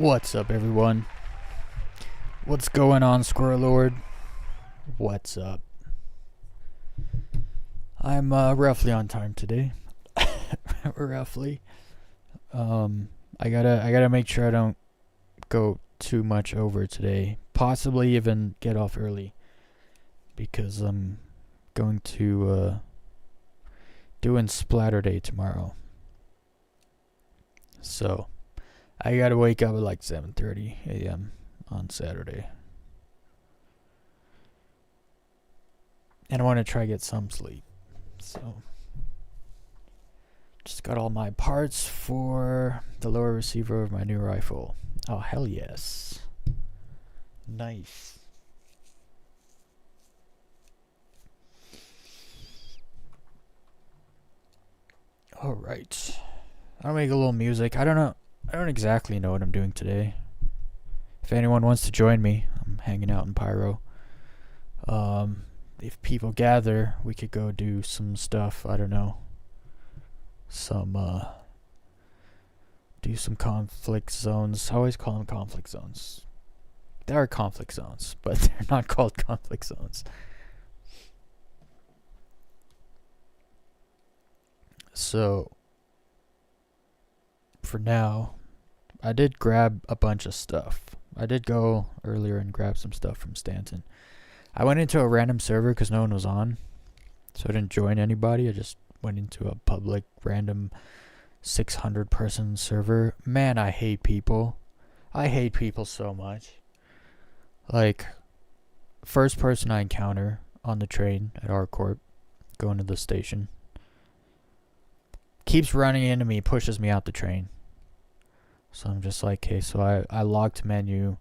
What's up, everyone? What's going on, Squirrel Lord? What's up? I'm roughly on time today. Roughly. I gotta make sure I don't go too much over today. Possibly even get off early, because I'm going to doing Splatter Day tomorrow. So I gotta wake up at like 7:30 a.m. on Saturday. And I want to try to get some sleep. So just got all my parts for the lower receiver of my new rifle. Oh, hell yes. Nice. Alright. I'll make a little music. I don't exactly know what I'm doing today. If anyone wants to join me, I'm hanging out in Pyro. If people gather, we could go do some stuff. I don't know. Do some conflict zones. I always call them conflict zones. They are conflict zones, but they're not called conflict zones. So, for now, I did grab a bunch of stuff. I did go earlier and grab some stuff from Stanton. I went into a random server because no one was on, so I didn't join anybody. I just went into a public random 600 person server. Man, I hate people. I hate people so much. Like, first person I encounter on the train at our corp, going to the station, keeps running into me, pushes me out the train. So I'm just like, okay, so I logged menu.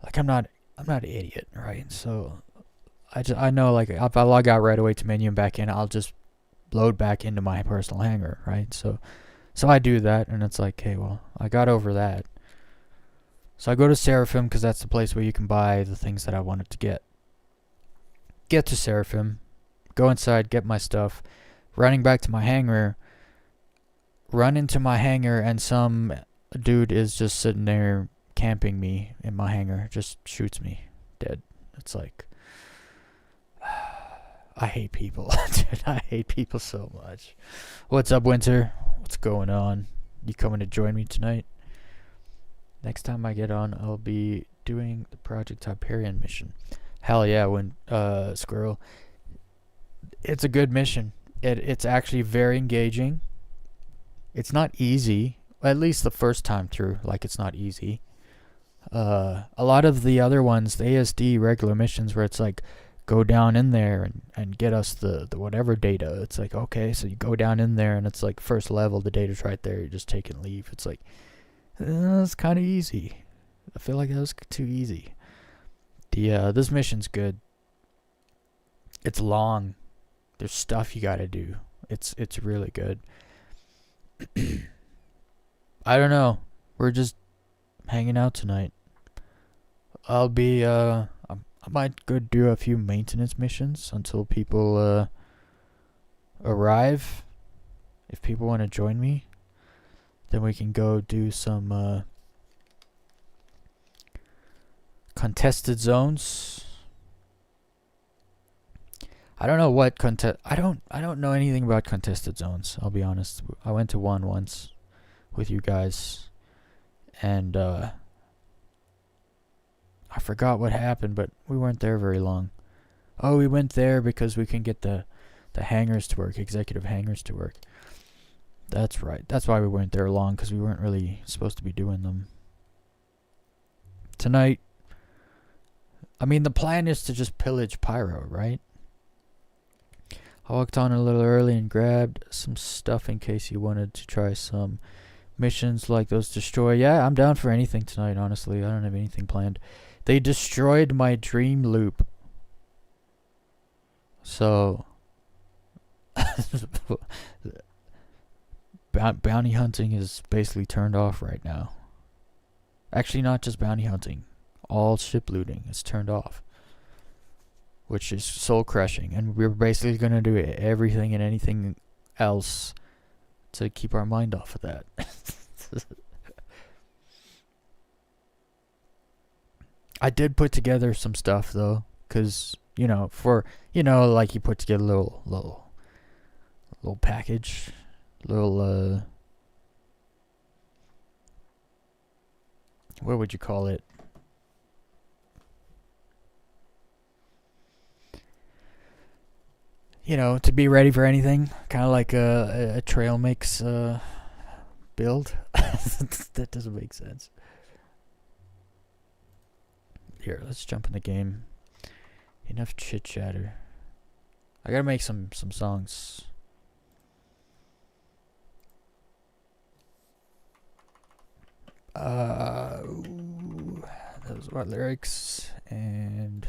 Like, I'm not an idiot, right? So I know, like, if I log out right away to menu and back in, I'll just load back into my personal hangar, right? So I do that, and it's like, okay, well, I got over that. So I go to Seraphim because that's the place where you can buy the things that I wanted to get. Get to Seraphim, go inside, get my stuff, running back to my hangar, run into my hangar, and some dude is just sitting there camping me in my hangar, just shoots me dead. It's like, I hate people. Dude, I hate people so much. What's up, Winter? What's going on? You coming to join me tonight? Next time I get on, I'll be doing the Project Hyperion mission. Hell yeah, Squirrel. It's a good mission. It's actually very engaging. It's not easy. At least the first time through, like, it's not easy. A lot of the other ones, the ASD regular missions where it's like, go down in there and get us the whatever data. It's like, okay, so you go down in there and it's like first level, the data's right there, you just take and leave. It's like, it's kind of easy. I feel like that was too easy. This mission's good. It's long. There's stuff you gotta do. It's really good. I don't know. We're just hanging out tonight. I'll be I might go do a few maintenance missions until people arrive. If people want to join me, then we can go do some contested zones. I don't know what I don't know anything about contested zones, I'll be honest. I went to one once with you guys, and I forgot what happened, but we weren't there very long. Oh, we went there because we can get the hangars to work, executive hangars to work. That's right. That's why we weren't there long, because we weren't really supposed to be doing them. Tonight, I mean, the plan is to just pillage Pyro, right? I walked on a little early and grabbed some stuff in case you wanted to try some missions like those destroy. Yeah, I'm down for anything tonight, honestly. I don't have anything planned. They destroyed my dream loop. So bounty hunting is basically turned off right now. Actually, not just bounty hunting. All ship looting is turned off, which is soul crushing. And we're basically going to do everything and anything else to keep our mind off of that. I did put together some stuff though, cause like you put together a little package, little what would you call it? To be ready for anything, kind of like a trail mix build. That doesn't make sense. Here, let's jump in the game. Enough chit chatter. I gotta make some songs. Those are lyrics and.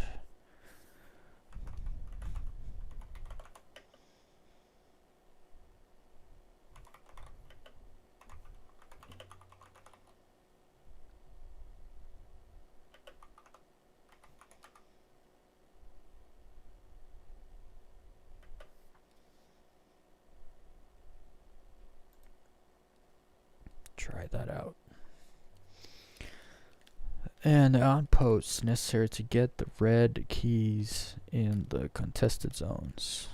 Try that out. And on posts necessary to get the red keys in the contested zones.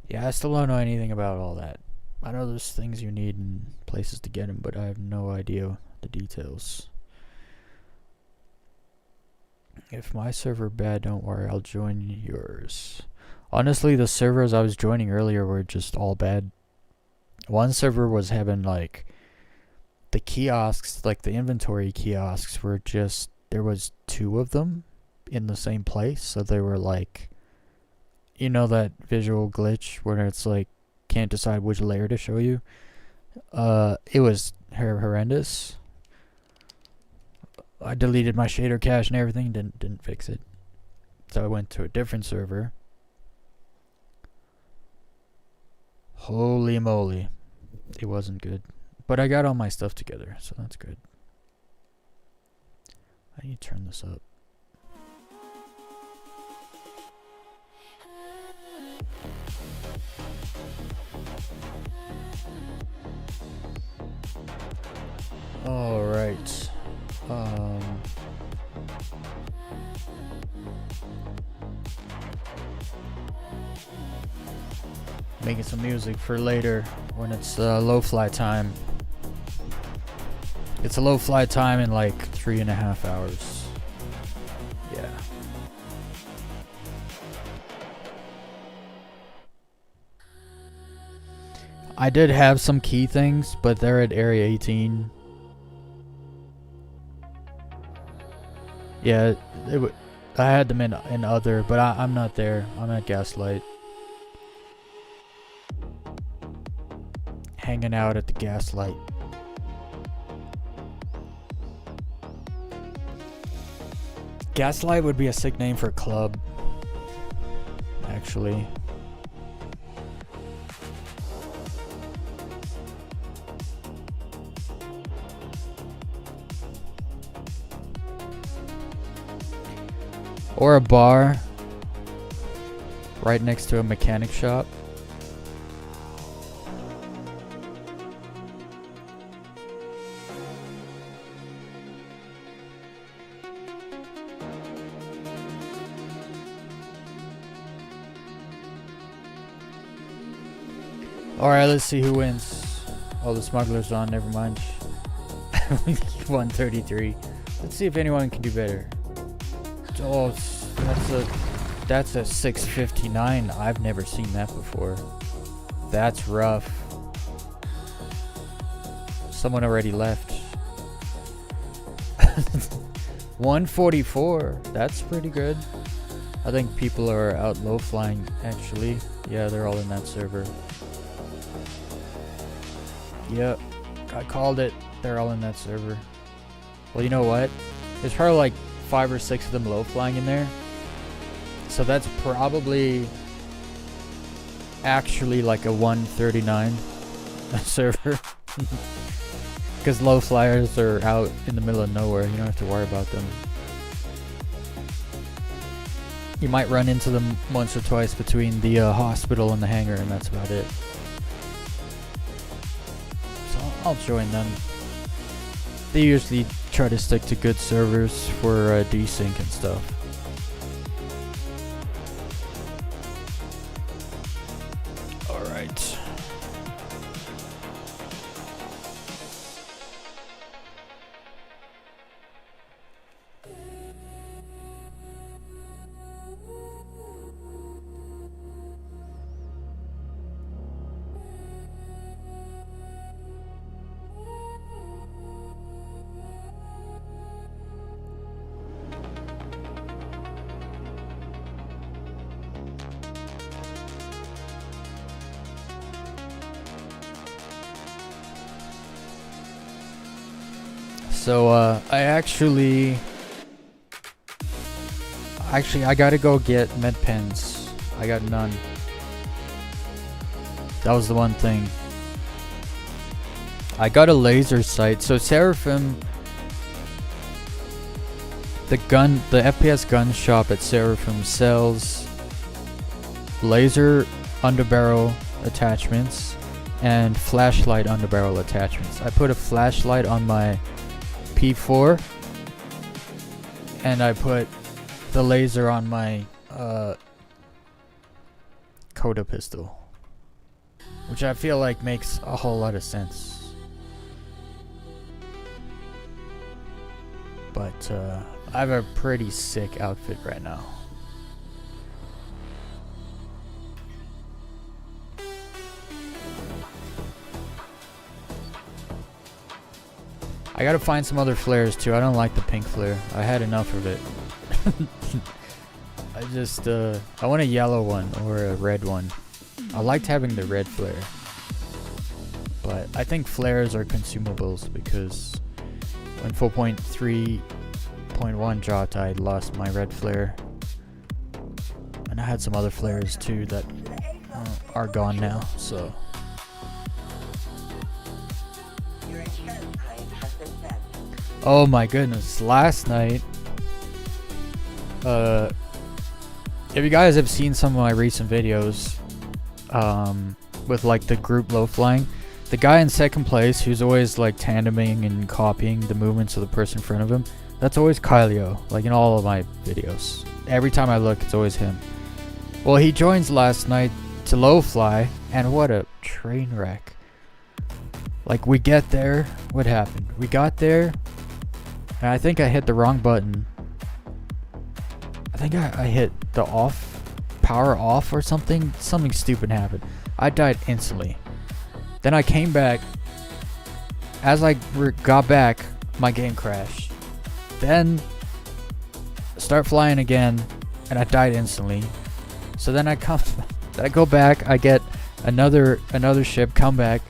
Yeah, I still don't know anything about all that. I know there's things you need and places to get them, but I have no idea the details. If my server bad, don't worry, I'll join yours. Honestly, the servers I was joining earlier were just all bad. One server was having like the kiosks, like the inventory kiosks were just, there was 2 of them in the same place, so they were like, that visual glitch where it's like can't decide which layer to show you. It was horrendous. I deleted my shader cache and everything, didn't fix it. So I went to a different server. Holy moly, it wasn't good. But I got all my stuff together, so that's good. I need to turn this up. Alright. Making some music for later when it's low fly time. It's a low fly time in like 3.5 hours. Yeah. I did have some key things, but they're at area 18. Yeah, I had them in other, but I'm not there. I'm at Gaslight. Hanging out at the Gaslight. Gaslight would be a sick name for a club, actually. Or a bar right next to a mechanic shop. Alright, let's see who wins. Oh, the smuggler's on, never mind. 133. Let's see if anyone can do better. Oh, that's a 659. I've never seen that before. That's rough. Someone already left. 144. That's pretty good. I think people are out low flying, actually. Yeah, they're all in that server. Yep, I called it. They're all in that server. Well, you know what? There's probably like 5 or 6 of them low flying in there. So that's probably actually like a 139 server. Because low flyers are out in the middle of nowhere. You don't have to worry about them. You might run into them once or twice between the hospital and the hangar, and that's about it. So I'll join them. They usually try to stick to good servers for desync and stuff. Alright. So I actually I gotta go get med pens. I got none. That was the one thing. I got a laser sight. So Seraphim, the FPS gun shop at Seraphim sells laser underbarrel attachments and flashlight underbarrel attachments. I put a flashlight on my P4 and I put the laser on my Coda pistol, which I feel like makes a whole lot of sense. But I have a pretty sick outfit right now. I gotta find some other flares too. I don't like the pink flare. I had enough of it. I want a yellow one or a red one. I liked having the red flare. But I think flares are consumables because when 4.3.1 dropped, I lost my red flare. And I had some other flares too that are gone now, so. Oh my goodness, last night, if you guys have seen some of my recent videos, with like the group low flying, the guy in second place who's always like tandeming and copying the movements of the person in front of him, that's always Kylio, like in all of my videos. Every time I look, it's always him. Well, he joins last night to low fly, and what a train wreck. Like, we get there, what happened? We got there, and I think I hit the wrong button. I think I hit the off, power off or something. Something stupid happened. I died instantly. Then I came back. As I got back, my game crashed. Then, start flying again, and I died instantly. So then I go back, I get another ship, come back,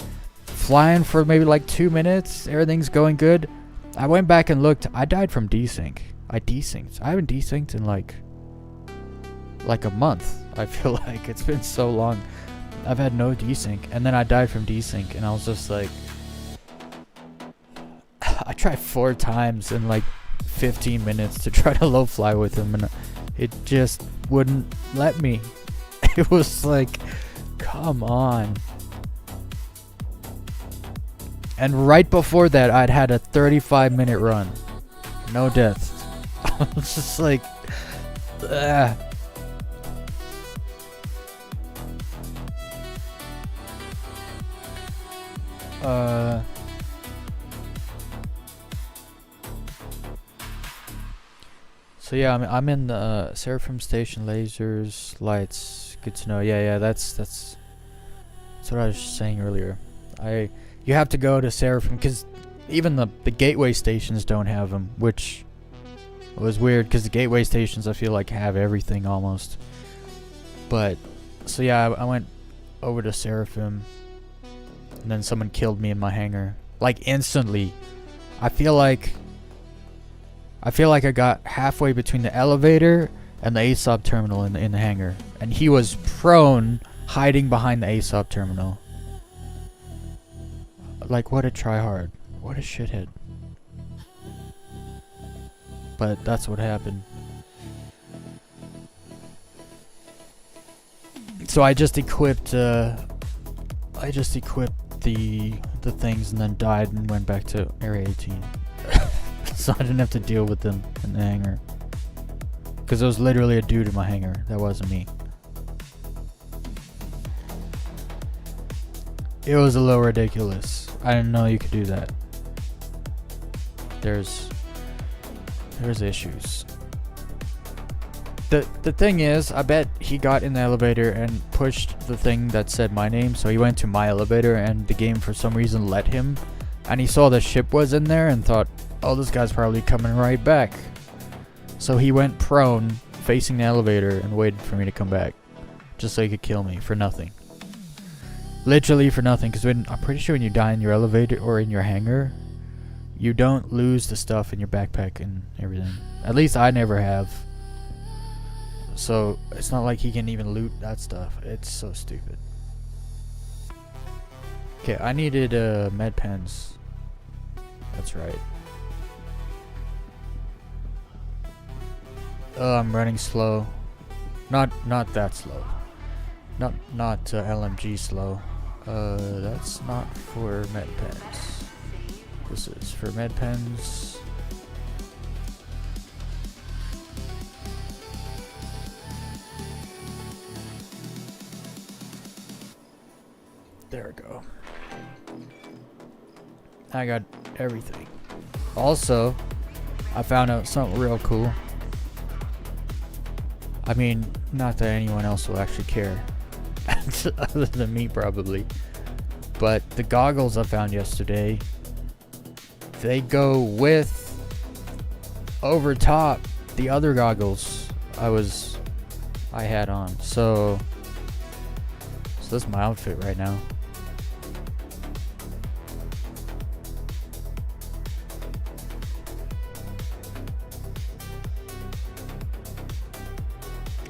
flying for maybe like 2 minutes, everything's going good. I went back and looked, I died from desync. I desynced. I haven't desynced in like a month. I feel like it's been so long. I've had no desync, and then I died from desync, and I was just like, I tried 4 times in like 15 minutes to try to low fly with him, and it just wouldn't let me. It was like, come on. And right before that, I'd had a 35-minute run. No deaths. I was just like, ugh. So yeah, I'm in the Seraphim Station, lasers, lights. Good to know. Yeah, that's what I was saying earlier. You have to go to Seraphim because even the gateway stations don't have them, which was weird because the gateway stations I feel like have everything almost. But so yeah, I went over to Seraphim, and then someone killed me in my hangar, like instantly. I feel like I got halfway between the elevator and the ASOP terminal in the hangar, and he was prone, hiding behind the ASOP terminal. Like, what a tryhard. What a shithead. But that's what happened. So I just equipped the things and then died and went back to Area 18. So I didn't have to deal with them in the hangar. Because there was literally a dude in my hangar. That wasn't me. It was a little ridiculous. I didn't know you could do that. There's issues. The thing is, I bet he got in the elevator and pushed the thing that said my name, so he went to my elevator and the game for some reason let him, and he saw the ship was in there and thought, oh, this guy's probably coming right back. So he went prone, facing the elevator, and waited for me to come back, just so he could kill me for nothing. Literally for nothing, because I'm pretty sure when you die in your elevator or in your hangar, you don't lose the stuff in your backpack and everything. At least I never have. So it's not like he can even loot that stuff. It's so stupid. Okay, I needed med pens. That's right. Oh, I'm running slow. Not that slow. Not LMG slow. That's not for med pens. This is for med pens. There we go. I got everything. Also, I found out something real cool. I mean, not that anyone else will actually care. Other than me, probably. But the goggles I found yesterday, they go with over top the other goggles I had on. So this is my outfit right now.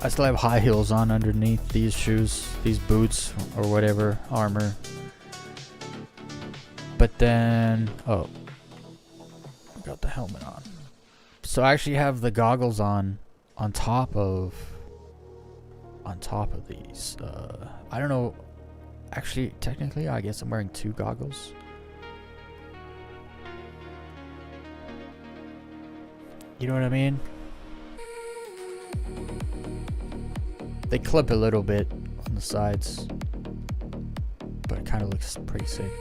I still have high heels on underneath these shoes, these boots, or whatever, armor. But then, oh, I got the helmet on. So I actually have the goggles on top of these. I don't know. Actually, technically, I guess I'm wearing two goggles. You know what I mean? They clip a little bit on the sides, but it kind of looks pretty sick.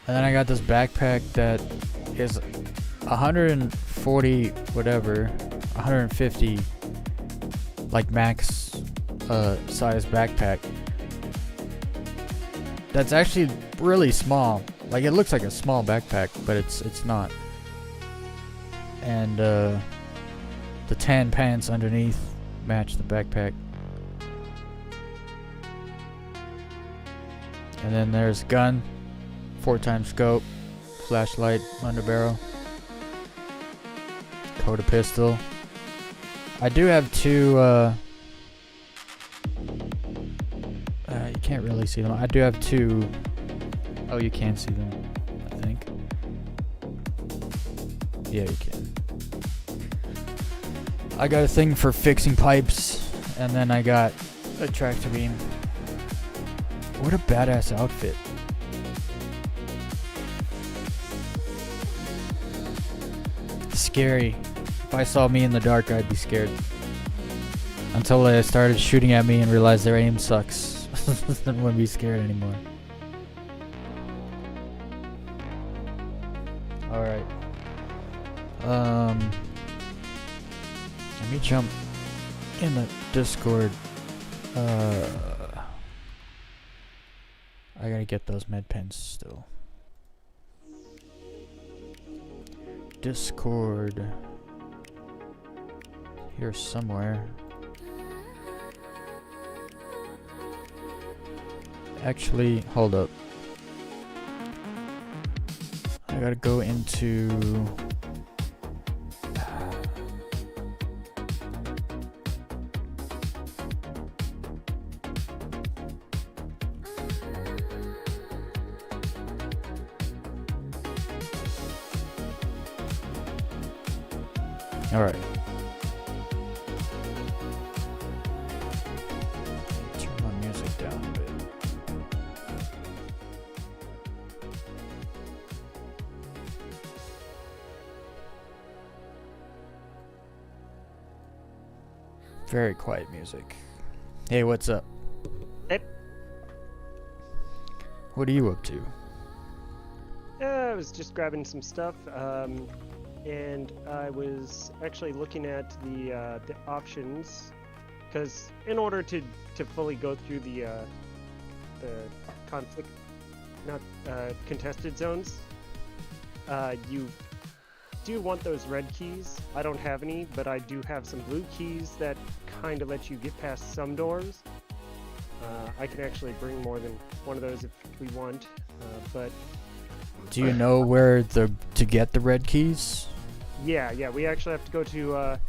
And then I got this backpack that is 140 whatever, 150 like max size backpack. That's actually really small. Like, it looks like a small backpack, but it's not. And the tan pants underneath match the backpack. And then there's gun, 4x scope, flashlight, underbarrel, Coda pistol. I do have two. You can't really see them. I do have two. Oh, you can see them, I think. Yeah, you can. I got a thing for fixing pipes, and then I got a tractor beam. What a badass outfit. Scary. If I saw me in the dark, I'd be scared. Until they started shooting at me and realized their aim sucks. Then I wouldn't be scared anymore. Alright. Let me jump in the Discord. I gotta get those med pens still. Discord. Here somewhere. Actually, hold up. I gotta go into... Alright. Turn my music down a bit. Very quiet music. Hey, what's up? Hey. What are you up to? I was just grabbing some stuff, and I was actually looking at the options, because in order to fully go through the conflict, not contested zones, you do want those red keys. I don't have any, but I do have some blue keys that kind of let you get past some doors. I can actually bring more than one of those if we want, but Do you know where to get the red keys? yeah, we actually have to go to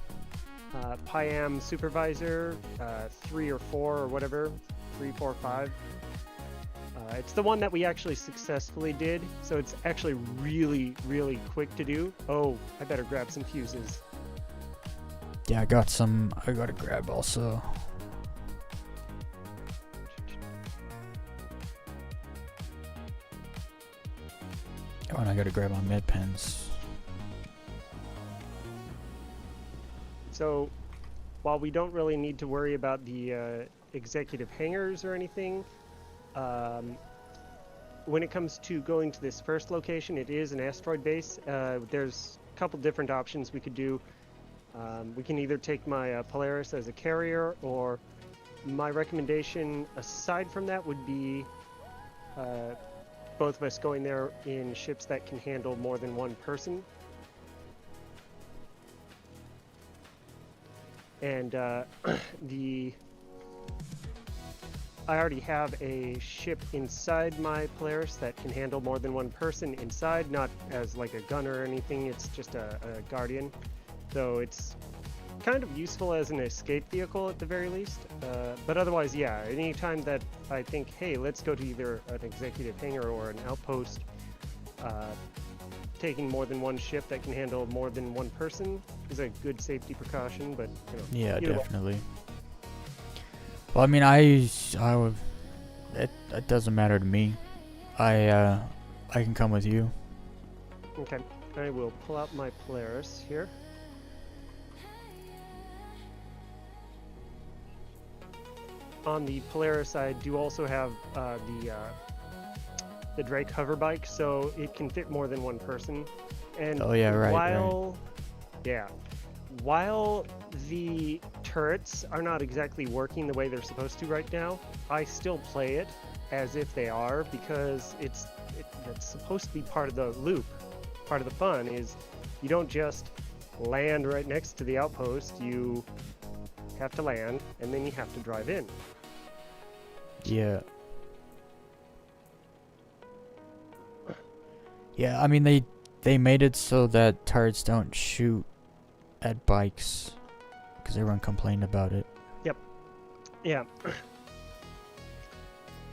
Pyam Supervisor 3 or 4 or whatever, 3, 4, 5. It's the one that we actually successfully did, so it's actually really, really quick to do. Oh, I better grab some fuses. Yeah, I got some. I gotta grab also. Oh, and I gotta grab my med pens. So, while we don't really need to worry about the executive hangars or anything, when it comes to going to this first location, it is an asteroid base. There's a couple different options we could do. We can either take my Polaris as a carrier, or my recommendation aside from that would be both of us going there in ships that can handle more than one person. And I already have a ship inside my Polaris that can handle more than one person inside, not as like a gunner or anything, it's just a Guardian. So it's kind of useful as an escape vehicle at the very least. But otherwise, yeah, anytime that I think, hey, let's go to either an executive hangar or an outpost, taking more than one ship that can handle more than one person is a good safety precaution, but you know. Yeah, definitely. Well, I mean, I would. It doesn't matter to me. I can come with you. Okay, I will pull out my Polaris here. On the Polaris, I do also have the Drake hover bike, so it can fit more than one person. And Oh yeah, right. While the turrets are not exactly working the way they're supposed to right now, I still play it as if they are, because it's supposed to be part of the loop. Part of the fun is you don't just land right next to the outpost, you have to land and then you have to drive in. Yeah. Yeah, I mean they made it so that turrets don't shoot at bikes, because everyone complained about it. Yep. Yeah.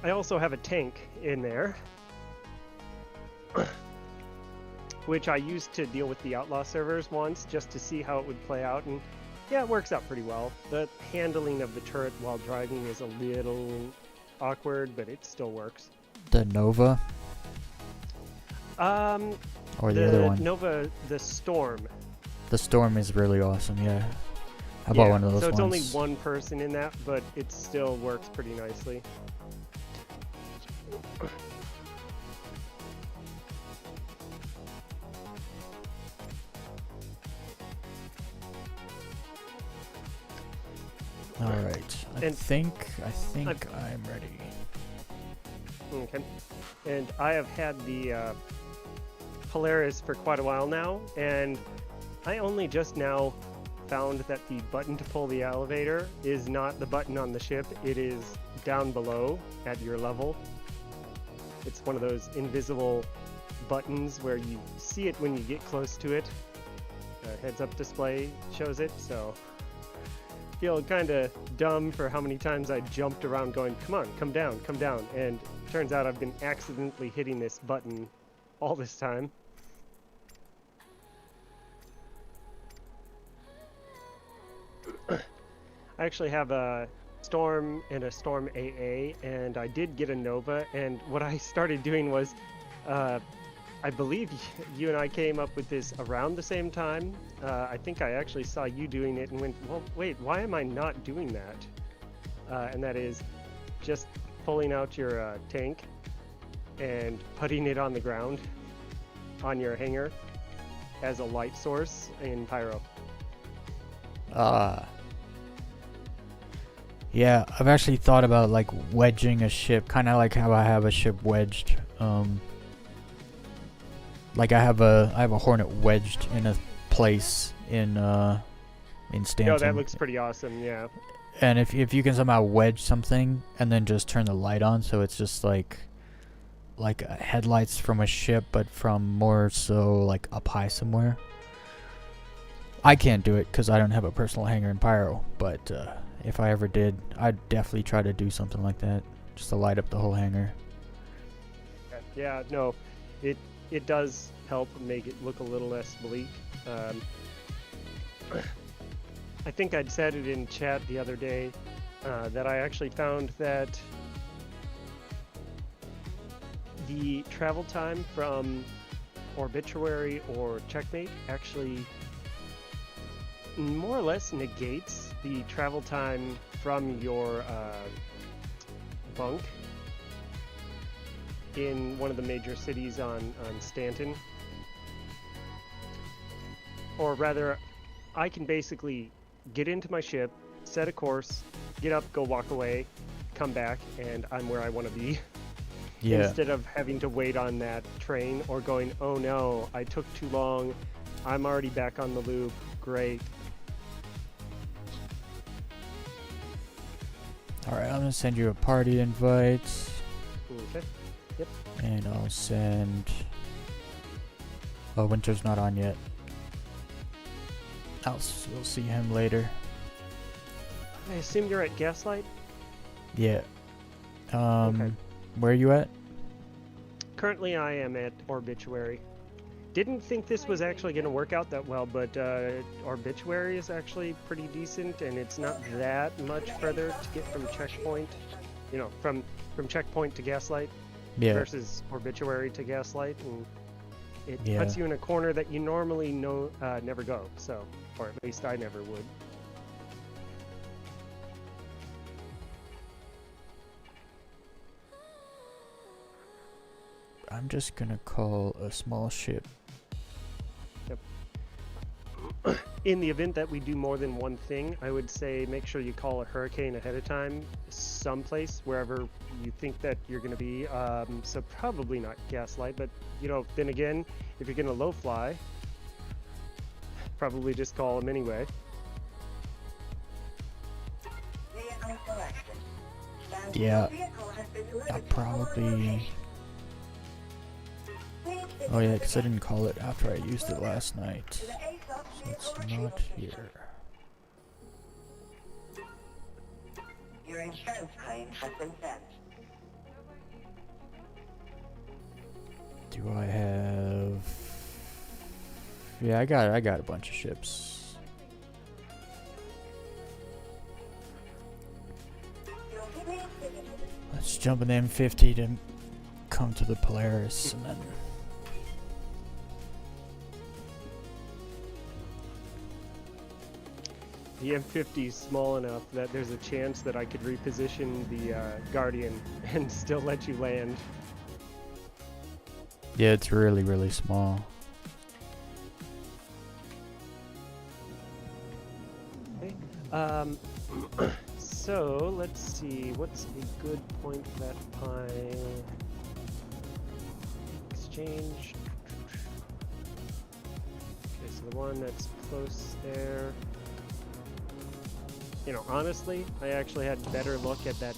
I also have a tank in there, which I used to deal with the Outlaw servers once, just to see how it would play out, and yeah, it works out pretty well. The handling of the turret while driving is a little awkward, but it still works. The Nova? Or the other one? Nova, the Storm. The Storm is really awesome, yeah. I bought one of those so it's ones. only one person in that, but it still works pretty nicely. Alright, I think I'm ready. Okay. And I have had the Polaris for quite a while now, and I only just now found that the button to pull the elevator is not the button on the ship, it is down below at your level. It's one of those invisible buttons where you see it when you get close to it. Heads-up display shows it, so I feel kind of dumb for how many times I jumped around going, come on, come down, and turns out I've been accidentally hitting this button all this time. I actually have a Storm and a Storm AA, and I did get a Nova, and what I started doing was I believe you and I came up with this around the same time. I think I actually saw you doing it and went, well, wait, why am I not doing that? And that is just pulling out your tank and putting it on the ground on your hanger as a light source in Pyro. Yeah, I've actually thought about like wedging a ship, kind of like how I have a ship wedged. Like I have a Hornet wedged in a place in Stanton. No, that looks pretty awesome. Yeah. And if you can somehow wedge something and then just turn the light on, so it's just like headlights from a ship, but from more so like up high somewhere. I can't do it because I don't have a personal hangar in Pyro, but if I ever did, I'd definitely try to do something like that, just to light up the whole hangar. Yeah, no, it does help make it look a little less bleak. I think I'd said it in chat the other day that I actually found that the travel time from Obituary or Checkmate actually more or less negates the travel time from your bunk in one of the major cities on Stanton. Or rather, I can basically get into my ship, set a course, get up, go walk away, come back, and I'm where I want to be. Yeah. Instead of having to wait on that train or going, oh no, I took too long, I'm already back on the loop, great. Alright, I'm gonna send you a party invite. Okay. Yep. And I'll send... Oh, Winter's not on yet. We'll see him later. I assume you're at Gaslight? Yeah. Okay. Where are you at? Currently I am at Obituary. Didn't think this was actually going to work out that well, but Obituary is actually pretty decent, and it's not that much further to get from Checkpoint. You know, from Checkpoint to Gaslight versus Obituary to Gaslight, and it puts you in a corner that you normally never go, so, or at least I never would. I'm just gonna call a small ship. Yep. In the event that we do more than one thing, I would say make sure you call a hurricane ahead of time, someplace, wherever you think that you're going to be. So probably not Gaslight, but, you know, then again, if you're going to low fly, probably just call them anyway. Yeah, I'll probably... Oh yeah, because I didn't call it after I used it last night. So it's not here. Your insurance claim has been sent. Do I have... Yeah, I got a bunch of ships. Let's jump in the M50 to come to the Polaris, and then... The M50 is small enough that there's a chance that I could reposition the Guardian and still let you land. Yeah, it's really, really small. Okay. So let's see, what's a good point for that pile? Exchange. Okay, so the one that's close there. You know, honestly, I actually had better look at that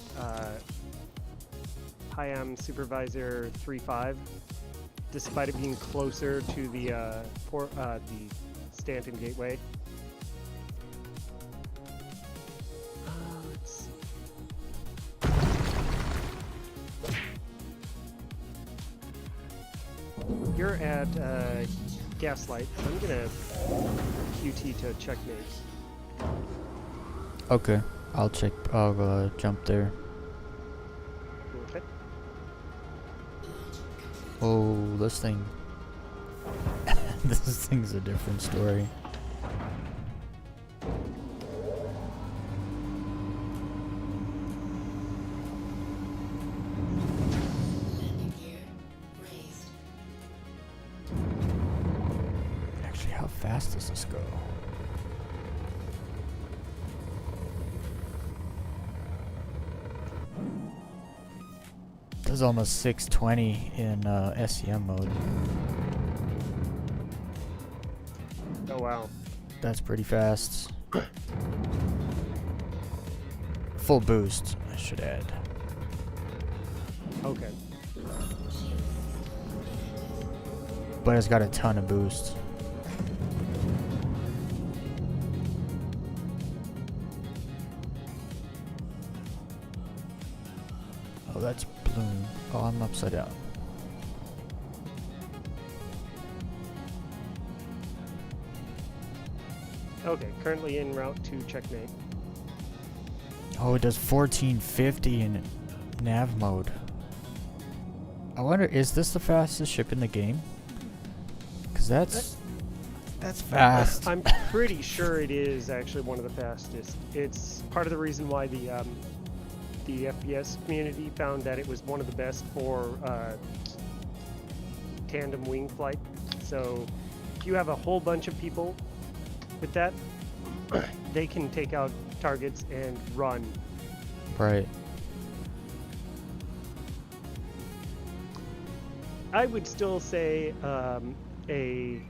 Hyam Supervisor 3.5, despite it being closer to the Stanton Gateway. Let's see. You're at Gaslight. I'm gonna QT to Checkmate. Okay, I'll jump there. Okay. Oh, this thing. This thing's a different story. Actually, how fast does this go? This is almost 620 in SEM mode. Oh wow. That's pretty fast. Full boost, I should add. Okay. But it's got a ton of boost. Oh, that's bloom. Oh, I'm upside down. Okay, currently en route to checkmate. Oh, it does 1450 in nav mode. I wonder, is this the fastest ship in the game? Because that's fast. I'm pretty sure it is actually one of the fastest. It's part of the reason why the FPS community found that it was one of the best for tandem wing flight. So if you have a whole bunch of people with that, they can take out targets and run. Right. I would still say a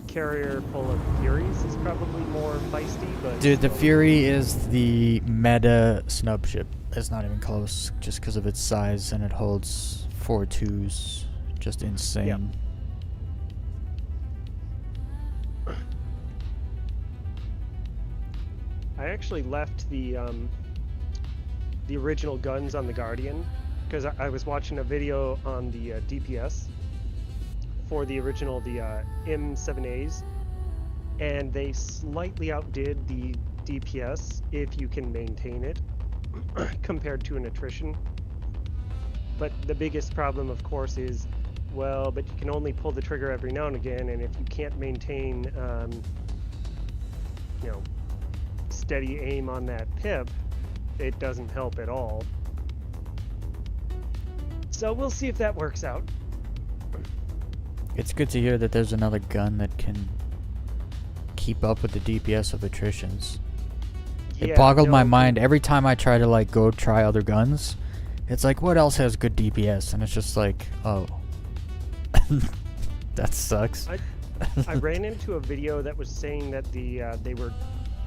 carrier full of Furies is probably more feisty, but Dude, the still. Fury is the meta snub ship. It's not even close, just because of its size, and it holds 4 2s. Just insane. Yep. I actually left the original guns on the Guardian because I was watching a video on the DPS for the original M7As, and they slightly outdid the DPS if you can maintain it compared to an attrition. But the biggest problem, of course, is, well, but you can only pull the trigger every now and again, and if you can't maintain, you know, steady aim on that pip, it doesn't help at all. So we'll see if that works out. It's good to hear that there's another gun that can keep up with the DPS of attritions. It Yeah, boggled my no, mind every time I try to like go try other guns. It's like, what else has good DPS? And it's just like, oh, that sucks. I ran into a video that was saying that they were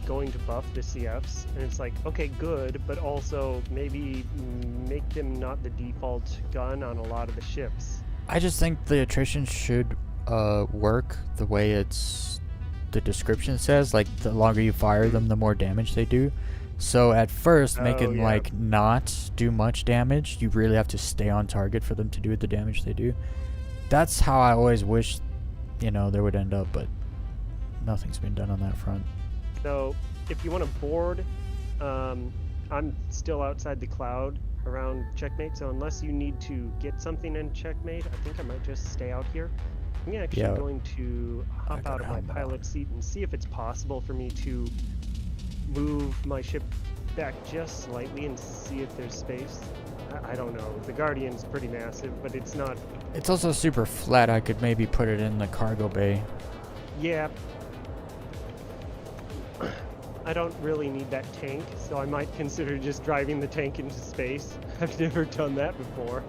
going to buff the CFs, and it's like, okay, good, but also maybe make them not the default gun on a lot of the ships. I just think the attrition should work the way the description says. Like, the longer you fire them, the more damage they do. So at first, make them yeah. like not do much damage. You really have to stay on target for them to do the damage they do. That's how I always wish, they would end up, but nothing's been done on that front. So if you want to board, I'm still outside the cloud around checkmate, so unless you need to get something in checkmate, I think I might just stay out here. I'm actually going to hop out of my pilot seat and see if it's possible for me to move my ship back just slightly and see if there's space. I don't know. The Guardian's pretty massive, but it's not... It's also super flat. I could maybe put it in the cargo bay. Yeah. I don't really need that tank, so I might consider just driving the tank into space. I've never done that before.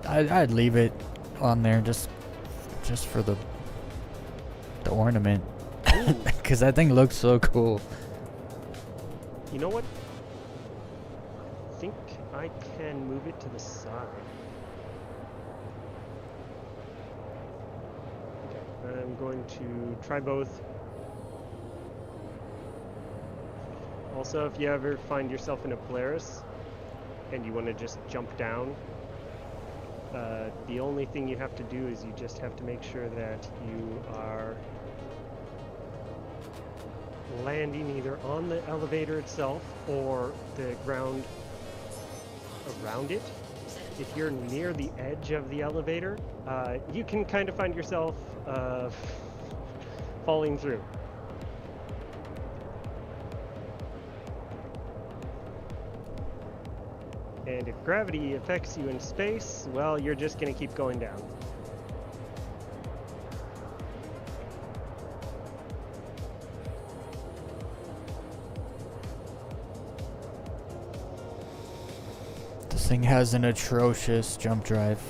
I'd leave it on there just for the ornament, because that thing looks so cool. You know what? I think I can move it to the side. Okay, I'm going to try both. Also, if you ever find yourself in a Polaris and you want to just jump down, the only thing you have to do is you just have to make sure that you are landing either on the elevator itself or the ground around it. if you're near the edge of the elevator, you can kind of find yourself falling through. And if gravity affects you in space, well, you're just going to keep going down. This thing has an atrocious jump drive.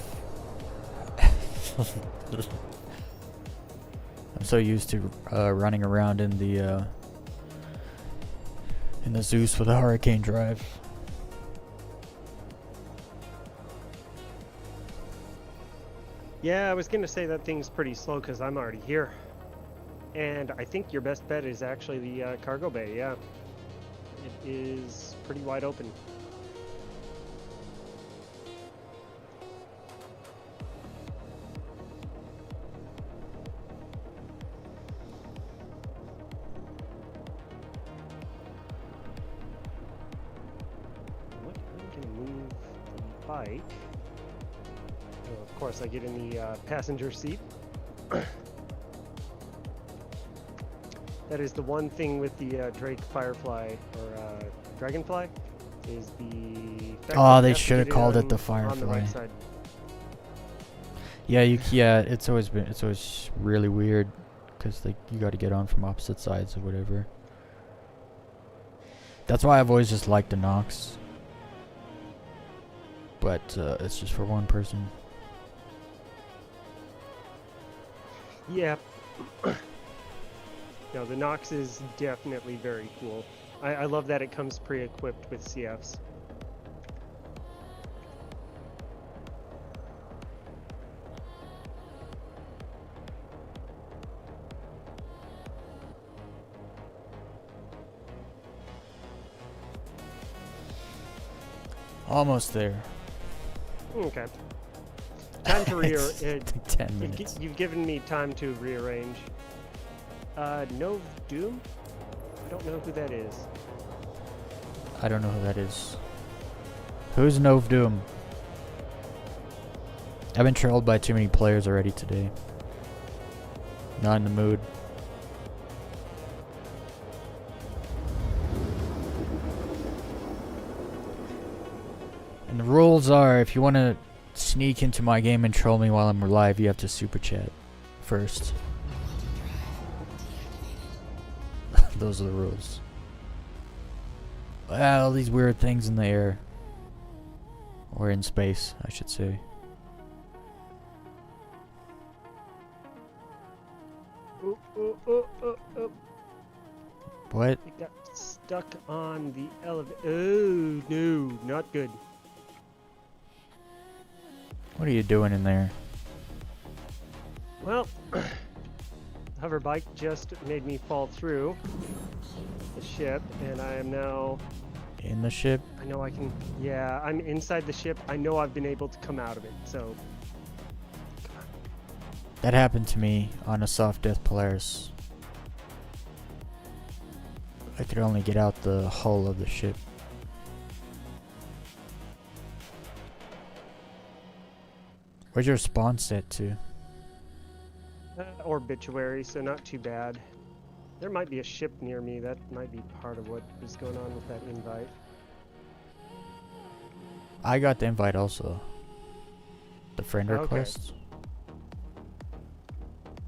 I'm so used to running around in the Zeus with a hurricane drive. Yeah, I was going to say that thing's pretty slow because I'm already here. And I think your best bet is actually the cargo bay, yeah. It is pretty wide open. What? I can move the bike. Oh, of course, I get in the passenger seat. That is the one thing with the Drake Firefly or Dragonfly is the fact that Oh, you they have to should have get called it in the on the Firefly. right side. Yeah, it's always really weird because you got to get on from opposite sides or whatever. That's why I've always just liked the Nox. But it's just for one person. Yeah. No, the Nox is definitely very cool. I love that it comes pre-equipped with CFs. Almost there. Okay. Time to It's like 10 minutes. You've given me time to rearrange. Nov Doom? I don't know who that is. I don't know who that is. Who's Nov Doom? I've been trolled by too many players already today. Not in the mood. And the rules are, if you want to sneak into my game and troll me while I'm live, you have to super chat first. Those are the rules. Wow, all these weird things in the air. Or in space, I should say. Oh, oh, oh, oh, oh. What? It got stuck on the elevator. Oh, no, not good. What are you doing in there? Well, hover bike just made me fall through the ship, and I am now... In the ship? I know I can... Yeah, I'm inside the ship. I know I've been able to come out of it, so... That happened to me on a soft death Polaris. I could only get out the hull of the ship. Where's your spawn set to? Obituary, so not too bad. There might be a ship near me. That might be part of what is going on with that invite. I got the invite also. The friend Okay. request.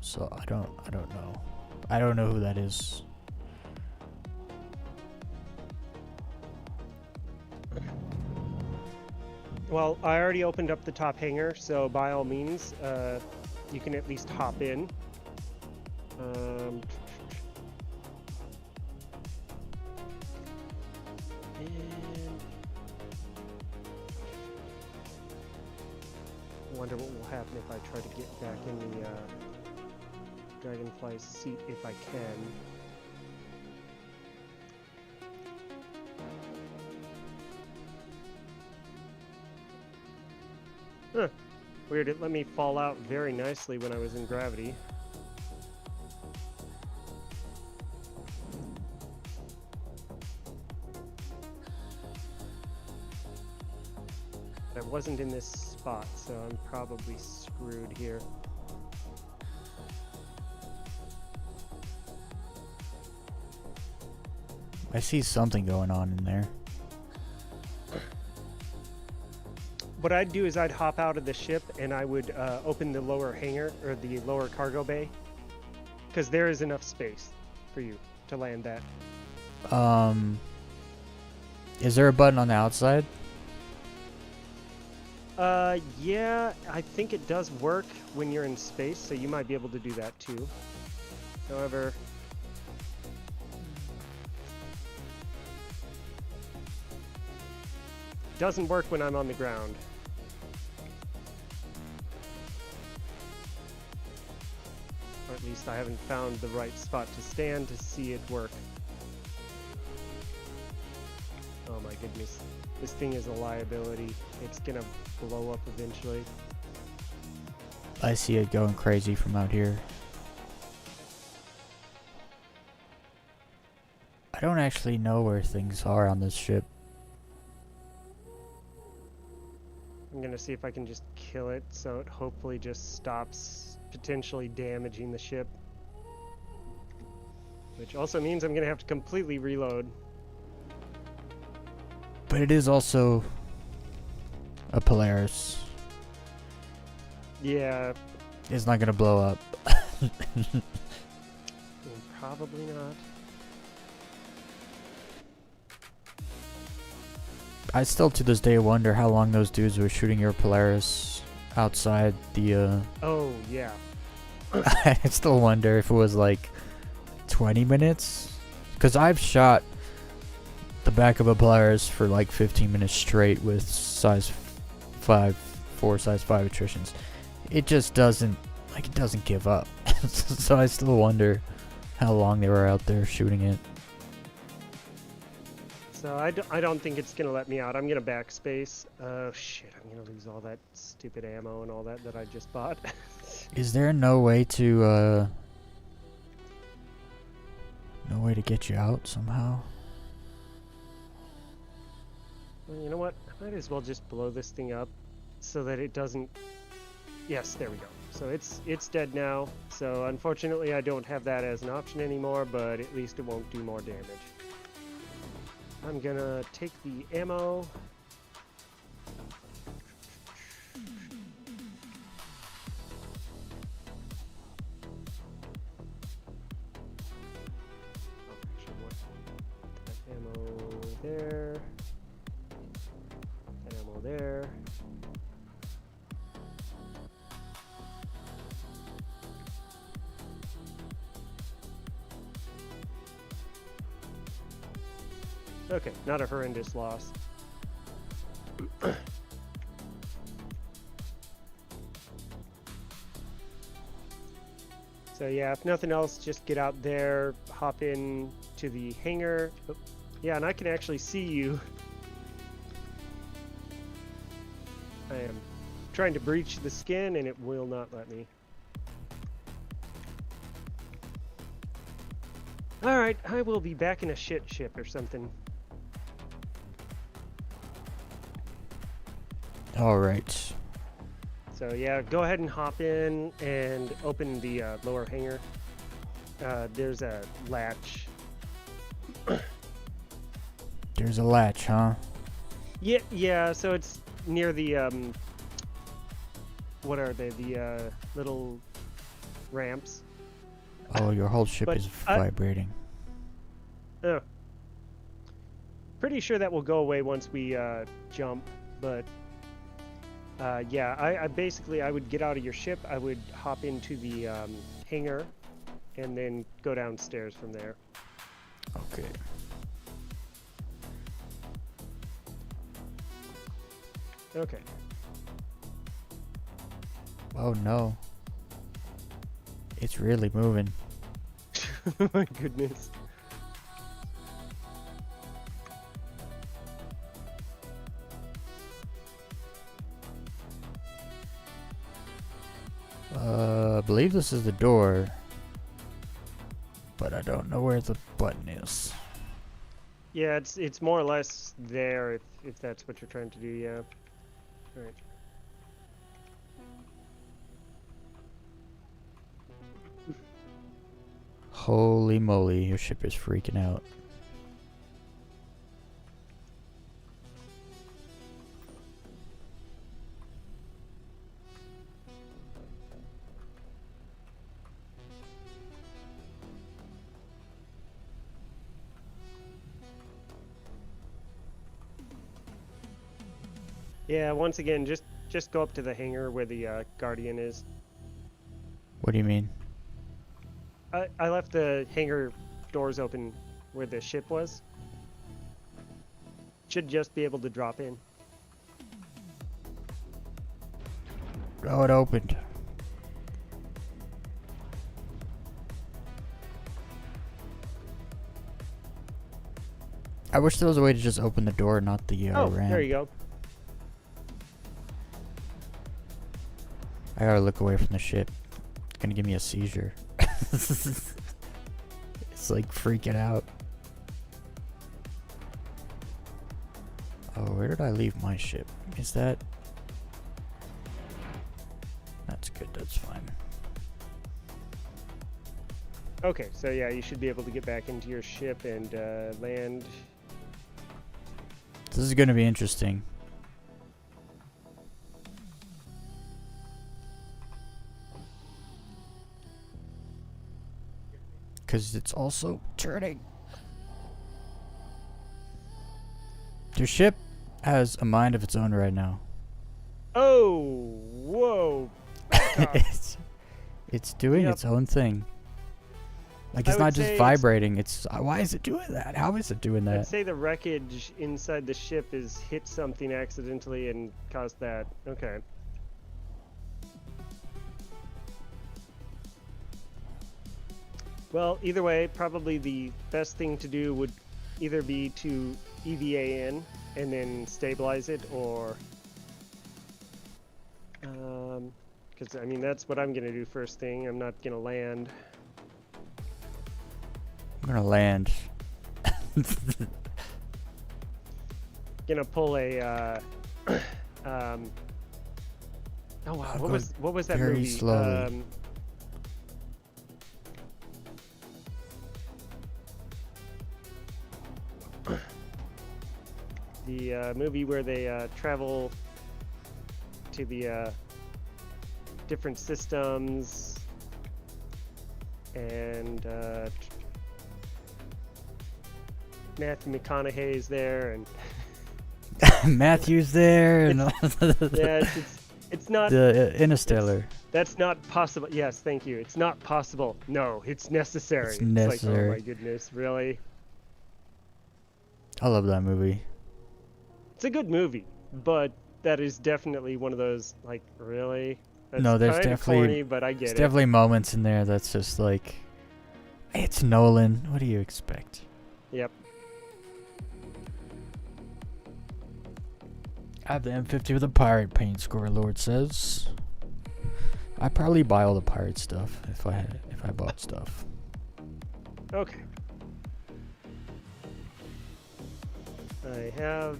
So I don't know. I don't know who that is. Well, I already opened up the top hangar, so by all means, you can at least hop in. And I wonder what will happen if I try to get back in the Dragonfly's seat if I can. Huh. Weird, it let me fall out very nicely when I was in gravity. I wasn't in this spot, so I'm probably screwed here. I see something going on in there. What I'd do is I'd hop out of the ship and I would open the lower hangar, or the lower cargo bay, because there is enough space for you to land that. Is there a button on the outside? Yeah, I think it does work when you're in space, so you might be able to do that too. However, doesn't work when I'm on the ground. Or at least I haven't found the right spot to stand to see it work. Oh my goodness. This thing is a liability. It's gonna blow up eventually. I see it going crazy from out here. I don't actually know where things are on this ship. I'm gonna see if I can just kill it so it hopefully just stops potentially damaging the ship. Which also means I'm gonna have to completely reload. But it is also a Polaris. Yeah, It's not gonna blow up. probably not. I still to this day wonder how long those dudes were shooting your Polaris outside the Oh, yeah. I still wonder if it was like 20 minutes. Because I've shot the back of a Polaris for like 15 minutes straight with size 5, 4 size 5 attritions. It just doesn't, like, it doesn't give up. So I still wonder how long they were out there shooting it. So I don't think it's gonna let me out. I'm gonna backspace. Oh shit, I'm gonna lose all that stupid ammo and all that I just bought. Is there no way to get you out somehow? Well, you know what? I might as well just blow this thing up so that it doesn't... Yes, there we go. So it's dead now. So unfortunately I don't have that as an option anymore, but at least it won't do more damage. I'm gonna take the ammo. That ammo there. That ammo there. Okay, not a horrendous loss. So yeah, if nothing else, just get out there, hop in to the hangar. Oh, yeah, and I can actually see you. I am trying to breach the skin and it will not let me. Alright, I will be back in a shit ship or something. Alright. So yeah, go ahead and hop in and open the lower hangar. There's a latch. There's a latch, huh? Yeah, so it's near the, what are they, the little ramps. Oh, your whole ship But is vibrating. Oh. Pretty sure that will go away once we jump, but yeah, I basically, I would get out of your ship, I would hop into the hangar, and then go downstairs from there. Okay. Okay. Oh no. It's really moving. My goodness. I believe this is the door. But I don't know where the button is. Yeah, it's more or less there if that's what you're trying to do, yeah. Alright. Holy moly, your ship is freaking out. Yeah, once again, just go up to the hangar where the Guardian is. What do you mean? I left the hangar doors open where the ship was. Should just be able to drop in. Oh, it opened. I wish there was a way to just open the door, not the ramp. There you go. I gotta look away from the ship. It's gonna give me a seizure. It's like freaking out. Oh, where did I leave my ship? Is that... That's good, that's fine. Okay, so yeah, you should be able to get back into your ship and land. This is gonna be interesting. Because it's also turning. Your ship has a mind of its own right now. Oh, whoa. it's doing Yep. its own thing. Like, I it's would not say just it's- vibrating. It's why is it doing that? How is it doing I'd that? say the wreckage inside the ship is hit something accidentally and caused that. Okay. Well, either way, probably the best thing to do would either be to EVA in and then stabilize it, or because I mean that's what I'm gonna do first thing. I'm not gonna land. I'm gonna land. Gonna pull a oh wow, I'll what was that very movie? slowly. The movie where they travel to the different systems and Matthew McConaughey's there, and Matthew's there, and yeah, it's not the Interstellar. that's not possible. Yes, thank you. It's not possible. No, it's necessary. It's Like, necessary. oh my goodness, really? I love that movie. It's a good movie, but that is definitely one of those, like, really? That's No, there's kinda definitely- corny, but I get There's it. definitely moments in there that's just like, it's Nolan. What do you expect? Yep. I have the M50 with a pirate paint score, Lord says. I'd probably buy all the pirate stuff if I bought stuff. Okay. I have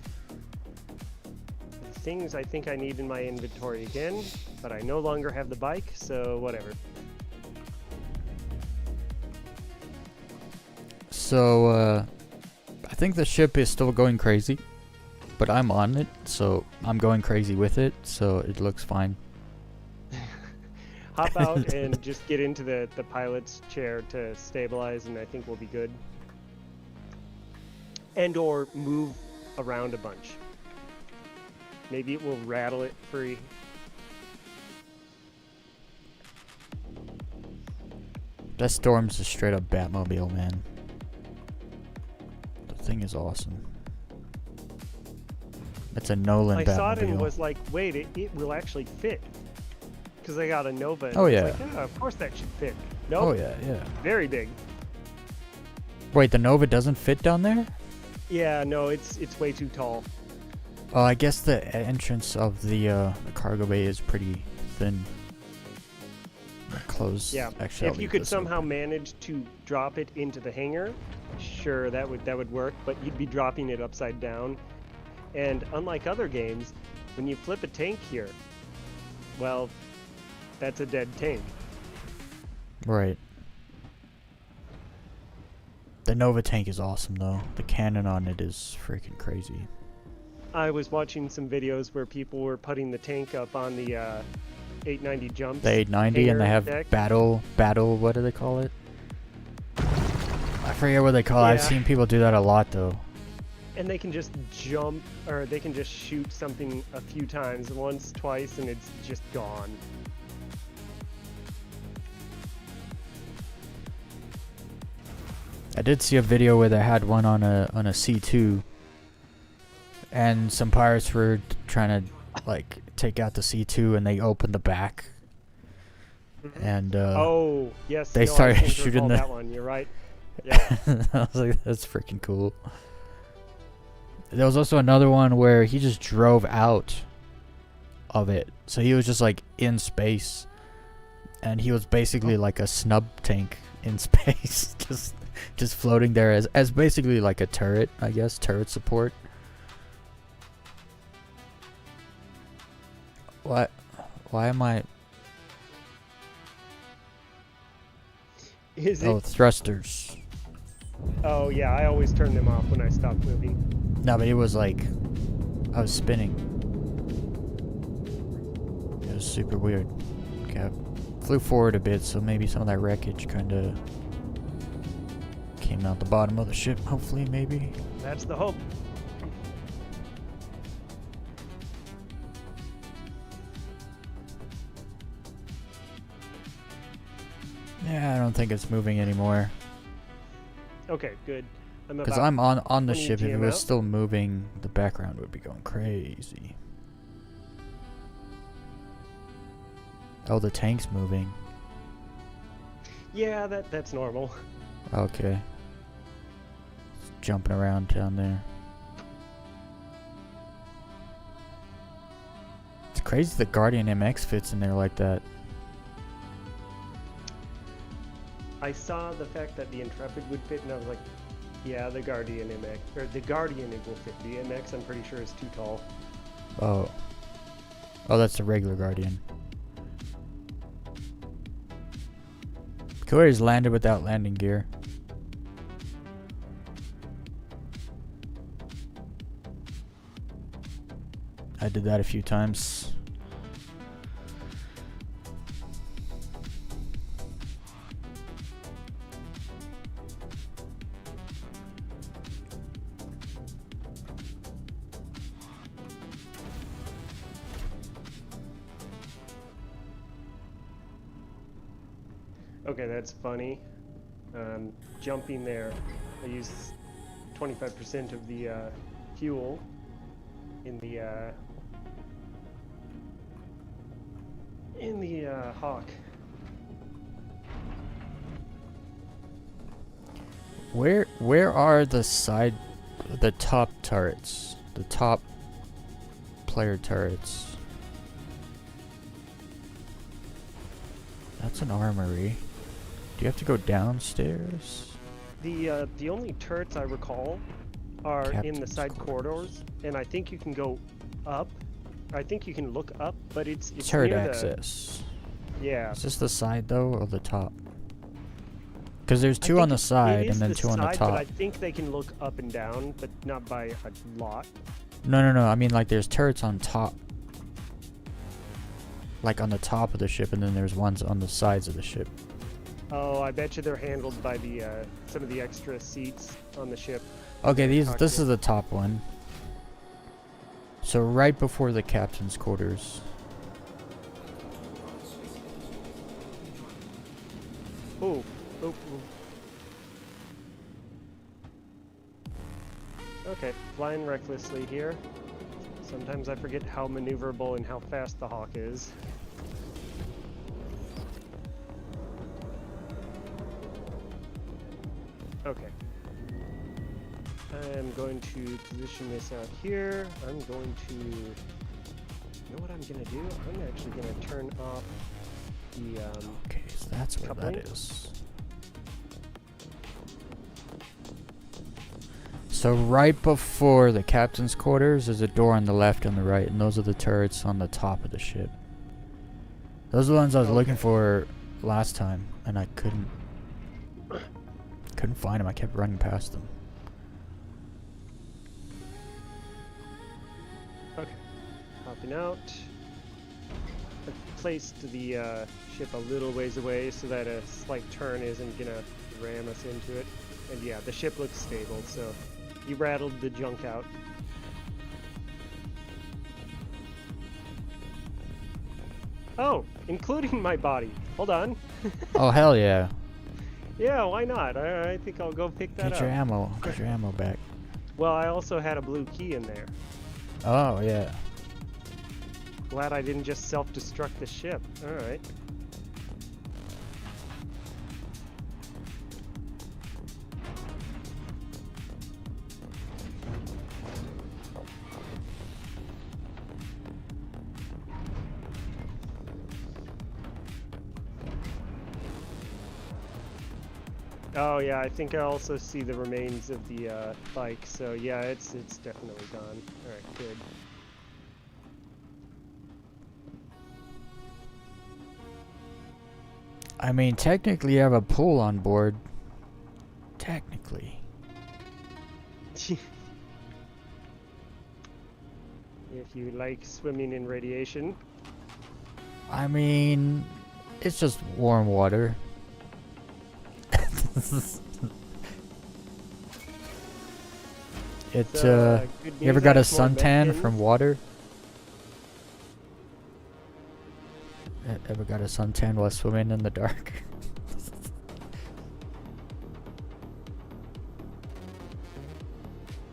the things I think I need in my inventory again, but I no longer have the bike, so whatever. So, I think the ship is still going crazy, but I'm on it, so I'm going crazy with it, so it looks fine. Hop out and just get into the pilot's chair to stabilize, and I think we'll be good. And or move around a bunch. Maybe it will rattle it free. That Storm's a straight up Batmobile, man. The thing is awesome. It's a Nolan I Batmobile. saw it and was like, wait, it will actually fit. Because I got a Nova. And Oh, it's yeah. Like, yeah, of course that should fit. Nope. Oh yeah, yeah. Very big. Wait, the Nova doesn't fit down there? Yeah, no, it's way too tall. Oh, I guess the entrance of the cargo bay is pretty thin. Close. Yeah. Actually, I'll If you leave could this somehow open. manage to drop it into the hangar, sure, that would work. But you'd be dropping it upside down, And unlike other games, when you flip a tank here, well, that's a dead tank. Right. The Nova tank is awesome though. The cannon on it is freaking crazy. I was watching some videos where people were putting the tank up on the 890 jumps. The 890 and they have deck. battle, what do they call it? I forget what they call it. I've Yeah. seen people do that a lot though. And they can just jump, or they can just shoot something a few times, once, twice, and it's just gone. I did see a video where they had one on a C2, and some pirates were trying to like take out the C2, and they opened the back, and Oh, yes. they no, I started seem to shooting recall the- that one. You're right. Yeah. I was like, that's freaking cool. There was also another one where he just drove out of it, so he was just like in space, and he was basically like a snub tank in space, just floating there as basically like a turret, I guess, turret support. What? Why am I? Is Oh, it? thrusters. Oh, yeah. I always turn them off when I stop moving. No, but it was like I was spinning. It was super weird. Okay, I flew forward a bit, so maybe some of that wreckage kind of came out the bottom of the ship. Hopefully, maybe. That's the hope. Yeah, I don't think it's moving anymore. Okay, good. I'm Because about I'm on the 20 ship. If it GM was out. still moving, the background would be going crazy. Oh, the tank's moving. Yeah, that's normal. Okay. It's jumping around down there. It's crazy the Guardian MX fits in there like that. I saw the fact that the Intrepid would fit, and I was like, yeah, the Guardian MX, or the Guardian it will fit. The MX, I'm pretty sure, is too tall. Oh. Oh, that's the regular Guardian. Courier's landed without landing gear. I did that a few times. Okay, that's funny. Jumping there, I used 25% of the fuel in the Hawk. Where are the top turrets? The top player turrets. That's an armory. Do you have to go downstairs? The only turrets I recall are in the Captain's side corridors, and I think you can go up. I think you can look up, but it's Turret near access. Yeah. Is this the side though, or the top? Because there's I two on think the it side is and then two on the side, top. But I think they can look up and down, but not by a lot. No. I mean, like, there's turrets on top. Like, on the top of the ship, and then there's ones on the sides of the ship. Oh, I bet you they're handled by the some of the extra seats on the ship. Okay, this cockpit. is the top one. So right before the captain's quarters. Oh. Okay, flying recklessly here. Sometimes I forget how maneuverable and how fast the Hawk is. Okay. I'm going to position this out here. I'm going to... You know what I'm going to do? I'm actually going to turn off the... Okay, so that's where coupling. that is. So right before the captain's quarters, there's a door on the left and the right, and those are the turrets on the top of the ship. Those are the ones I was looking for last time, and I couldn't find them. I kept running past them. Okay, popping out. I've placed the ship a little ways away so that a slight turn isn't gonna ram us into it. And yeah, the ship looks stable, so you rattled the junk out. Oh, including my body. Hold on. Oh hell yeah! Yeah, why not? I think I'll go pick that Get your up. ammo. Get your ammo back. Well, I also had a blue key in there. Oh yeah. Glad I didn't just self-destruct the ship. Alright. Oh yeah, I think I also see the remains of the bike, so yeah, it's definitely gone. Alright, good. I mean, technically, you have a pool on board. Technically. If you like swimming in radiation. I mean, it's just warm water. It, good you ever news, got a that's more suntan med from pins. water? Ever got a suntan while swimming in the dark?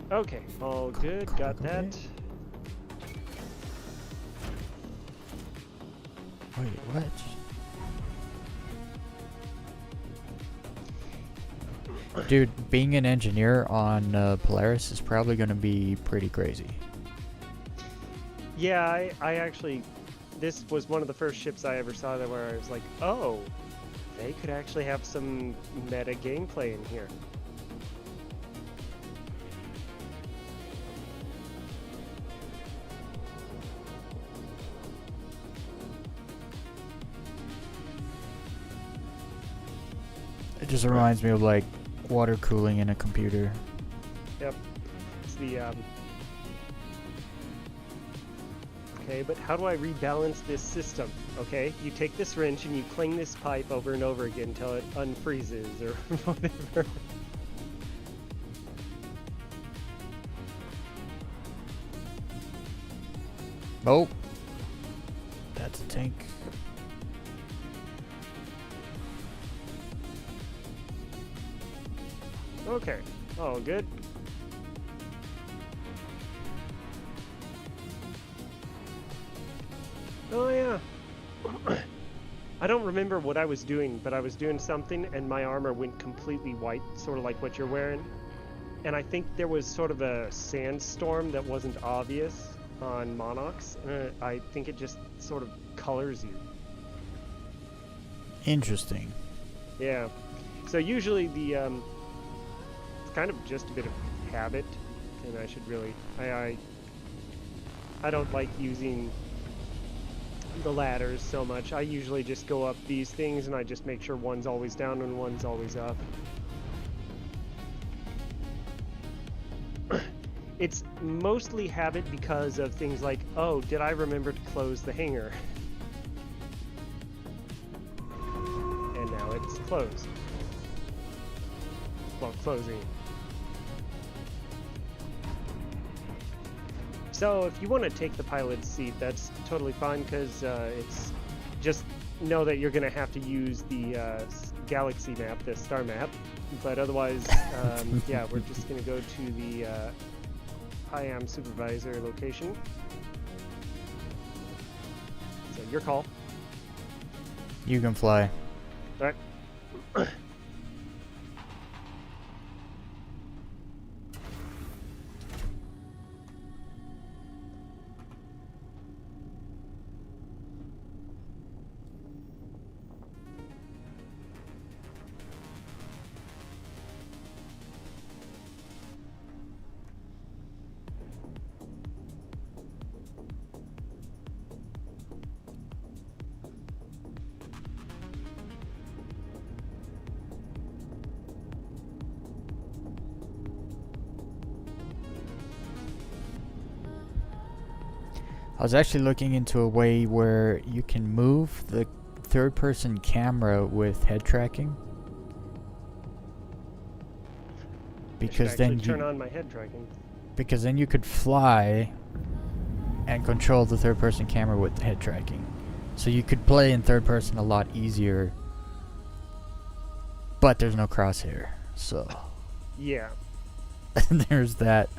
Okay, all good, got Cargo that. bay? Wait, what? Dude, being an engineer on Polaris is probably going to be pretty crazy. Yeah, I actually, this was one of the first ships I ever saw that where I was like, oh, they could actually have some meta gameplay in here. It just reminds me of like water cooling in a computer. Yep, it's the, okay, but how do I rebalance this system? Okay, you take this wrench and you cling this pipe over and over again until it unfreezes or whatever. Oh, that's a tank. Okay, all good. Oh yeah. I don't remember what I was doing, but I was doing something and my armor went completely white, sort of like what you're wearing. And I think there was sort of a sandstorm that wasn't obvious on Monox. I think it just sort of colors you. Interesting. Yeah. So usually the it's kind of just a bit of habit, and I should really I don't like using the ladders so much. I usually just go up these things and I just make sure one's always down and one's always up. It's mostly habit because of things like, oh, did I remember to close the hangar? And now it's closed. Well, closing. So if you want to take the pilot's seat, that's totally fine, because it's just know that you're going to have to use the galaxy map, the star map. But otherwise, yeah, we're just going to go to the I am supervisor location. So your call. You can fly. All right. I was actually looking into a way where you can move the third-person camera with head tracking. Because then turn on my head tracking. Because then you could fly and control the third-person camera with head tracking. So you could play in third person a lot easier. But there's no crosshair, so Yeah. there's that.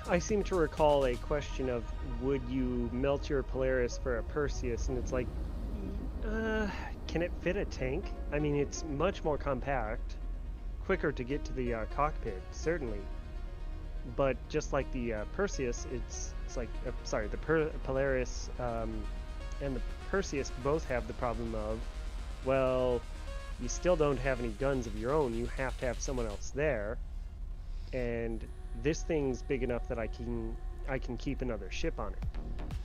I seem to recall a question of would you melt your Polaris for a Perseus, and it's like, can it fit a tank? I mean, it's much more compact, quicker to get to the cockpit, certainly. But just like the Perseus, it's like, sorry, the Polaris and the Perseus both have the problem of, well, you still don't have any guns of your own. You have to have someone else there, and this thing's big enough that I can keep another ship on it.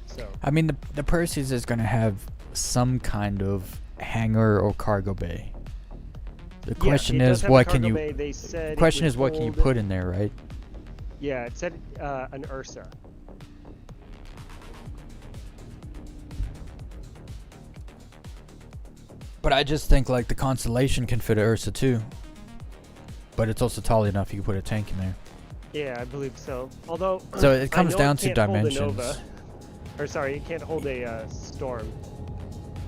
So I mean, the Perseus is going to have some kind of hangar or cargo bay. The question is, what can you? They said question is, what can you put in there, right? Yeah, it said an Ursa. But I just think like the Constellation can fit an Ursa too. But it's also tall enough you can put a tank in there. Yeah, I believe so. Although, so it comes I know down it to can't hold a dimensions. Nova. Or sorry, it can't hold a Storm.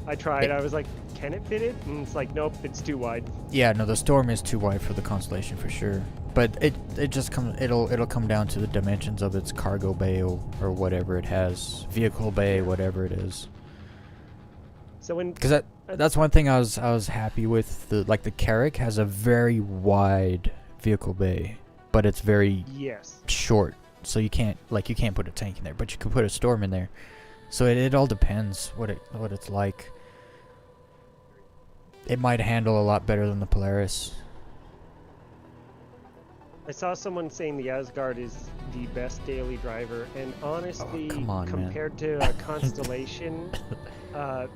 I tried. I was like, can it fit it? And it's like, nope, it's too wide. Yeah, no, the Storm is too wide for the Constellation for sure. But it just comes it'll come down to the dimensions of its cargo bay or whatever it has, vehicle bay, whatever it is. So when because that's one thing I was happy with. The Carrack has a very wide vehicle bay, but it's very short, so you can't put a tank in there, but you can put a Storm in there. So it all depends what it's like. It might handle a lot better than the Polaris. I saw someone saying the Asgard is the best daily driver, and honestly, compared to a Constellation,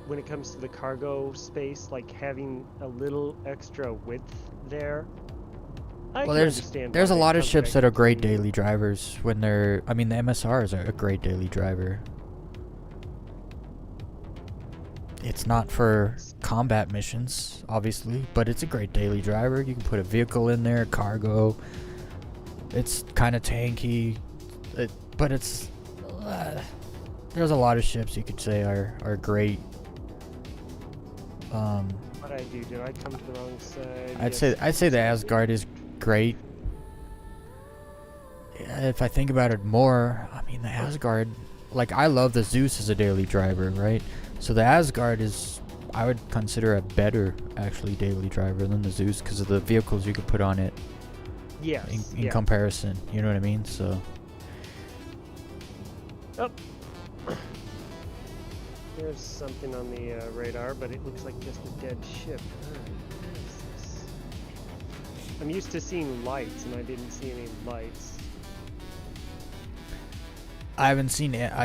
when it comes to the cargo space, like having a little extra width there, there's a lot of ships that are great daily drivers when they're. I mean, the MSRs are a great daily driver. It's not for combat missions, obviously, but it's a great daily driver. You can put a vehicle in there, cargo. It's kind of tanky, but it's. There's a lot of ships you could say are great. What I do? Did I come to the wrong side? I'd say the Asgard is great. If I think about it more, I mean the Asgard. Like I love the Zeus as a daily driver, right? So the Asgard is, I would consider a better actually daily driver than the Zeus because of the vehicles you could put on it. Yes. In comparison, you know what I mean? So. Oh. There's something on the radar, but it looks like just a dead ship. What is this? I'm used to seeing lights, and I didn't see any lights. I've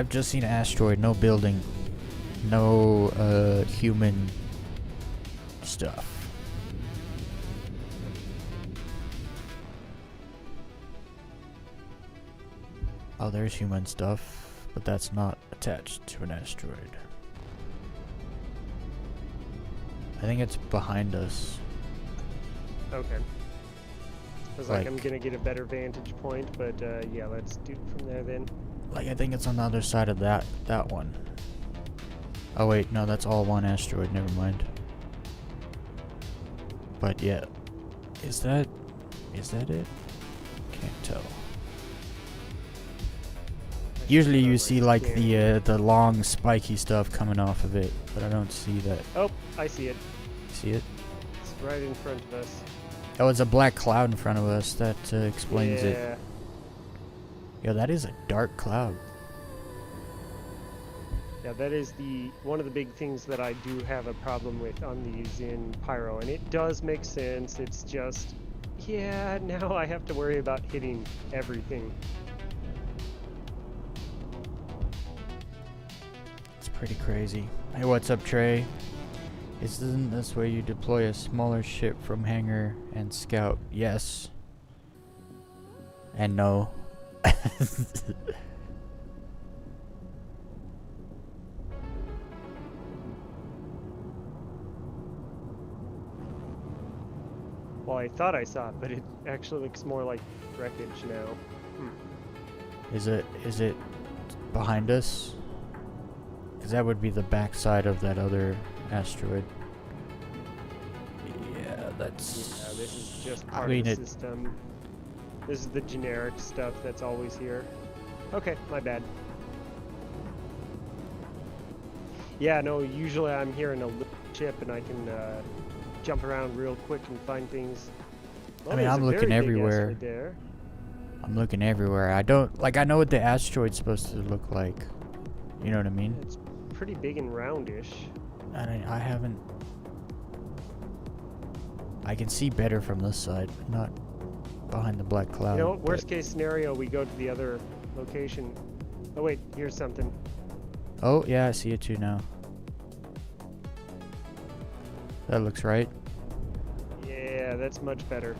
just seen an asteroid, no building, no human stuff. Oh, there's human stuff, but that's not attached to an asteroid. I think it's behind us. Okay. I was like, I'm gonna get a better vantage point, but yeah, let's do it from there then. I think it's on the other side of that one. Oh wait, no, that's all one asteroid, never mind. But yeah. Is that it? Can't tell. Usually you see the long spiky stuff coming off of it, but I don't see that. Oh, I see it. See it? It's right in front of us. Oh, it's a black cloud in front of us. That explains it. Yeah, that is a dark cloud. Yeah, that is one of the big things that I do have a problem with on these in Pyro, and it does make sense. It's just, yeah, now I have to worry about hitting everything. It's pretty crazy. Hey, what's up, Trey? Isn't this way you deploy a smaller ship from hangar and scout? Yes. And no. Well, I thought I saw it, but it actually looks more like wreckage now. Is it behind us? Because that would be the backside of that other asteroid. Yeah, that's... Yeah, this is just I part mean, of the system. This is the generic stuff that's always here. Okay, my bad. Yeah, no, usually I'm here in a little ship and I can jump around real quick and find things. Well, I mean, there's I'm a looking very big everywhere. asteroid there. I'm looking everywhere. I don't... Like, I know what the asteroid's supposed to look like. You know what I mean? It's pretty big and roundish. I haven't... I can see better from this side, not behind the black cloud. You know what? Worst case scenario, we go to the other location. Oh wait, here's something. Oh, yeah, I see it too now. That looks right. Yeah, that's much better.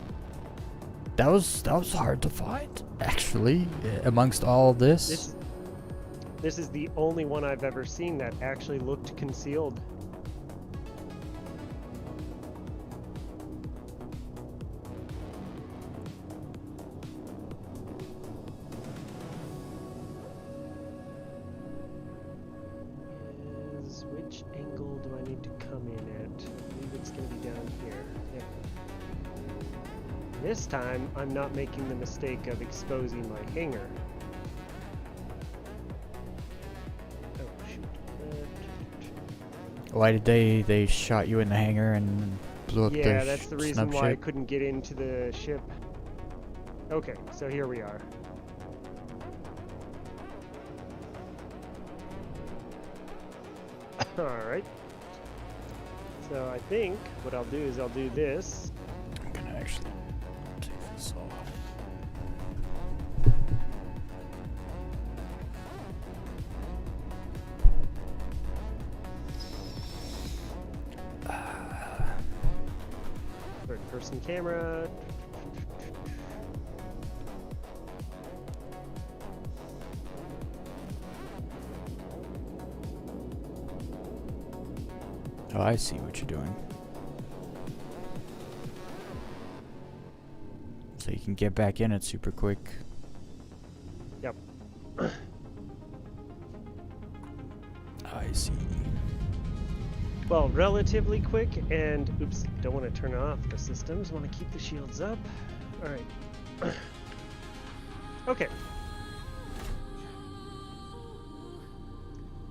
That was hard to find, actually, amongst all this. This is the only one I've ever seen that actually looked concealed. Which angle do I need to come in at? I believe it's going to be down here. Yep. This time, I'm not making the mistake of exposing my hangar. Oh, shoot. Why did they shot you in the hangar and blew up Yeah, the that's the reason snub why I ship? couldn't get into the ship. Okay, so here we are. Alright. So I think what I'll do is I'll do this. I'm gonna actually take this off. Third person camera. Oh, I see what you're doing. So you can get back in it super quick. Yep. I see. Well, relatively quick, and oops, don't want to turn off the systems. Want to keep the shields up. All right. Okay.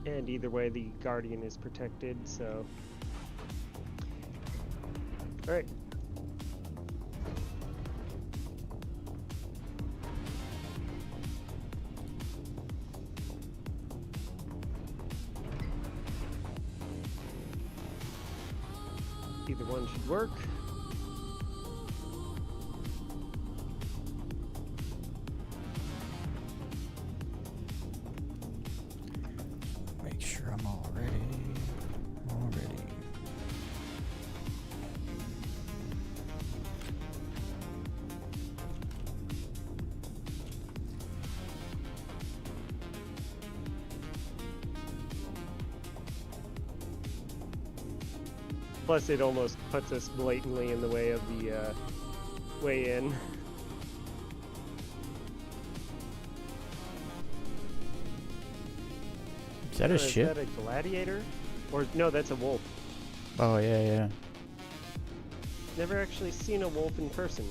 And either way, the Guardian is protected, so. All right. Either one should work. Make sure I'm all ready. All ready. Plus, it almost puts us blatantly in the way of the way in. Is that a Is ship? that a gladiator? Or no, that's a wolf. Oh, yeah, yeah. Never actually seen a wolf in person.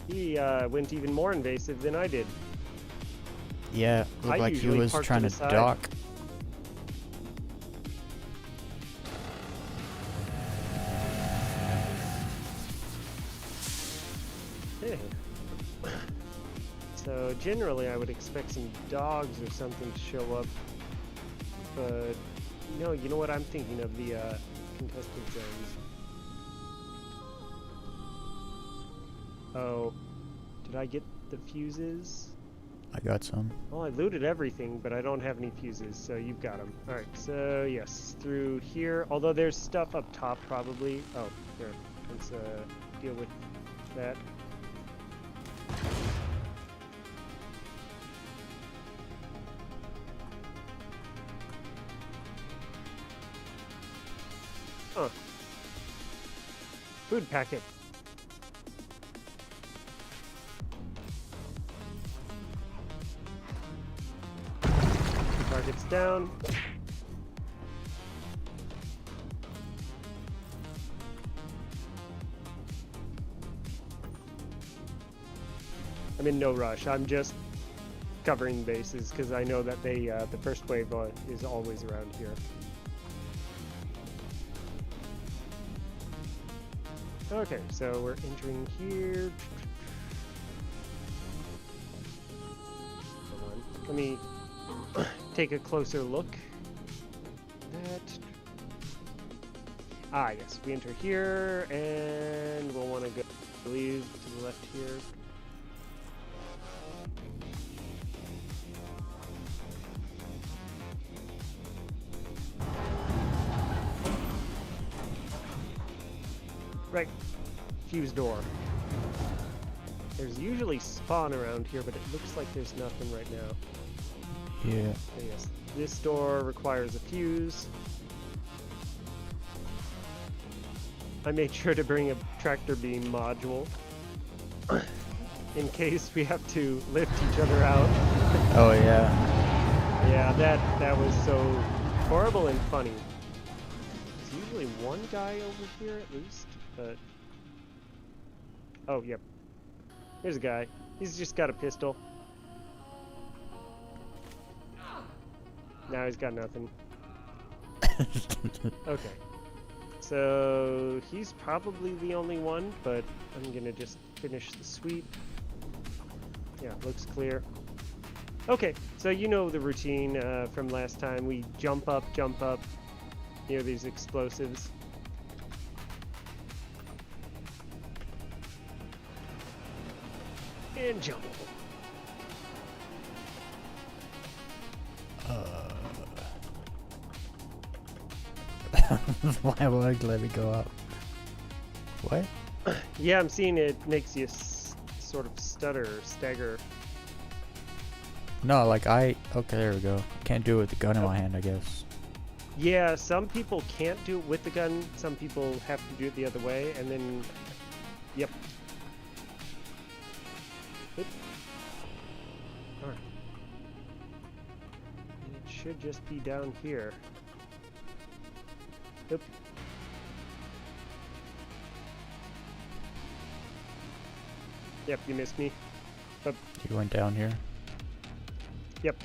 He went even more invasive than I did. Yeah, looked I like he usually was park to trying the to side. dock. Hey. So generally I would expect some dogs or something to show up. But no, you know what I'm thinking of, the contested zones. Oh, did I get the fuses? I got some. Well, I looted everything, but I don't have any fuses, so you've got them. Alright, so yes, through here. Although there's stuff up top, probably. Oh, here. Let's deal with that. Huh. Food packet. Targets down. I'm in no rush. I'm just covering bases because I know that they the first wave is always around here. Okay, so we're entering here. Hold on. Let me take a closer look. Yes, we enter here, and we'll want to go, I believe, to the left here. Right, fuse door. There's usually spawn around here, but it looks like there's nothing right now. Yeah. Okay, yes, this door requires a fuse. I made sure to bring a tractor beam module in case we have to lift each other out. Oh yeah. Yeah, that was so horrible and funny. There's usually one guy over here at least, but... Oh, yep. Here's a guy. He's just got a pistol. Now he's got nothing. Okay. So he's probably the only one, but I'm gonna just finish the sweep. Yeah, looks clear. Okay, so you know the routine from last time. We jump up near these explosives. And jump. Why won't it let me go up? What? Yeah, I'm seeing it makes you sort of stutter or stagger. No, like okay, there we go. Can't do it with the gun in my hand, I guess. Yeah, some people can't do it with the gun. Some people have to do it the other way, and then, yep. Alright. It should just be down here. Oop. Yep, you missed me. But You went down here. yep.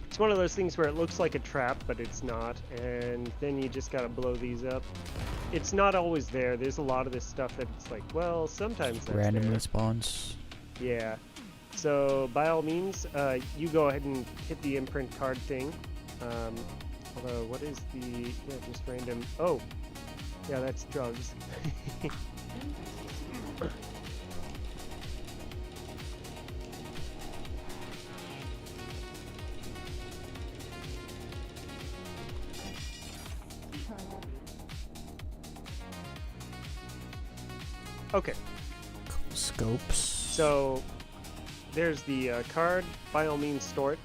It's one of those things where it looks like a trap, but it's not, and then you just gotta blow these up. It's not always there. There's a lot of this stuff that it's like, well, sometimes that's Randomly there. spawns. Yeah. So by all means, you go ahead and hit the imprint card thing. Although, what is the... Yeah, just random... Oh! Yeah, that's drugs. Okay. Scopes. So, there's the card. By all means, store it.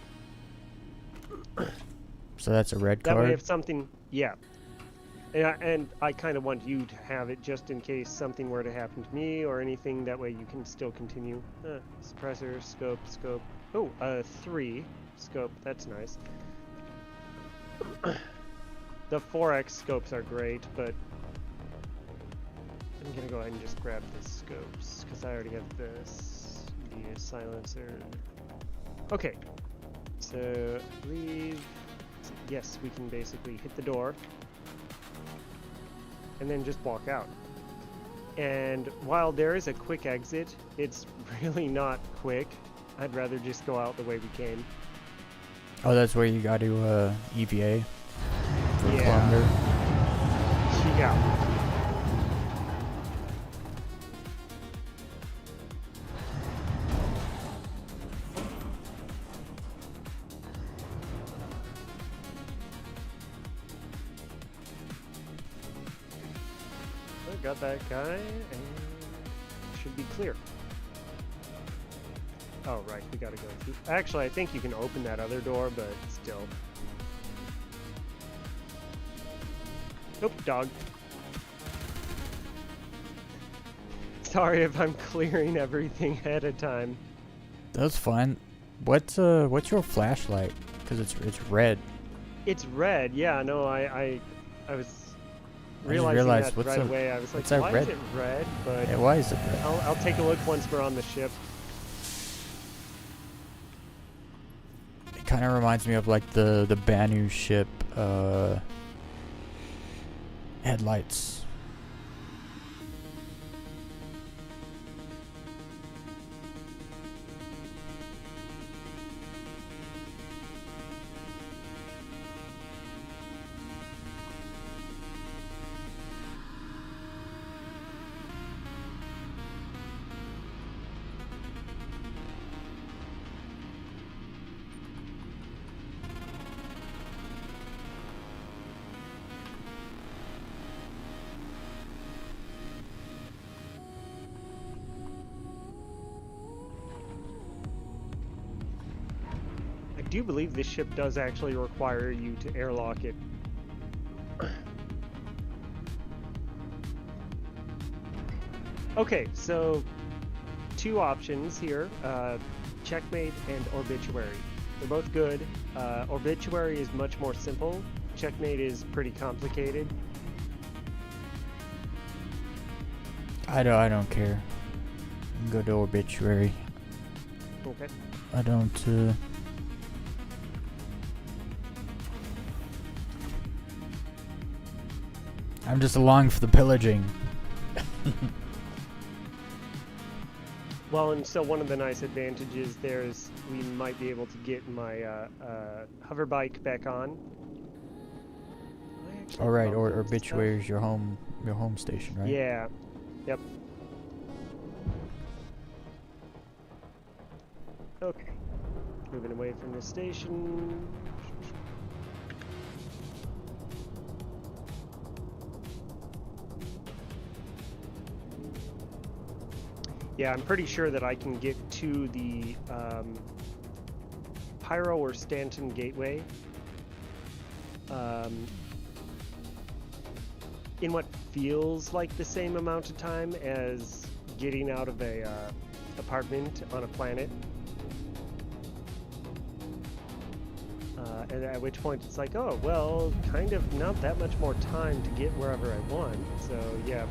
So that's a red That way card. if something... Yeah. And I kind of want you to have it just in case something were to happen to me or anything. That way you can still continue. Suppressor, scope. Oh, 3. Scope, that's nice. The 4x scopes are great, but... I'm gonna go ahead and just grab the scopes, because I already have the silencer. Okay. So, I believe... Yes, we can basically hit the door. And then just walk out. And while there is a quick exit, it's really not quick. I'd rather just go out the way we came. Oh, that's where you got to EVA for a Yeah. kilometer. Yeah. I got that guy, and should be clear. Oh, right, we gotta go through. Actually, I think you can open that other door, but still. Nope, dog. Sorry if I'm clearing everything ahead of time. That's fine. What's your flashlight? Because it's red. It's red, yeah. No, I was I just realizing realized, that what's right that- away. I was like, what's that why red? is it red? But Yeah, why is it red? I'll take a look once we're on the ship. It kind of reminds me of like the Banu ship headlights. I do believe this ship does actually require you to airlock it. Okay, so two options here, Checkmate and Obituary. They're both good. Obituary is much more simple. Checkmate is pretty complicated. I don't care. You can go to Obituary. Okay. I don't. I'm just along for the pillaging. Well, and so one of the nice advantages there is we might be able to get my hover bike back on. I actually All right, bumped or into stuff. Obituary is your home station, right? Yeah. Yep. Okay. Moving away from the station. Yeah, I'm pretty sure that I can get to the Pyro or Stanton Gateway in what feels like the same amount of time as getting out of a apartment on a planet. And at which point it's like, oh, well, kind of not that much more time to get wherever I want. So, yeah.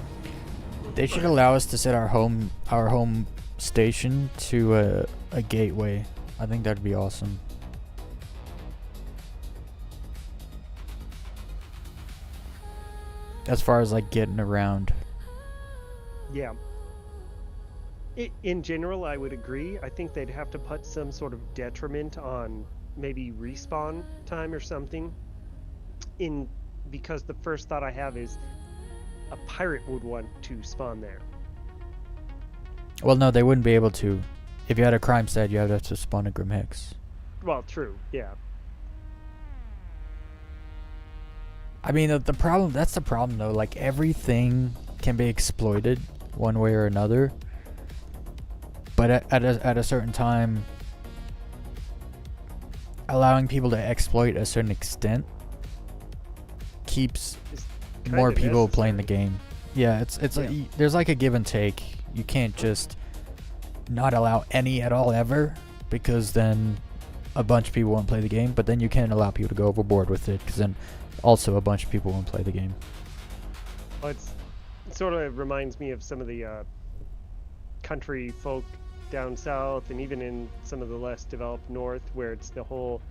They should allow us to set our home station to a gateway. I think that'd be awesome. As far as like getting around. Yeah. In general, I would agree. I think they'd have to put some sort of detriment on maybe respawn time or something. Because the first thought I have is a pirate would want to spawn there. Well, no, they wouldn't be able to. If you had a crime stat, you have to spawn a Grim Hex. Well, true, yeah. I mean, the problem, that's the problem though. Like, everything can be exploited one way or another. But at a certain time, allowing people to exploit a certain extent keeps It's more kinda people playing the necessary. game. Yeah, it's Yeah. there's like a give and take. You can't just not allow any at all ever, because then a bunch of people won't play the game. But then you can't allow people to go overboard with it, because then also a bunch of people won't play the game. Well, it sort of reminds me of some of the country folk down south, and even in some of the less developed north, where it's the whole,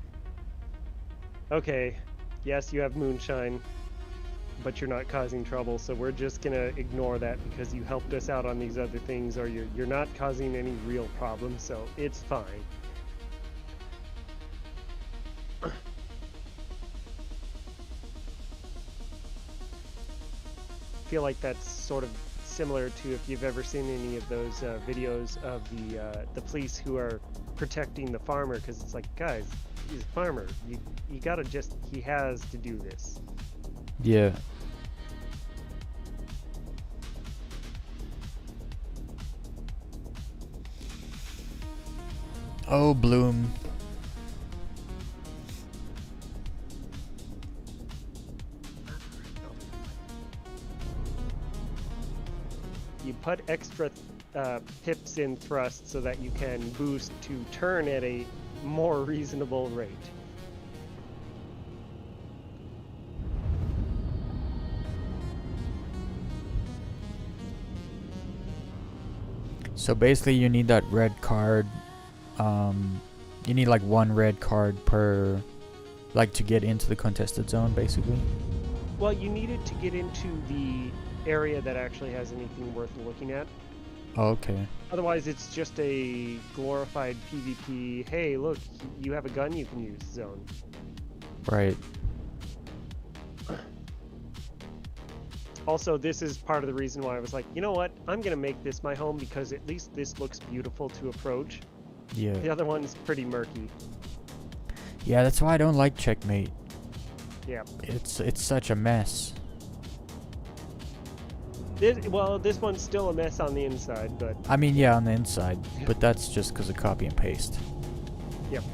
okay, yes, you have moonshine, but you're not causing trouble, so we're just gonna ignore that because you helped us out on these other things, or you're not causing any real problems, so it's fine. I feel like that's sort of similar to if you've ever seen any of those videos of the police who are protecting the farmer, because it's like, guys, he's a farmer. You gotta just, he has to do this. Yeah. Oh, Bloom. You put extra pips in thrust so that you can boost to turn at a more reasonable rate. So basically you need that red card. You need like one red card per, like, to get into the contested zone, basically. Well, you need it to get into the area that actually has anything worth looking at. Oh, okay. Otherwise, it's just a glorified PvP, hey, look, you have a gun you can use zone. Right. Also, this is part of the reason why I was like, you know what, I'm going to make this my home because at least this looks beautiful to approach. Yeah. The other one's pretty murky. Yeah, that's why I don't like Checkmate. Yeah. It's such a mess. This one's still a mess on the inside, but... I mean, yeah, on the inside, but that's just because of copy and paste. Yep.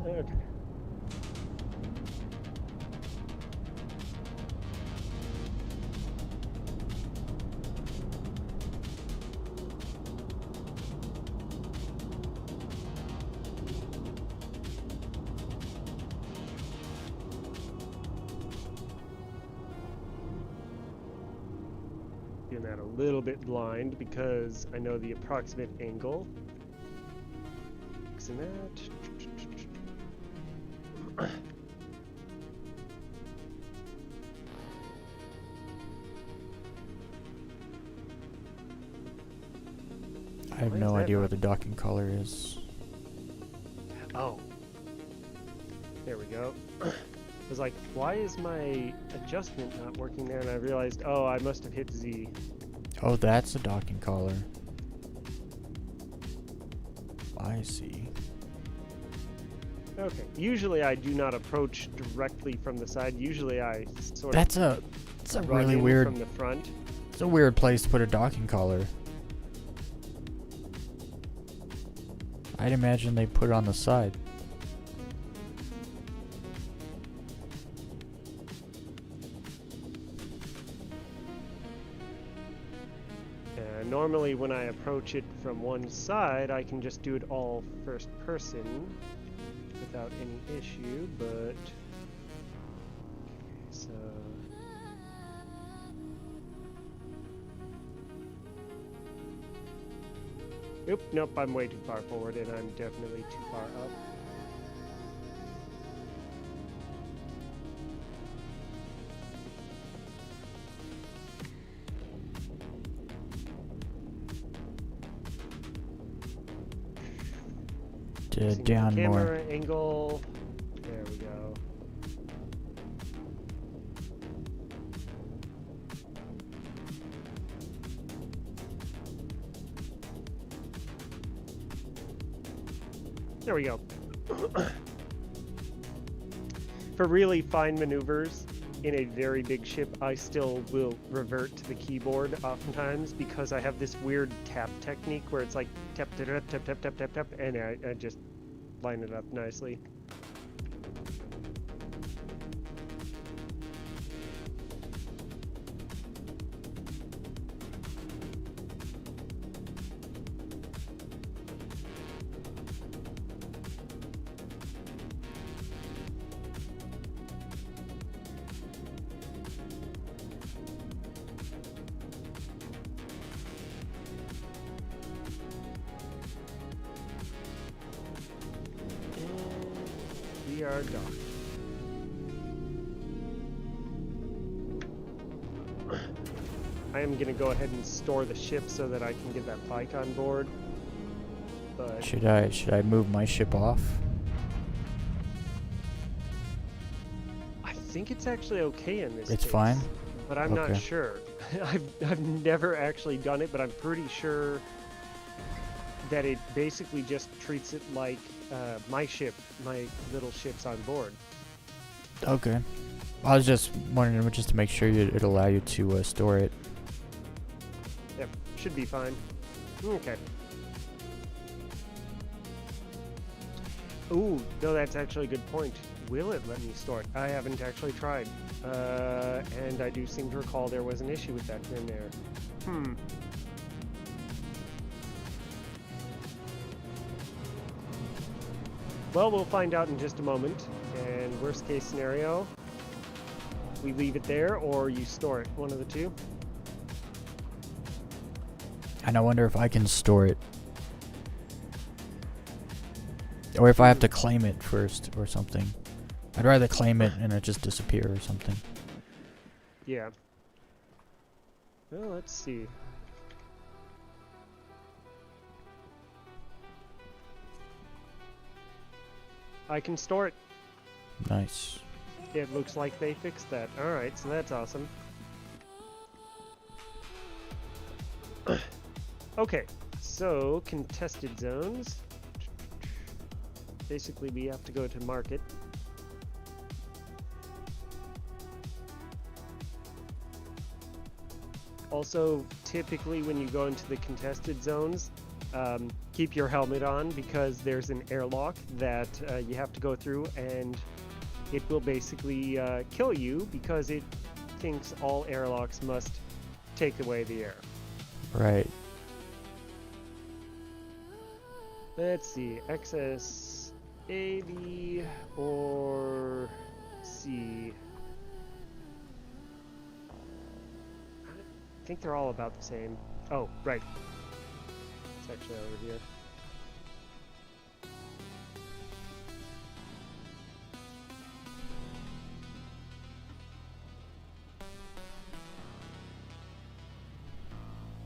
Okay. Doing that a little bit blind because I know the approximate angle. Fixing that. I have Why is no that idea not- what the docking color is. Oh. There we go. I was like, why is my adjustment not working there? And I realized, oh, I must have hit Z. Oh, that's a docking collar. I see. Okay. Usually I do not approach directly from the side. Usually I sort That's of a run really in weird. from the front. It's a weird place to put a docking collar. I'd imagine they put it on the side. And normally when I approach it from one side, I can just do it all first person without any issue, but... Okay, so... Oop, nope, I'm way too far forward and I'm definitely too far up. Using the Down more. camera angle. There we go. There we go. For really fine maneuvers in a very big ship, I still will revert to the keyboard oftentimes because I have this weird tap technique where it's like tap tap tap tap tap tap tap tap, and I just line it up nicely. shipyard dock. I am gonna go ahead and store the ship so that I can get that pike on board. But Should I move my ship off? I think it's actually okay in this It's case, fine? but I'm not Okay. sure. I've never actually done it, but I'm pretty sure that it basically just treats it like my ship, my little ships on board. Okay. I was just wondering just to make sure it'd allow you to store it. Yep, should be fine. Okay. Ooh, no, that's actually a good point. Will it let me store it? I haven't actually tried. And I do seem to recall there was an issue with that in there. Well, we'll find out in just a moment. And worst case scenario, we leave it there or you store it. One of the two. And I wonder if I can store it. Or if I have to claim it first or something. I'd rather claim it and it just disappear or something. Yeah. Well, let's see. I can store it. Nice. It looks like they fixed that. Alright, so that's awesome. Okay, so contested zones. Basically, we have to go to market. Also, typically when you go into the contested zones, keep your helmet on because there's an airlock that you have to go through, and it will basically kill you because it thinks all airlocks must take away the air. Right. Let's see, XS A, B, or C. I think they're all about the same. Oh, right. It's actually over here.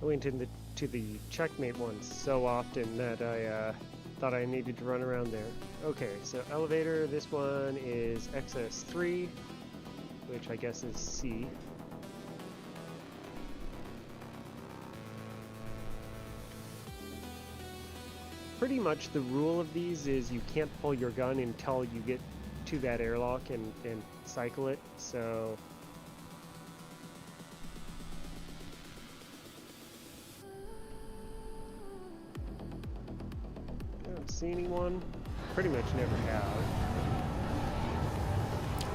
I went into the checkmate one so often that I thought I needed to run around there. Okay, so elevator, this one is XS3, which I guess is C. Pretty much the rule of these is you can't pull your gun until you get to that airlock and cycle it, so... I don't see anyone. Pretty much never have.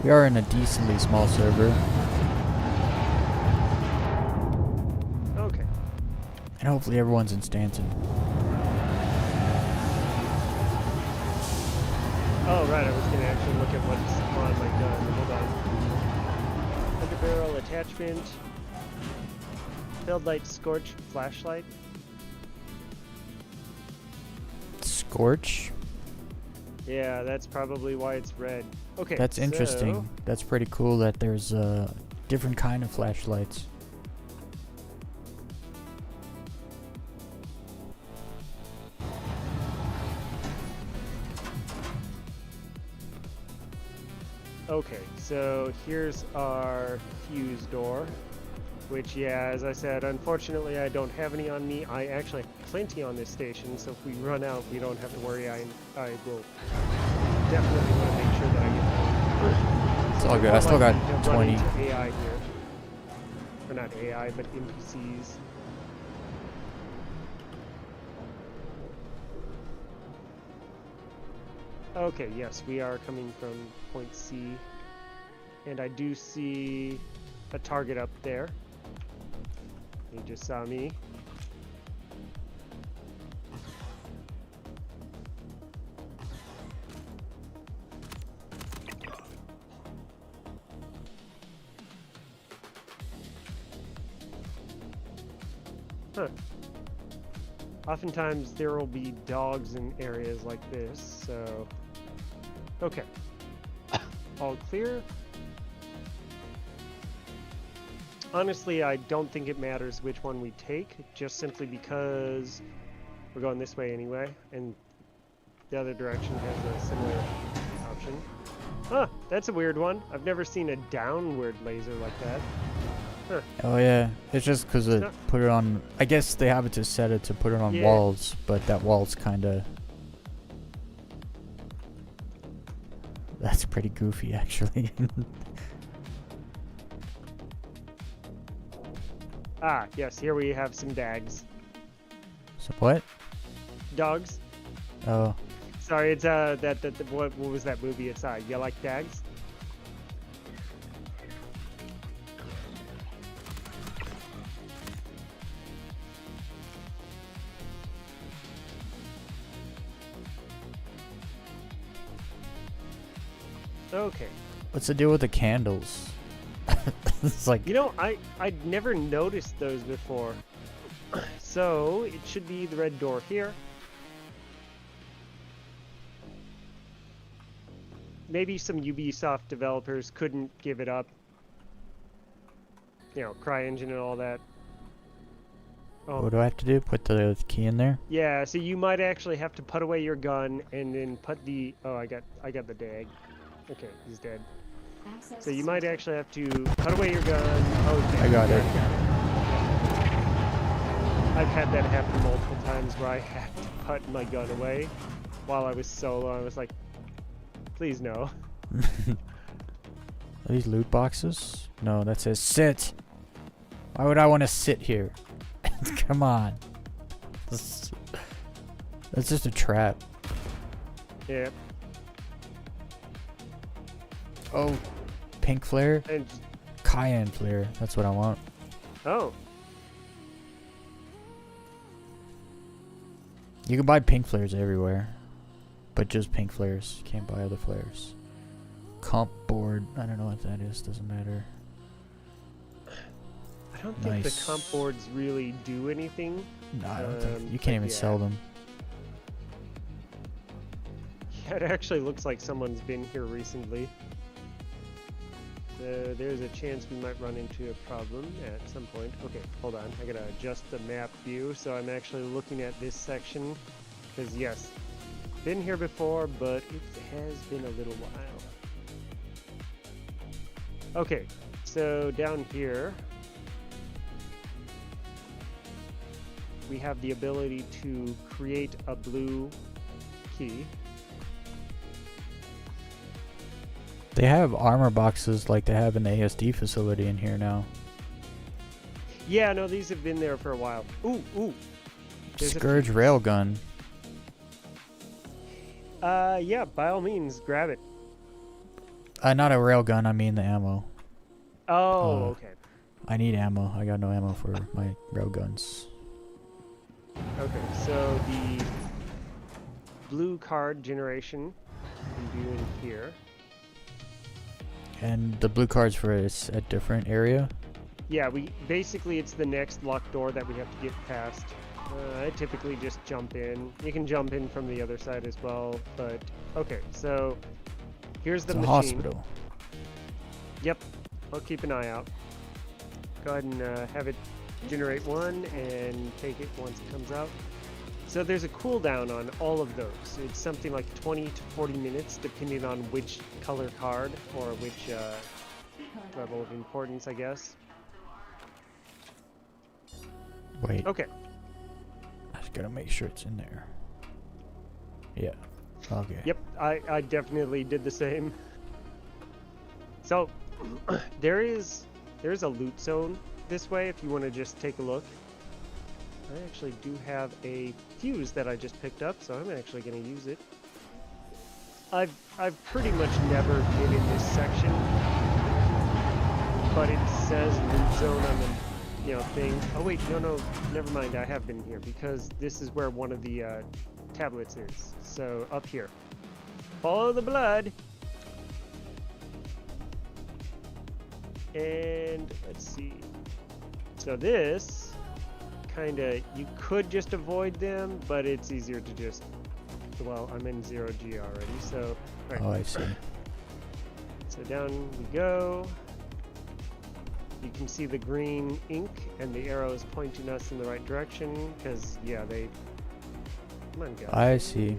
We are in a decently small server. Okay. And hopefully everyone's in Stanton. Oh, right, I was going to actually look at what's on my gun. Hold on. Underbarrel attachment. Field light scorch flashlight. Scorch? Yeah, that's probably why it's red. Okay, That's so- interesting. That's pretty cool that there's different kind of flashlights. Okay, so here's our fuse door, which, yeah, as I said, unfortunately I don't have any on me. I actually have plenty on this station, so if we run out, we don't have to worry. I will definitely want to make sure that I get those. It's all good. I still got Might run 20. into AI here. Or not AI, but NPCs. Okay, yes, we are coming from point C. And I do see a target up there. He just saw me. Huh. Oftentimes there will be dogs in areas like this, so... Okay. all clear. Honestly, I don't think it matters which one we take, just simply because we're going this way anyway, and the other direction has a similar option. Huh, that's a weird one. I've never seen a downward laser like that. Huh. Oh yeah, it's just because it not- put it on. I guess they have it to set it to put it on Yeah. walls, but that wall's kind of. That's pretty goofy, actually. Ah, yes, here we have some dags. So what? Dogs. Oh, Sorry, it's what was that movie? It's You Like Dags? Okay. what's the deal with the candles? It's like You know, I'd never noticed those before. So it should be the red door here. Maybe some Ubisoft developers couldn't give it up. You know, CryEngine and all that. Oh, what do I have to do? Put the key in there? yeah. So you might actually have to put away your gun and then put the. Oh, I got the dag. Okay, he's dead. So you might actually have to put away your gun. Oh, okay, I got it. I've had that happen multiple times where I had to put my gun away while I was solo. I was like, please no. Are these loot boxes? No, that says sit. Why would I want to sit here? Come on. That's just a trap. Yeah. Oh, pink flare? And Cayenne flare. That's what I want. oh, You can buy pink flares everywhere, but just pink flares. You can't buy other flares. Comp board. I don't know what that is. Doesn't matter. I don't think Nice. the comp boards really do anything. No, I don't think you but can't even yeah. sell them. Yeah, it actually looks like someone's been here recently. There's a chance we might run into a problem at some point. Okay, hold on. I gotta adjust the map view so I'm actually looking at this section. Because yes, been here before, but it has been a little while. Okay, so down here we have the ability to create a blue key. They have armor boxes like they have in the ASD facility in here now. Yeah, no, these have been there for a while. Ooh, ooh. There's a Scourge railgun. Yeah, by all means, grab it. Not a railgun. I mean the ammo. Oh, okay. I need ammo. I got no ammo for my railguns. Okay, so the blue card generation we do in here. And the blue cards for a different area. Yeah, basically it's the next locked door that we have to get past. I typically just jump in. You can jump in from the other side as well, but okay, so here's the It's a machine. hospital. Yep, I'll keep an eye out. Go ahead and have it generate one and take it once it comes out. So there's a cooldown on all of those. It's something like 20 to 40 minutes depending on which color card or which level of importance, I guess. Wait. Okay, I just gotta make sure it's in there. Yeah. Okay. yep, I definitely did the same. So there's a loot zone this way if you want to just take a look. I actually do have a fuse that I just picked up, so I'm actually going to use it. I've pretty much never been in this section, but it says loot zone on the thing. Oh wait, no, never mind. I have been here because this is where one of the tablets is. So up here, follow the blood, and let's see. So this. Kinda, you could just avoid them, but it's easier to just. Well, I'm in 0G already, so. Right. Oh, I see. Let's So down we go. You can see the green ink and the arrows pointing us in the right direction because, yeah, they... Come on, guys. I see.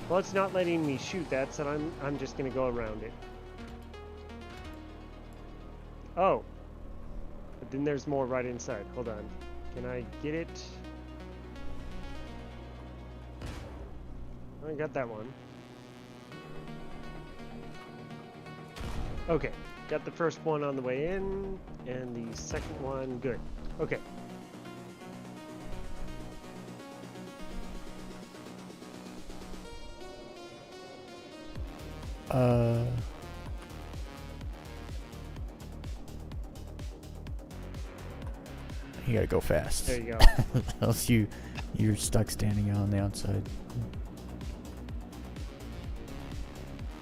Well, it's not letting me shoot that, so I'm just going to go around it. Oh. But then there's more right inside. Hold on. Can I get it? I got that one. Okay. Got the first one on the way in, and the second one, good. Okay. You gotta go fast. There you go. Else you're stuck standing on the outside.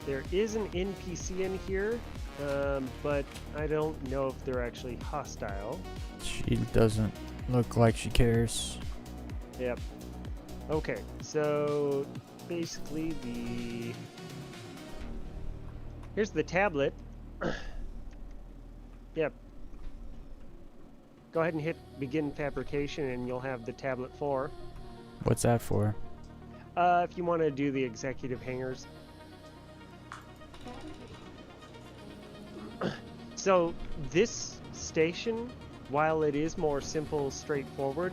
There is an NPC in here, but I don't know if they're actually hostile. She doesn't look like she cares. Yep. Okay, so basically here's the tablet. Yep. Go ahead and hit begin fabrication and you'll have the tablet 4. What's that for? If you want to do the executive hangers. So this station, while it is more simple, straightforward,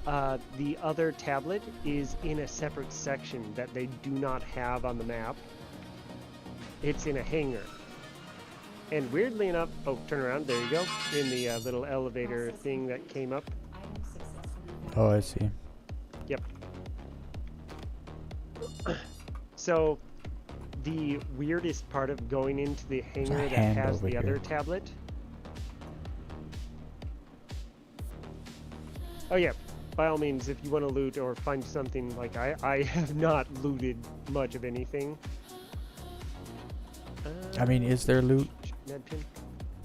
the other tablet is in a separate section that they do not have on the map. It's in a hangar. And weirdly enough, oh, turn around, there you go, in the little elevator thing that came up. Oh, I see. Yep. So, the weirdest part of going into the hangar that hand has over the other here. tablet. Oh yeah, by all means, if you want to loot or find something, like I have not looted much of anything. I mean, is there loot? Med pin.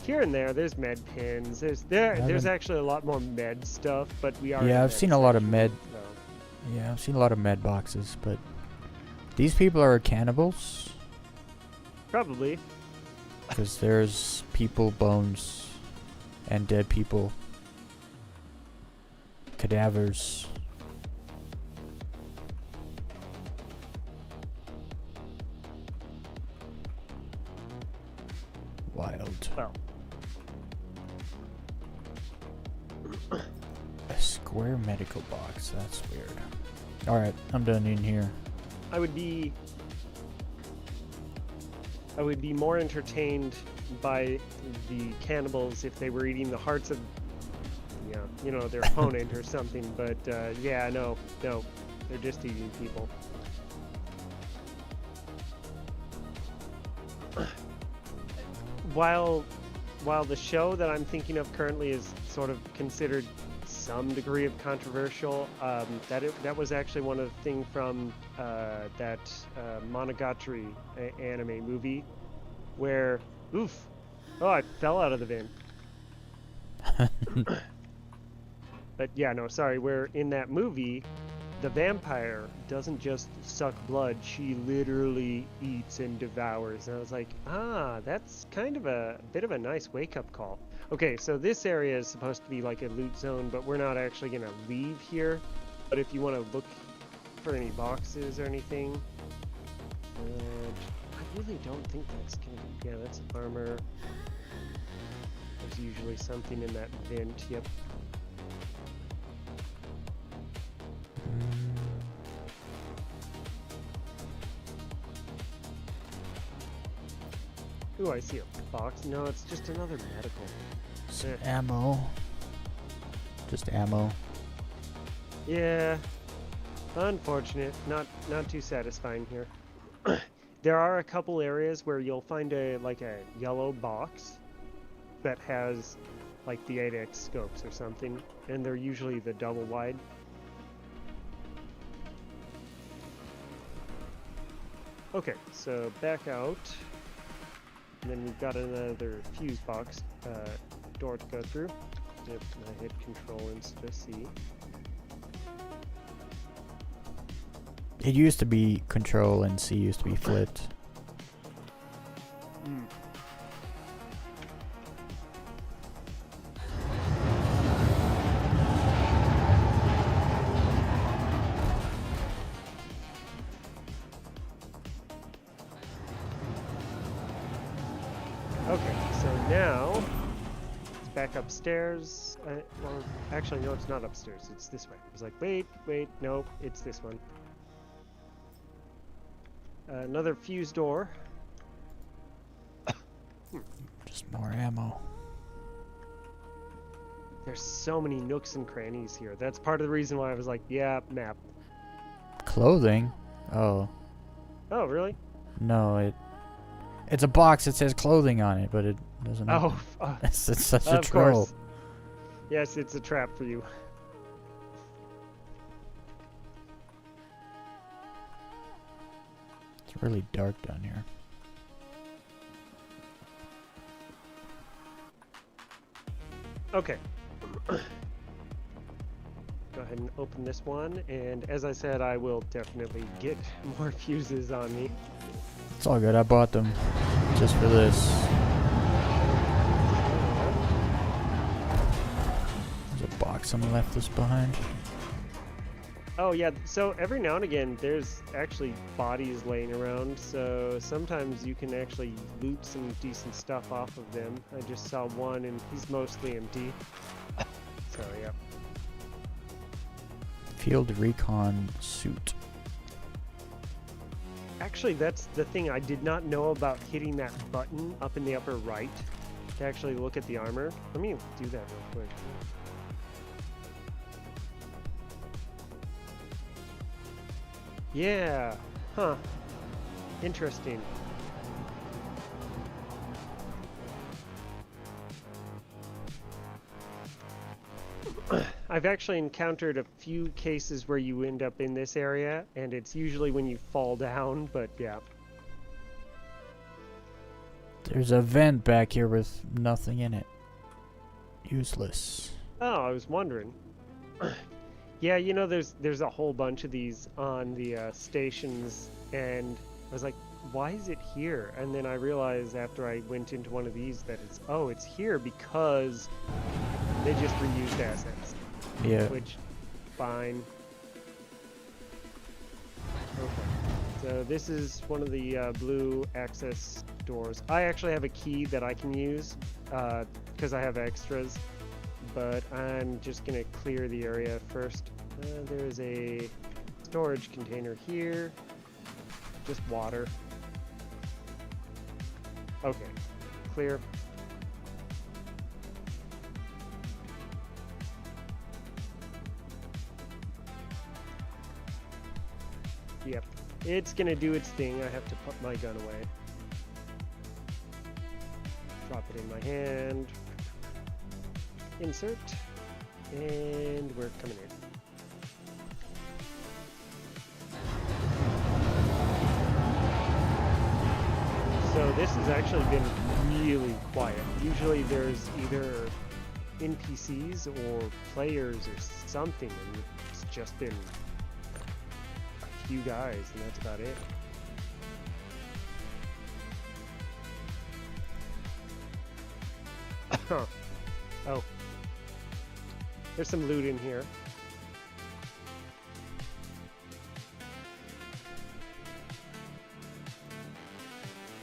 Here and there's med pins. There's actually a lot more med stuff, but we are. Yeah, in I've that seen a lot of section, med. so. Yeah, I've seen a lot of med boxes, but these people are cannibals Probably. because there's people bones and dead people, cadavers. Wild. Well, A square medical box. That's weird. All right, I'm done in here. I would be more entertained by the cannibals if they were eating the hearts of, yeah, you know, their opponent or something. But yeah, no, they're just eating people. While the show that I'm thinking of currently is sort of considered some degree of controversial, that was actually one of the things from that Monogatari anime movie, where I fell out of the bin. But yeah, no, sorry, where in that movie, the vampire doesn't just suck blood, she literally eats and devours. And I was like, that's kind of a bit of a nice wake-up call. Okay, so this area is supposed to be like a loot zone, but we're not actually going to leave here. But if you want to look for any boxes or anything, I really don't think that's going to be... Yeah, that's armor. There's usually something in that vent, yep. Ooh, I see a box. No, it's just another medical. Some ammo. Just ammo. Yeah. Unfortunate. Not too satisfying here. There are a couple areas where you'll find a yellow box that has like the 8x scopes or something, and they're usually the double wide. Okay, so back out. And then we've got another fuse box door to go through. Yep, I hit control instead of C. It used to be control and C used to be flipped. back upstairs. Well, actually, no, it's not upstairs. It's this way. I was like, wait, nope, it's this one. Another fuse door. Just more ammo. There's so many nooks and crannies here. That's part of the reason why I was like, yeah, map. Clothing? Oh. Oh, really? No, it's a box that says clothing on it, but it doesn't. Oh, it's such a of troll. course. Yes, it's a trap for you. It's really dark down here. Okay. Go ahead and open this one, and as I said, I will definitely get more fuses on me. It's all good. I bought them just for this. There's a box someone left us behind. Oh yeah, so every now and again there's actually bodies laying around, so sometimes you can actually loot some decent stuff off of them. I just saw one and he's mostly empty. So yeah. Field recon suit. Actually, that's the thing I did not know about hitting that button up in the upper right to actually look at the armor. Let me do that real quick. Yeah, huh. Interesting. I've actually encountered a few cases where you end up in this area, and it's usually when you fall down, but yeah. There's a vent back here with nothing in it. Useless. Oh, I was wondering. Yeah, you know, there's a whole bunch of these on the stations, and I was like, why is it here? And then I realized after I went into one of these that it's here because they just reused assets. Yeah. Which, fine. Okay. So this is one of the blue access doors. I actually have a key that I can use because I have extras, but I'm just gonna clear the area first. There's a storage container here. Just water. Okay. Clear. Yep. It's gonna do its thing. I have to put my gun away. Drop it in my hand. Insert. And we're coming in. So this has actually been really quiet. Usually there's either NPCs or players or something, and it's just been a few guys, and that's about it. Oh. There's some loot in here.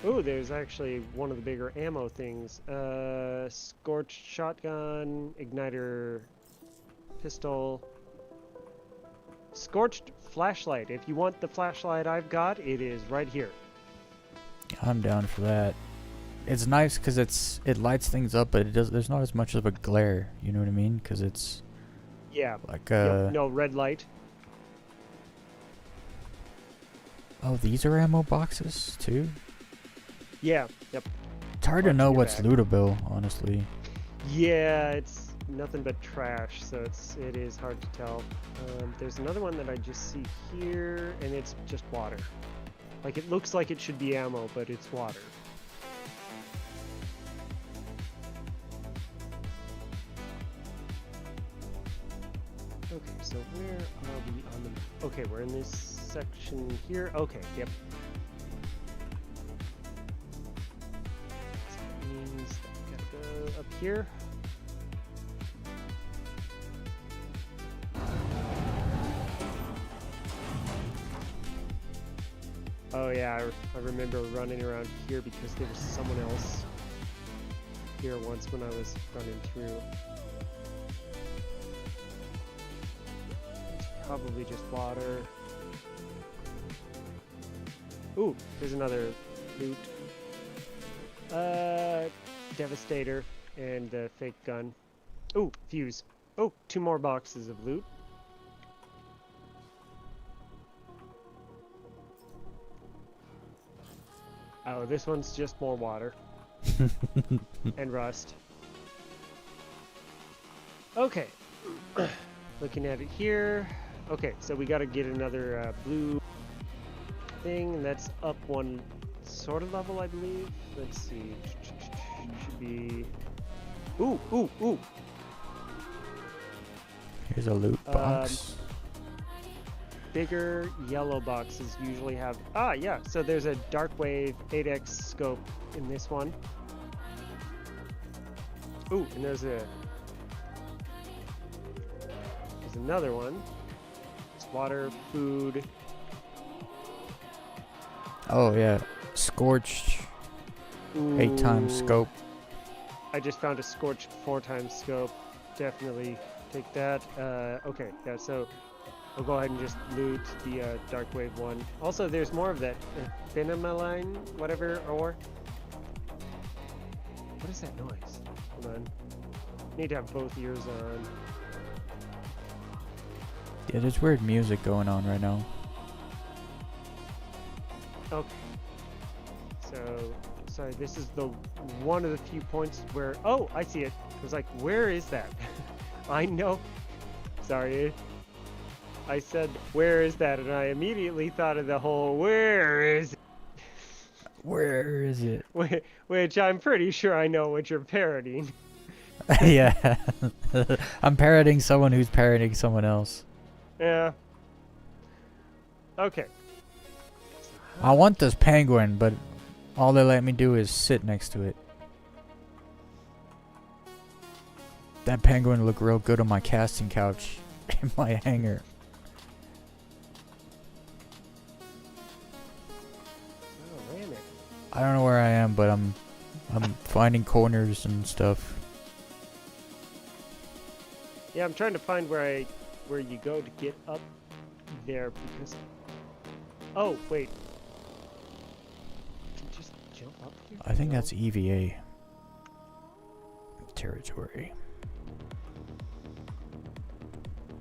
Ooh, there's actually one of the bigger ammo things. Scorched shotgun, igniter pistol, scorched flashlight. If you want the flashlight I've got, it is right here. I'm down for that. It's nice because it lights things up, but there's not as much of a glare. You know what I mean? Because it's like no red light. Oh, these are ammo boxes too. Yeah. Yep. It's hard to know what's lootable, honestly. Yeah, it's nothing but trash, so it is hard to tell. There's another one that I just see here, and it's just water. Like, it looks like it should be ammo, but it's water. Okay, so where are we on the... Okay, we're in this section here. Okay, yep. So that means that we gotta go up here. Oh yeah, I remember running around here because there was someone else. here once when I was running through. It's probably just water. Ooh, there's another loot. Devastator and the fake gun. Ooh, fuse. Oh, 2 more boxes of loot. Oh, this one's just more water. And rust. Okay. Looking at it here. Okay, so we gotta get another blue thing, and that's up one sort of level, I believe. Let's see. Should be... Ooh, ooh, ooh! Here's a loot box. Bigger yellow boxes usually have... Ah, yeah, so there's a Dark Wave 8X scope in this one. Ooh, and there's another one. It's water, food. Oh yeah, scorched. 8 times Ooh, scope. I just found a scorched 4 times scope. Definitely take that. Okay, yeah, so I'll go ahead and just loot the Dark Wave one. Also, there's more of that Phenomeline, whatever, ore. What is that noise? Hold on. Need to have both ears on. Yeah, there's weird music going on right now. Okay. So, sorry, this is the one of the few points where... Oh, I see it. I was like, where is that? I know. Sorry. I said, where is that? And I immediately thought of the whole, where is it? Where is it? Which I'm pretty sure I know what you're parodying. Yeah. I'm parroting someone who's parroting someone else. Yeah. Okay. I want this penguin, but all they let me do is sit next to it. That penguin looked real good on my casting couch in my hangar. Oh, damn it. I don't know where I am, but I'm finding corners and stuff. Yeah, I'm trying to find where you go to get up there because... Oh, wait. Can you just jump up here? I think No. that's EVA territory.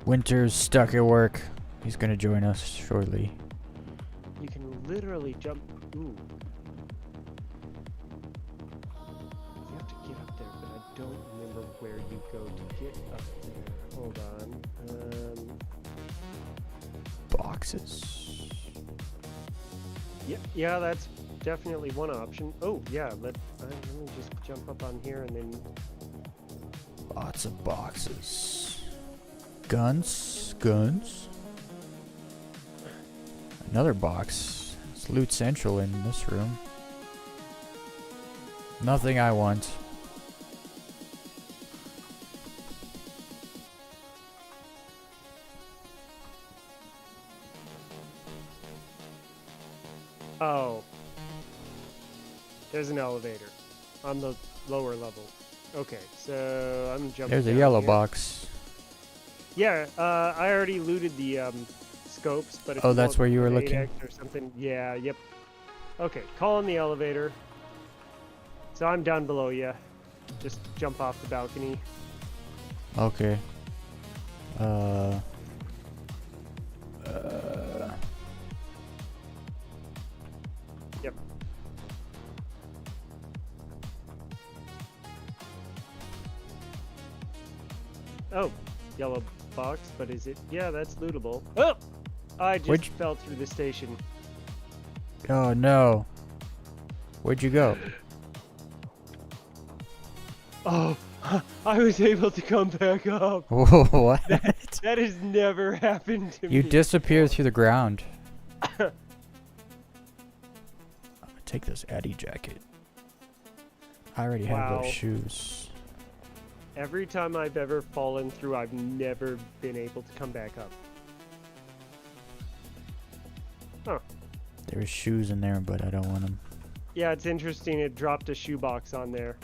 Winter's stuck at work. He's gonna join us shortly. You can literally jump... Ooh. You have to get up there, but I don't remember where you go to get up there. Hold on. Boxes. Yeah, that's definitely one option. Oh, yeah, let me just jump up on here and then... Lots of boxes. Guns. Guns. Another box. It's loot central in this room. Nothing I want. Oh. There's an elevator on the lower level. Okay, so I'm jumping There's a down yellow here. box. Yeah, I already looted the scopes, but if Oh, you that's want where you were an looking? 8X or something, yeah, yep. Okay, call on the elevator. So I'm down below you. Just jump off the balcony. Okay. Yep. Oh, yellow box, but is it? Yeah, that's lootable. Oh! I just Which- fell through the station. Oh no. Where'd you go? Oh, I was able to come back up. What? That has never happened to You me. disappeared through the ground. I'm gonna take this Addy jacket. I already have Wow. those shoes. Every time I've ever fallen through, I've never been able to come back up. Huh. There's shoes in there, but I don't want them. Yeah, it's interesting. It dropped a shoebox on there.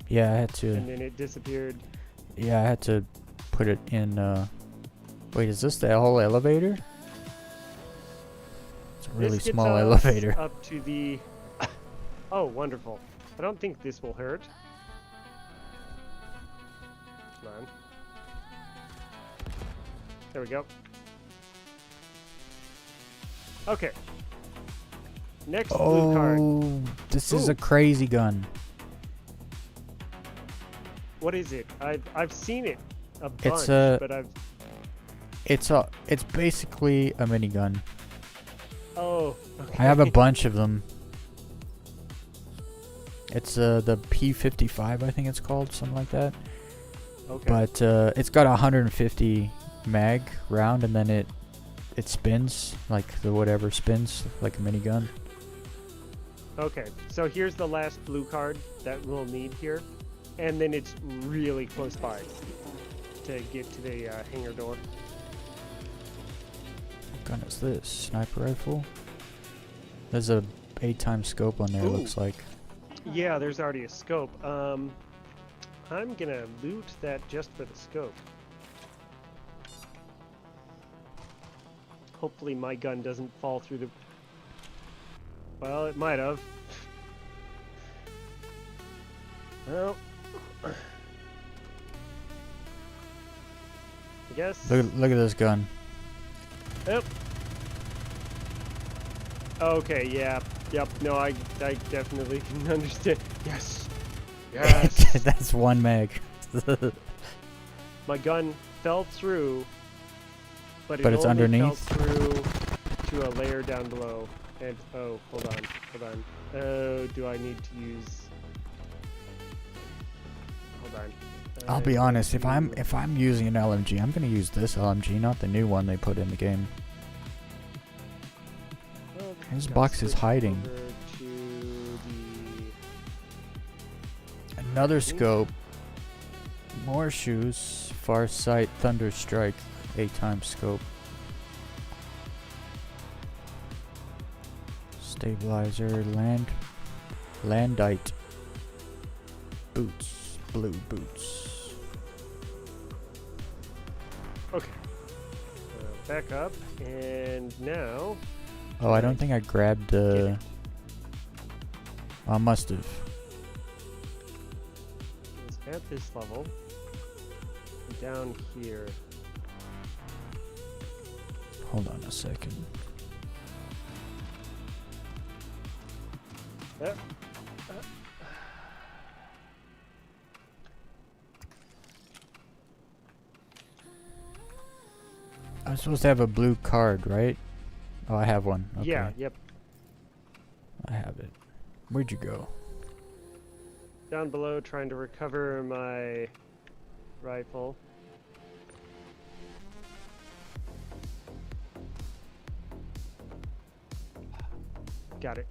Yeah, I had to. and then it disappeared. Yeah, I had to put it in. Wait, is this the whole elevator? It's a really This gets small us elevator. up to the. Oh, wonderful! I don't think this will hurt. Come on. There we go. Okay. Next blue card. Oh, this is Ooh. a crazy gun. What is it? I've seen it a bunch, It's a- but I've. It's basically a minigun. Oh. Okay. I have a bunch of them. It's the P55, I think it's called, something like that. Okay. But it's got a 150 mag round, and then it spins like the whatever spins like a minigun. Okay. So here's the last blue card that we'll need here, and then it's really close by to get to the hangar door. What gun is this? Sniper rifle? There's a 8x scope on there, Ooh. looks like. Yeah, there's already a scope. I'm gonna loot that just for the scope. Hopefully my gun doesn't fall through the... Well, it might have. Well... I guess... Look at this gun. Yep. Okay, yeah. Yep, no, I definitely can understand. Yes! Yes! That's one mag. My gun fell through, but But it's only underneath? fell through to a layer down below. And oh, hold on. Oh, do I need to use? Hold on. I'll be honest, if I'm using an LMG, I'm gonna use this LMG, not the new one they put in the game. This box is hiding. Another scope. More shoes. Far sight, thunder strike, 8x scope. Stabilizer, landite. Boots, blue boots. Okay. Back up, and now. Oh, I don't think I grabbed the. Oh, I must have. It's at this level. Down here. Hold on a second. I'm supposed to have a blue card, right? Oh, I have one. Okay. Yeah, yep. I have it. Where'd you go? Down below, trying to recover my rifle. Got it.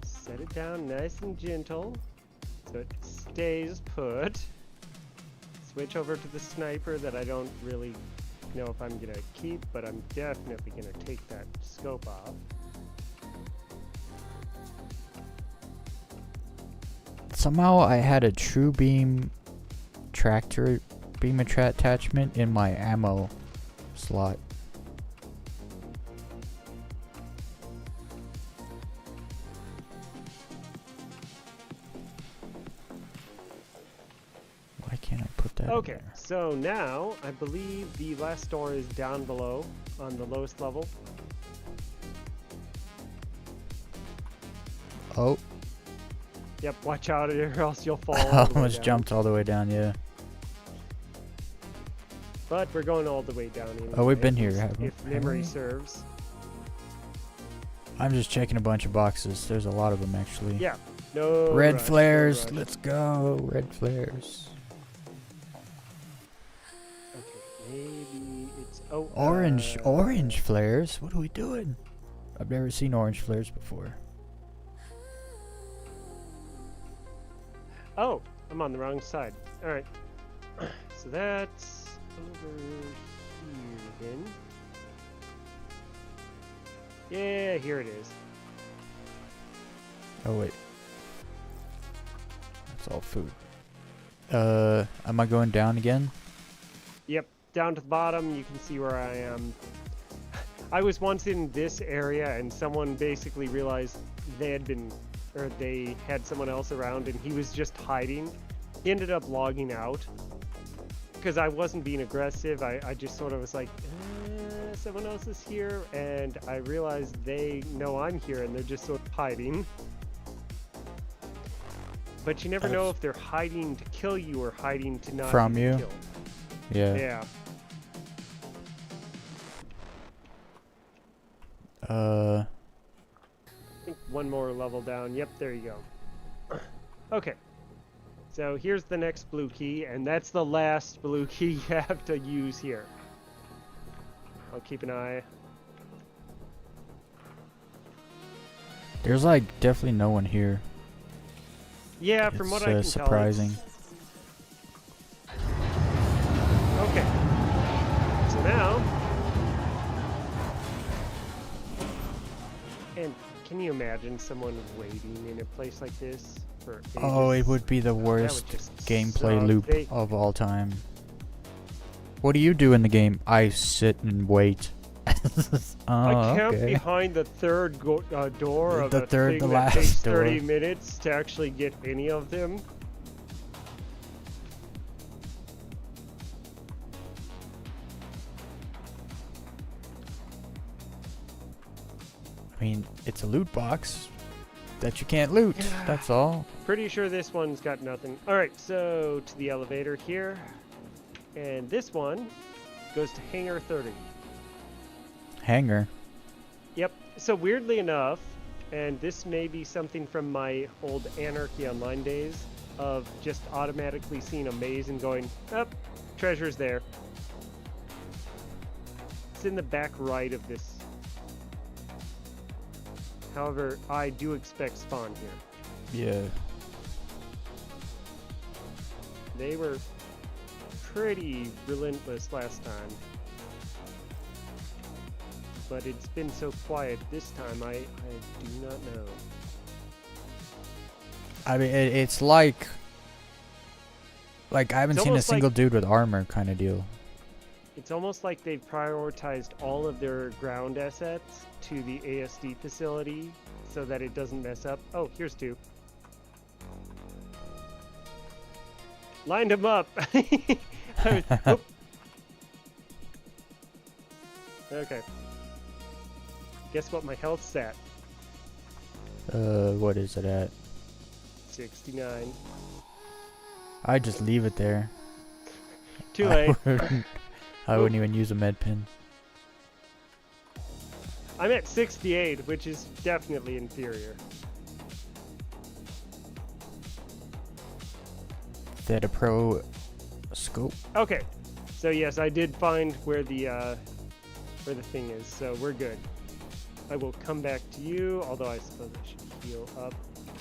Set it down nice and gentle so it stays put. Switch over to the sniper that I don't really know if I'm gonna keep, but I'm definitely gonna take that scope off. Somehow I had a true beam tractor beam attachment in my ammo slot. Why can't I put that in Okay, there? so now I believe the last door is down below on the lowest level. Oh, Yep, watch out or else you'll fall. I all the way almost down. jumped all the way down, yeah. But we're going all the way down. Anyway, Oh, we've been here, haven't we? if memory serves. I'm just checking a bunch of boxes. There's a lot of them actually. Yeah. No. Red rush, no flares, rush. let's go. Red flares. Okay, maybe it's Orange flares. What are we doing? I've never seen orange flares before. Oh, I'm on the wrong side. All right. So that's over here then. Yeah, here it is. Oh wait, all food. Am I going down again? Yep, down to the bottom, you can see where I am. I was once in this area and someone basically realized they had someone else around and he was just hiding. He ended up logging out because I wasn't being aggressive. I just sort of was like, someone else is here, and I realized they know I'm here and they're just sort of hiding. But you never know if they're hiding to kill you or hiding to not From be you? killed. Yeah. Yeah. Uh, I think one more level down. Yep, there you go. Okay. So here's the next blue key, and that's the last blue key you have to use here. I'll keep an eye. there's like definitely no one here. Yeah, from what I can It's surprising. tell. Okay. So now. And can you imagine someone waiting in a place like this for ages? Oh, it would be the That would worst just gameplay suck. loop They- of all time. What do you do in the game? I sit and wait. I camp okay. behind the third door of The a third- thing the that last takes door. 30 minutes to actually get any of them. I mean, it's a loot box that you can't loot. Yeah. That's all. Pretty sure this one's got nothing. Alright, so to the elevator here. And this one goes to hangar 30. Hanger. Yep. So weirdly enough, and this may be something from my old Anarchy Online days, of just automatically seeing a maze and going, up, treasure's there. It's in the back right of this. However, I do expect spawn here. Yeah. They were pretty relentless last time. But it's been so quiet this time, I do not know. I mean, it's like I haven't It's seen a almost single like- dude with armor kind of deal. It's almost like they've prioritized all of their ground assets to the ASD facility so that it doesn't mess up. Oh, here's two. Lined them up. Oop. Okay. Guess what my health's at? What is it at? 69. I'd just leave it there. Too late. I wouldn't even use a med pin. I'm at 68, which is definitely inferior. That a pro scope. Okay, so yes, I did find where the thing is, so we're good. I will come back to you, although I suppose I should heal up.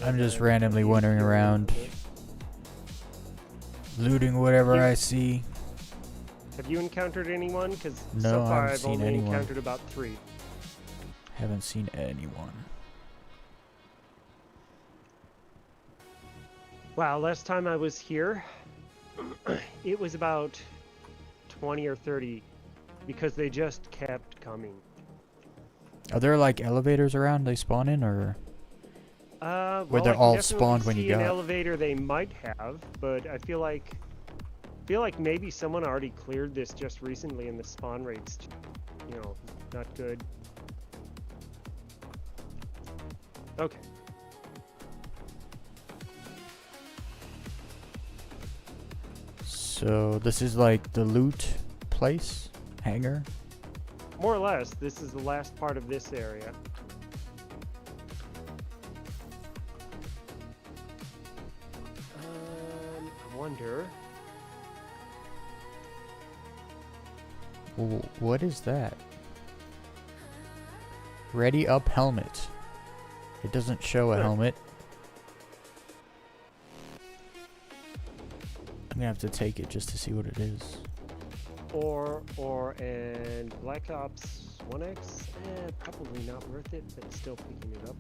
I'm just and randomly heal wandering a little around, bit. looting whatever You- I see. Have you encountered anyone? Because No, so I far haven't I've seen only anyone. encountered about 3. Haven't seen anyone. Wow, last time I was here, it was about 20 or 30 because they just kept coming. Are there like elevators around they spawn in, or Well, they're I can all definitely spawned when you see an got- elevator they might have, but I feel like maybe someone already cleared this just recently and the spawn rate's, not good. Okay. so this is like the loot place hangar? More or less, this is the last part of this area. I wonder. What is that? Ready up helmet. It doesn't show a Huh. helmet. I'm gonna have to take it just to see what it is. And Black Ops 1X? Probably not worth it, but still picking it up.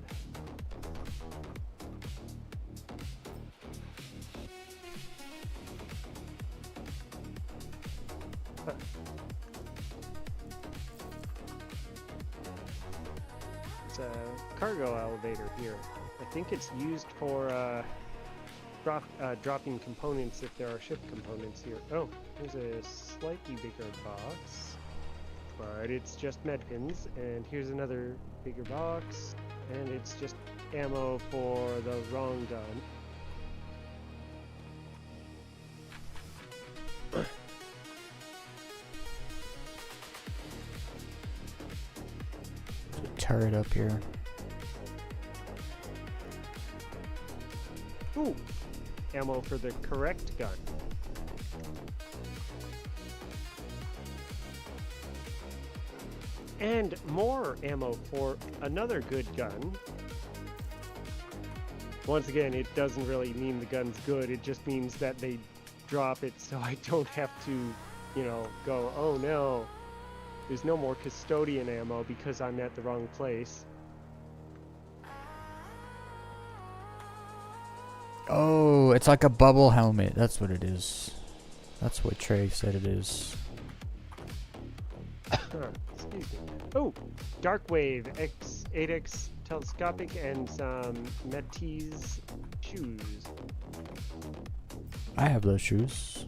It's a cargo elevator here. I think it's used for dropping components if there are ship components here. Oh, there's a slightly bigger box, but it's just medpins. And here's another bigger box, and it's just ammo for the wrong gun. Turret up here. Ooh, ammo for the correct gun. And more ammo for another good gun. Once again, it doesn't really mean the gun's good, it just means that they drop it so I don't have to, you know, go, oh no, there's no more custodian ammo because I'm at the wrong place. Oh, it's like a bubble helmet. That's what it is. That's what Trey said it is. Excuse me. Oh, Darkwave X8X telescopic and some Metis shoes. I have those shoes.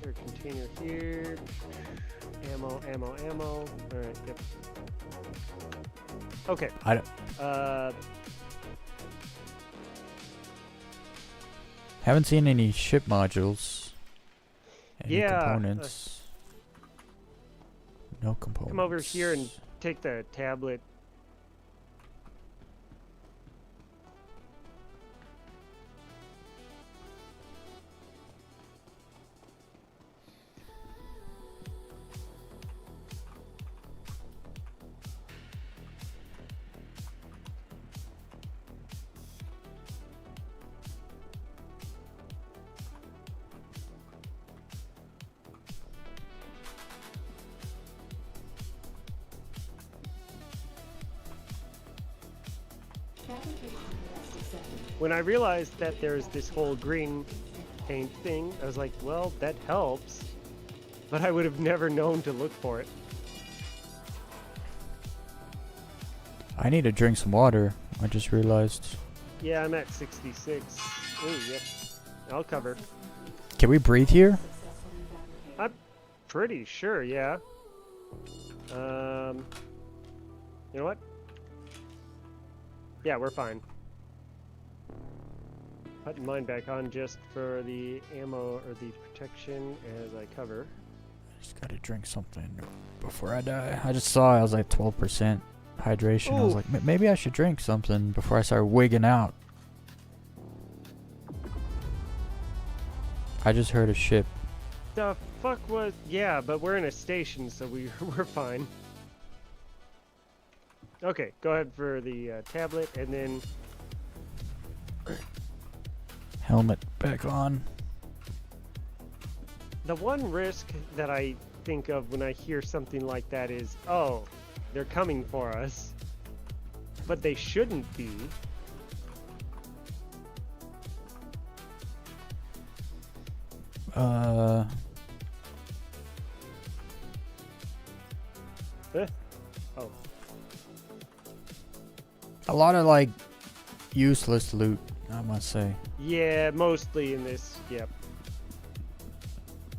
There's a container here. Ammo. Alright, yep. Okay. I don't. Haven't seen any ship modules. Any Yeah, components. No components. Come over here and take the tablet. When I realized that there's this whole green paint thing, I was like, well, that helps. But I would have never known to look for it. I need to drink some water. I just realized. Yeah, I'm at 66. Ooh, yep. I'll cover. Can we breathe here? I'm pretty sure, yeah. You know what? Yeah, we're fine. Putting mine back on just for the ammo or the protection as I cover. Just gotta drink something before I die. I just saw I was like 12% hydration. I was Ooh. like, maybe I should drink something before I start wigging out. I just heard a ship. The fuck was... Yeah, but we're in a station, so we're fine. Okay, go ahead for the tablet, and then... Helmet back on. The one risk that I think of when I hear something like that is, oh, they're coming for us. But they shouldn't be. Uh... Oh. A lot of like useless loot, I must say. Yeah, mostly in this, yep.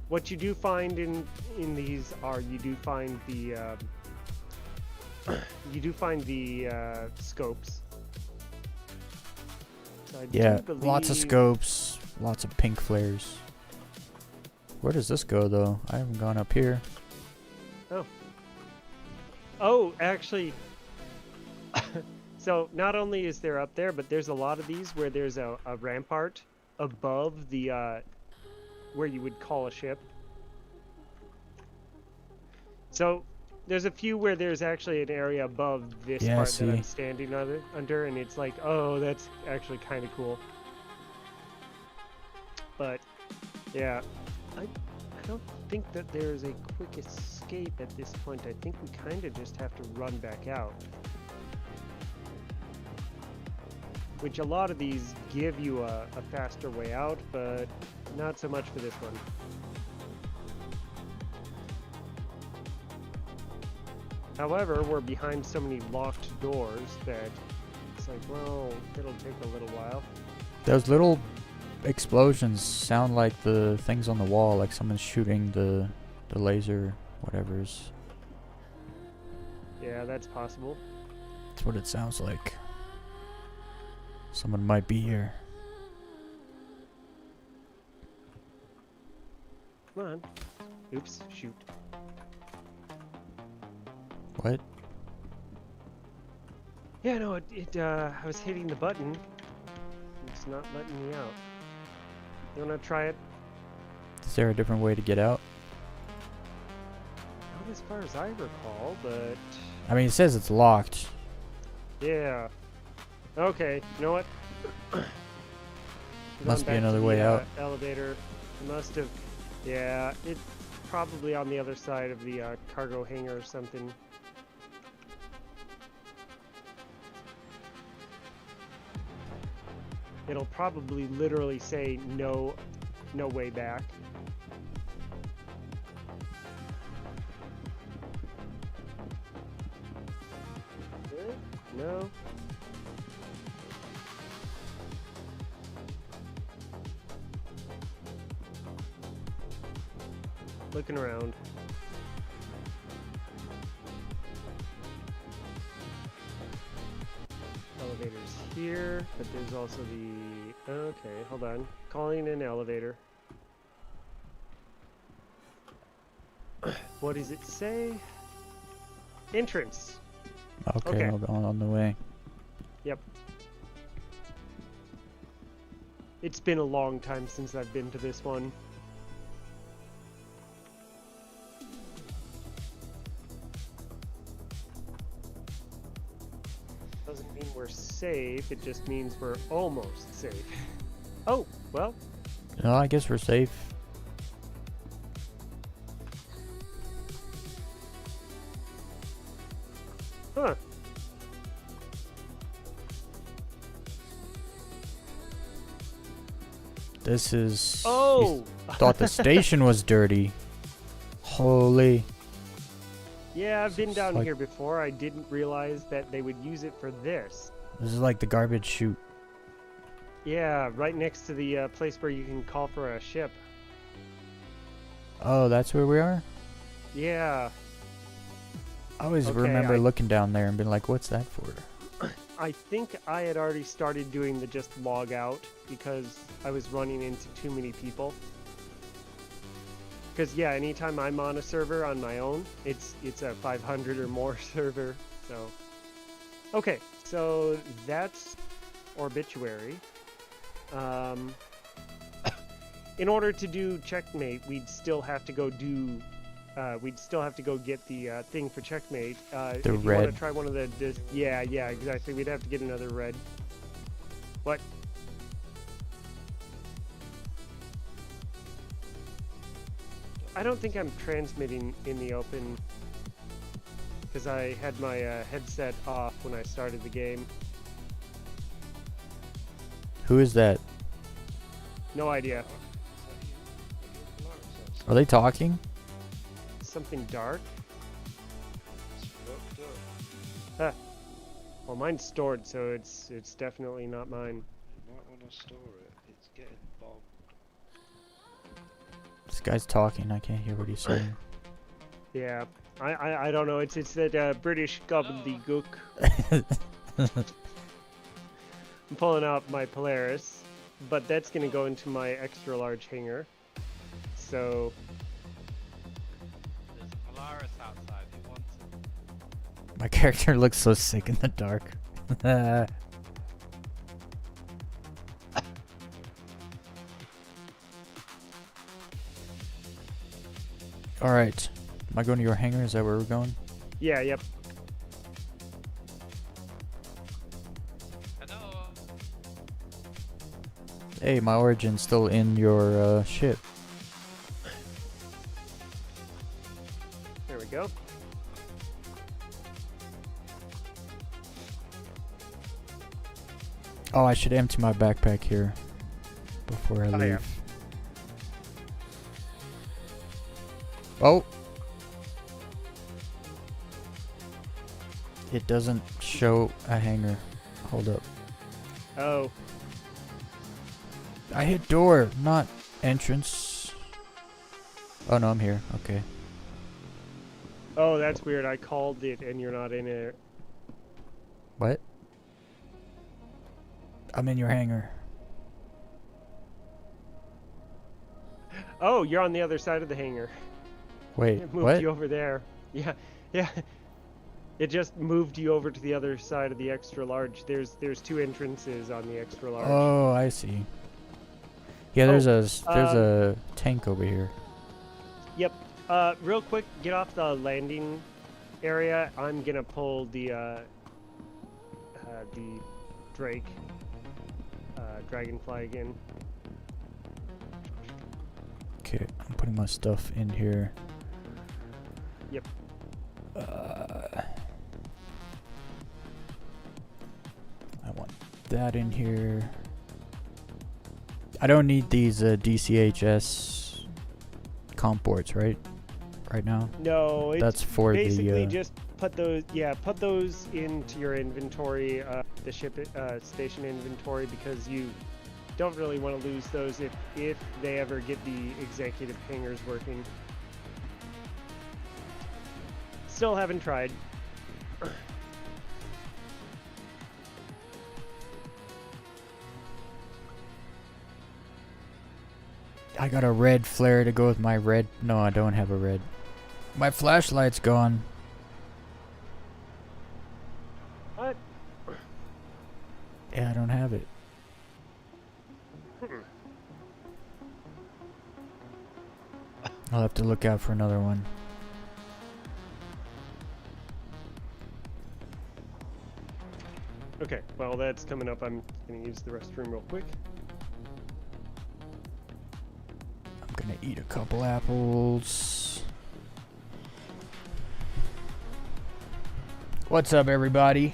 What you do find in these are you do find the scopes. So I do Yeah, lots of believe- scopes, lots of pink flares. Where does this go though? I haven't gone up here. Oh, actually, so not only is there up there, but there's a lot of these where there's a rampart above the where you would call a ship. So there's a few where there's actually an area above this Yeah, I part that I'm see. standing under, and it's like, oh, that's actually kind of cool. But yeah, I don't think that there's a quick escape at this point. I think we kind of just have to run back out. which a lot of these give you a faster way out, but not so much for this one. However, we're behind so many locked doors that it's like, well, it'll take a little while. Those little explosions sound like the things on the wall, like someone's shooting the laser, whatever's. Yeah, that's possible. That's what it sounds like. Someone might be here. Come on. Oops, shoot. What? Yeah, no, I was hitting the button. It's not letting me out. You wanna try it? Is there a different way to get out? Not as far as I recall, but I mean, it says it's locked. yeah. Okay, you know what? Must be Going back another to way the, out. Elevator. It must have. Yeah, it's probably on the other side of the cargo hangar or something. It'll probably literally say no way back. No. Looking around. Elevator's here, but there's also the... Okay, hold on. Calling an elevator. What does it say? Entrance. Okay, I'll go on the way. Yep. It's been a long time since I've been to this one. Doesn't mean we're safe, it just means we're almost safe. Oh, well. No, I guess we're safe. Huh. This is... Oh! You thought the station was dirty. Holy. Yeah, I've been down like- here before. I didn't realize that they would use it for this. This is like the garbage chute. Yeah, right next to the place where you can call for a ship. Oh, that's where we are? Yeah. I always Okay, remember looking down there and being like, what's that for? I think I had already started doing the just log out because I was running into too many people. Because yeah, anytime I'm on a server on my own, it's a 500 or more server. So, okay, so that's Obituary. In order to do checkmate, we'd still have to go do. We'd still have to go get the thing for checkmate. If you want red. to try one of the, yeah, exactly. We'd have to get another red. What? I don't think I'm transmitting in the open because I had my headset off when I started the game. Who is that? No idea. Are they talking? Something dark? Huh. Well, mine's stored, so it's definitely not mine. You might want to store it. It's getting bogged. This guy's talking. I can't hear what he's saying. Yeah, I don't know. It's that British gobbledygook. I'm pulling out my Polaris, but that's gonna go into my extra large hangar. So There's a Polaris outside. Who wants it? My character looks so sick in the dark. Alright. Am I going to your hangar? Is that where we're going? yeah, yep. Hello. Hey, my origin's still in your ship. There we go. Oh, I should empty my backpack here before I Oh, leave. yeah. Oh! It doesn't show a hanger. Hold up. Oh, I hit door, not entrance. Oh no, I'm here. Okay. oh, that's weird. I called it and you're not in it. What? I'm in your hangar. Oh, you're on the other side of the hangar. Wait, It moved what? you over there. Yeah, yeah. It just moved you over to the other side of the extra large. There's 2 entrances on the extra large. Oh, I see. Yeah, there's a tank over here. Yep. Real quick, get off the landing area. I'm gonna pull the Drake, Dragonfly again. Okay, I'm putting my stuff in here. Yep. I want that in here. I don't need these DCHS comp boards, right? Right now. No, it's That's for basically the. just put those. Yeah, put those into your inventory, the station inventory, because you don't really want to lose those if they ever get the executive hangars working. Still haven't tried. I got a red flare to go with my red. No, I don't have a red. My flashlight's gone. What? Yeah, I don't have it. I'll have to look out for another one. Okay, well that's coming up. I'm gonna use the restroom real quick. I'm gonna eat a couple apples. What's up, everybody?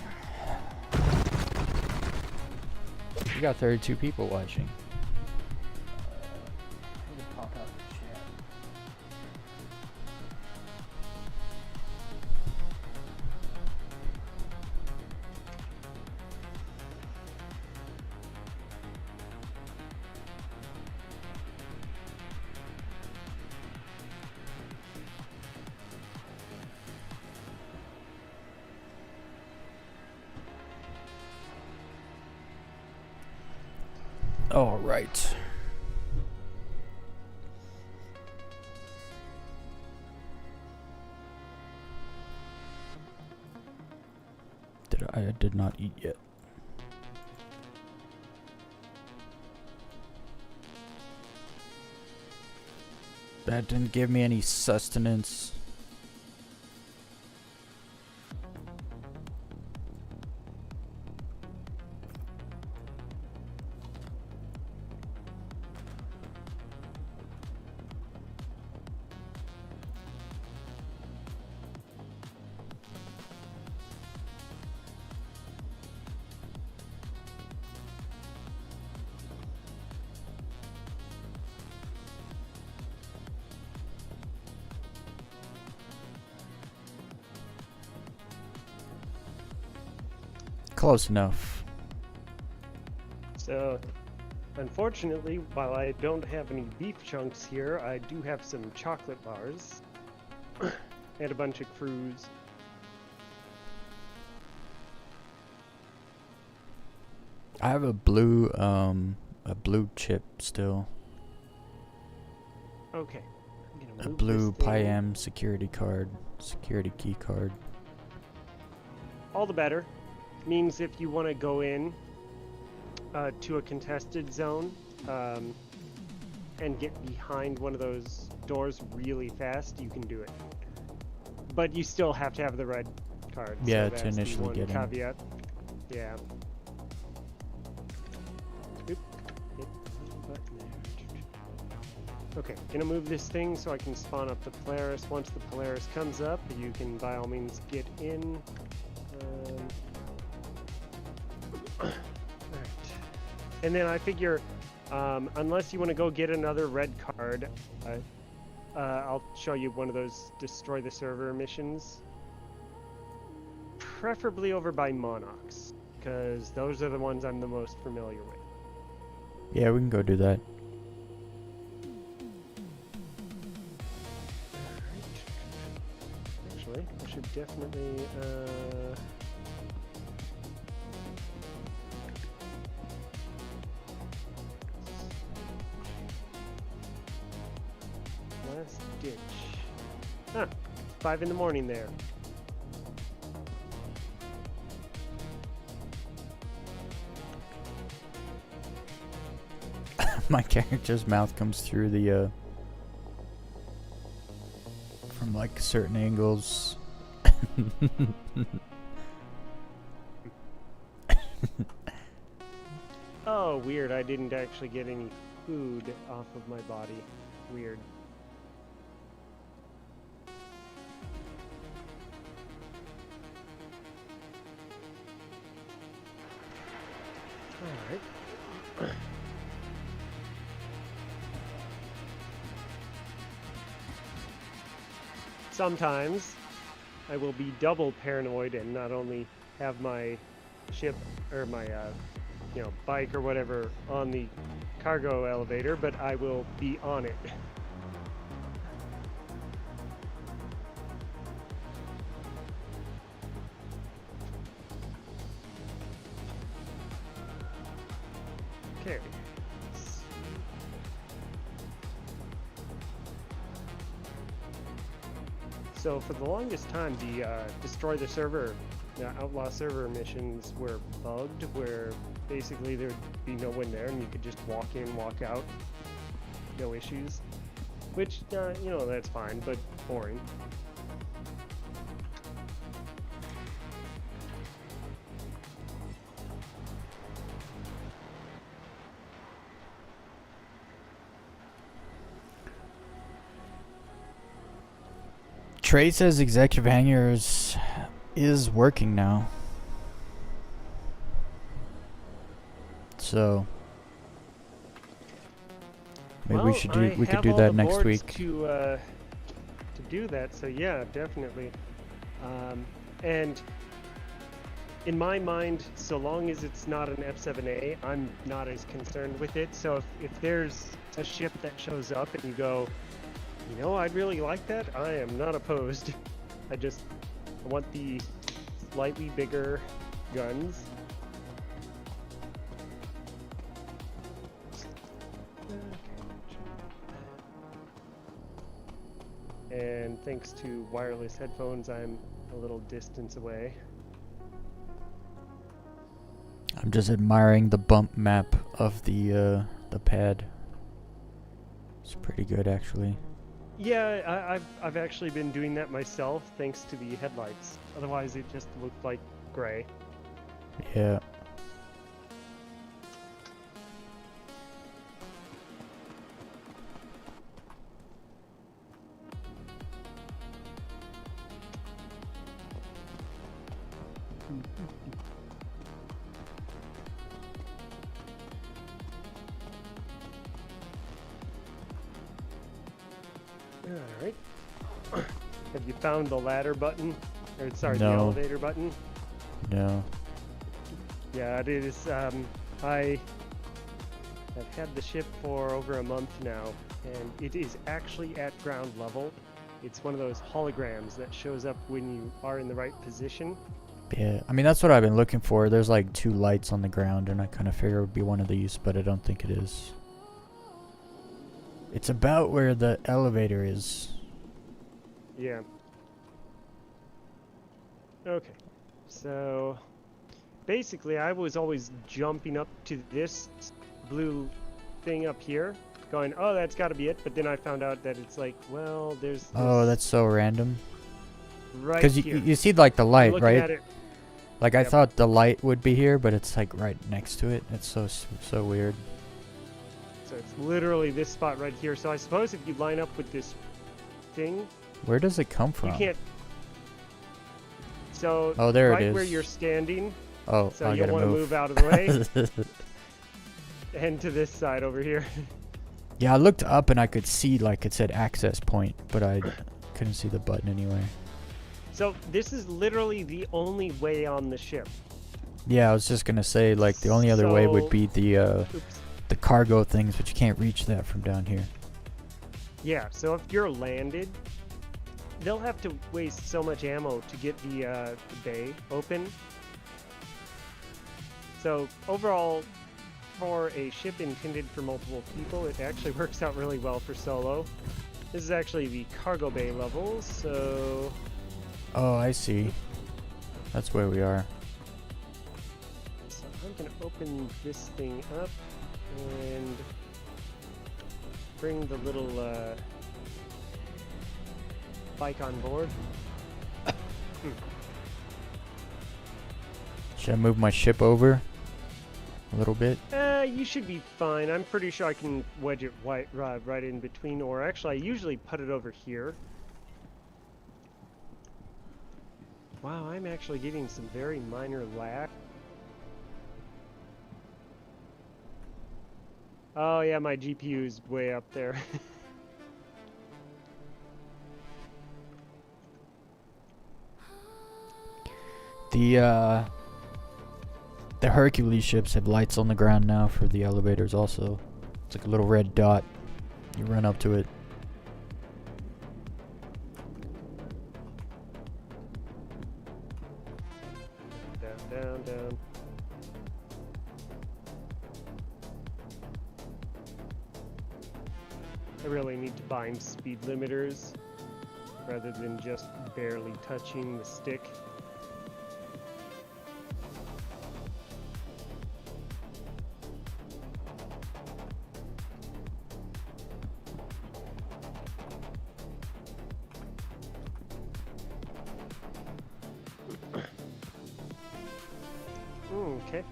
We got 32 people watching. All right. I did not eat yet. That didn't give me any sustenance. Close enough. So, unfortunately, while I don't have any beef chunks here, I do have some chocolate bars and a bunch of crews. I have a blue chip still. Okay. I'm gonna A move blue this thing. PyM security key card. All the better. Means if you want to go in to a contested zone and get behind one of those doors really fast, you can do it. But you still have to have the red card. Yeah, so to that's the initially one get in. caveat. Yeah. Oop. Hit the button there. Okay, gonna move this thing so I can spawn up the Polaris. Once the Polaris comes up, you can by all means get in. Alright. And then I figure, unless you want to go get another red card, I'll show you one of those destroy the server missions. Preferably over by Monarchs, because those are the ones I'm the most familiar with. Yeah, we can go do that. Actually, I should definitely, last ditch. Huh, 5 in the morning there. My character's mouth comes through the from like certain angles. Oh, weird, I didn't actually get any food off of my body. Weird. Alright. Sometimes I will be double paranoid and not only have my ship or my bike or whatever on the cargo elevator, but I will be on it. Okay. So for the longest time, the destroy the server, outlaw server missions were bugged, where basically there'd be no one there and you could just walk in, walk out, no issues. Which, that's fine, but boring. Trey says executive hangers is working now. So maybe we should do we could do that next week. To do that, so yeah, definitely. And in my mind, so long as it's not an F7A, I'm not as concerned with it. So if there's a ship that shows up and you go, I'd really like that, I am not opposed. I want the slightly bigger guns. And thanks to wireless headphones, I'm a little distance away. I'm just admiring the bump map of the pad. It's pretty good, actually. Yeah, I've actually been doing that myself, thanks to the headlights. Otherwise, it just looked like gray. Yeah. Alright. Have you found the ladder button? Or sorry, the No. elevator button? No. Yeah, it is. I have had the ship for over a month now, and it is actually at ground level. It's one of those holograms that shows up when you are in the right position. Yeah, I mean, that's what I've been looking for. There's like 2 lights on the ground, and I kind of figure it would be one of these, but I don't think it is. It's about where the elevator is. Yeah. Okay. So, basically, I was always jumping up to this blue thing up here, going, oh, that's got to be it. But then I found out that it's like, well, there's this Oh, that's so random. right Because here. you see like the light, Looking at right? it, Like I Yep. thought the light would be here, but it's like right next to it. It's so weird. so it's literally this spot right here. So I suppose if you line up with this thing, Where does it come from? you can't. So Oh, there it right is. where you're standing, Oh, so I you'll gotta want to move. move out of the way. and to this side over here. Yeah, I looked up and I could see like it said access point, but I couldn't see the button anywhere. So this is literally the only way on the ship. Yeah, I was just gonna say like the only other way would So- be Oops. the cargo things, but you can't reach that from down here. Yeah, so if you're landed, they'll have to waste so much ammo to get the bay open. So overall, for a ship intended for multiple people, it actually works out really well for solo. This is actually the cargo bay level, so Oh, I see. That's where we are. I'm gonna open this thing up and bring the little bike on board. Should I move my ship over a little bit? You should be fine. I'm pretty sure I can wedge it right in between, or actually I usually put it over here. Wow, I'm actually getting some very minor lag. Oh yeah, my GPU's way up there. The Hercules ships have lights on the ground now for the elevators also. It's like a little red dot. You run up to it. Down. I really need to bind speed limiters rather than just barely touching the stick. Okay.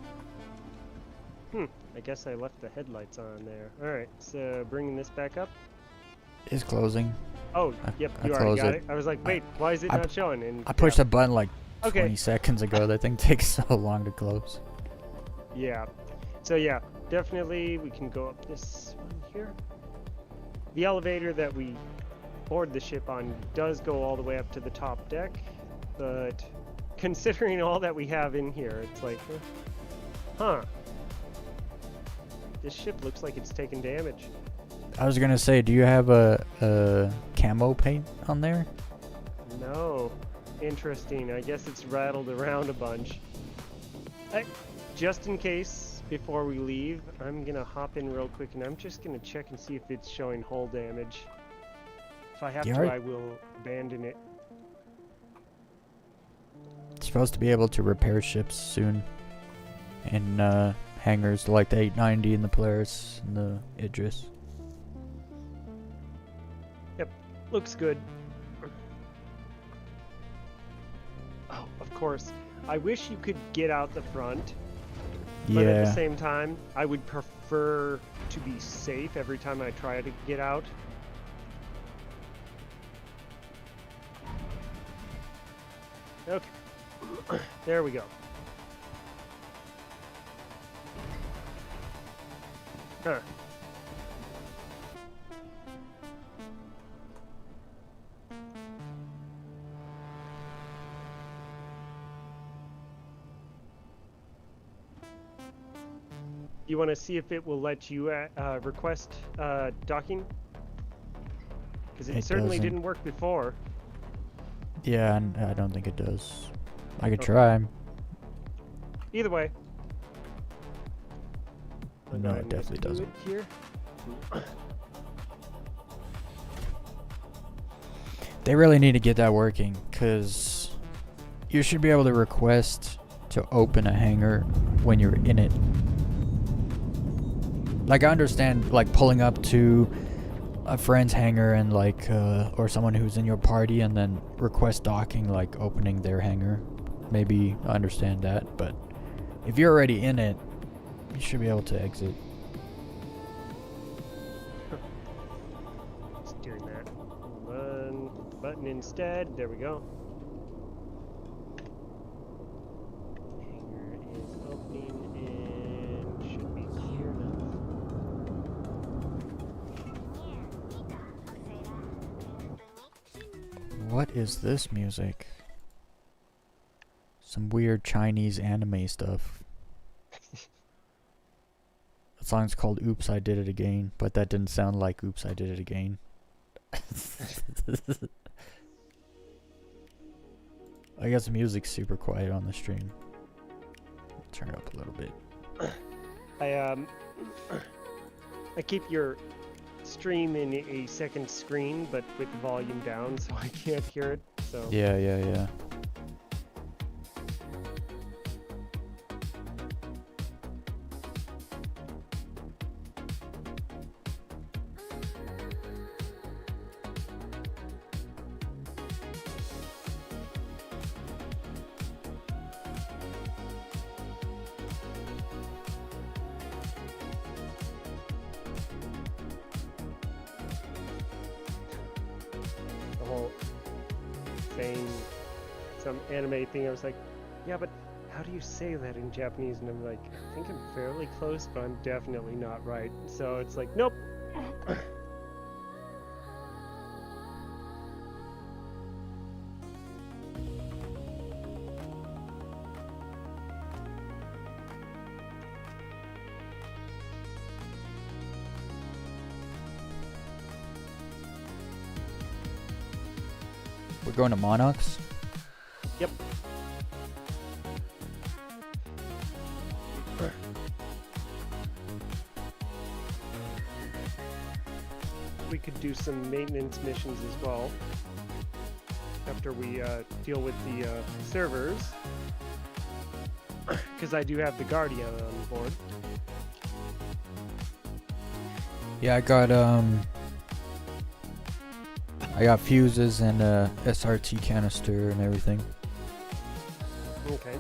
I guess I left the headlights on there. Alright, so bringing this back up. It's closing. Oh, yep, I you already close got it. it. I was like, wait, why is it I- not showing? And I pushed yeah. a button like Okay. 20 seconds ago. That thing takes so long to close. Yeah. So yeah, definitely we can go up this one here. The elevator that we board the ship on does go all the way up to the top deck, but considering all that we have in here, it's like, huh. This ship looks like it's taking damage. I was gonna say, do you have a camo paint on there? No. Interesting. I guess it's rattled around a bunch. Just in case, before we leave, I'm gonna hop in real quick and I'm just gonna check and see if it's showing hull damage. If I have Yeah, to, right. I will abandon it. It's supposed to be able to repair ships soon. In hangars like the 890 and the Polaris and the Idris. Looks good. Oh, of course. I wish you could get out the front, but at the Yeah. same time, I would prefer to be safe every time I try to get out. Okay. There we go. Huh. You want to see if it will let you request docking? Because it It certainly doesn't. didn't work before. Yeah, and I don't think it does. I could Okay. try. Either way. I'll go No, ahead it and definitely do doesn't. it here. They really need to get that working, because you should be able to request to open a hangar when you're in it. Like, I understand, like, pulling up to a friend's hangar and, like, or someone who's in your party and then request docking, like, opening their hangar. Maybe I understand that, but if you're already in it, you should be able to exit. Just doing that. One button instead. There we go. Hangar is opening and should be clear now. What is this music? Some weird Chinese anime stuff. The song's called Oops, I Did It Again, but that didn't sound like Oops, I Did It Again. I guess the music's super quiet on the stream. Turn it up a little bit. I keep your stream in a second screen, but with the volume down, so I can't hear it. So Yeah. the whole saying some anime thing, I was like, yeah, but how do you say that in Japanese? And I'm like, I think I'm fairly close, but I'm definitely not right. So it's like, nope. We're going to Monarchs? Yep. We could do some maintenance missions as well after we deal with the servers, because I do have the Guardian on board. Yeah, I got fuses and a SRT canister and everything. Okay.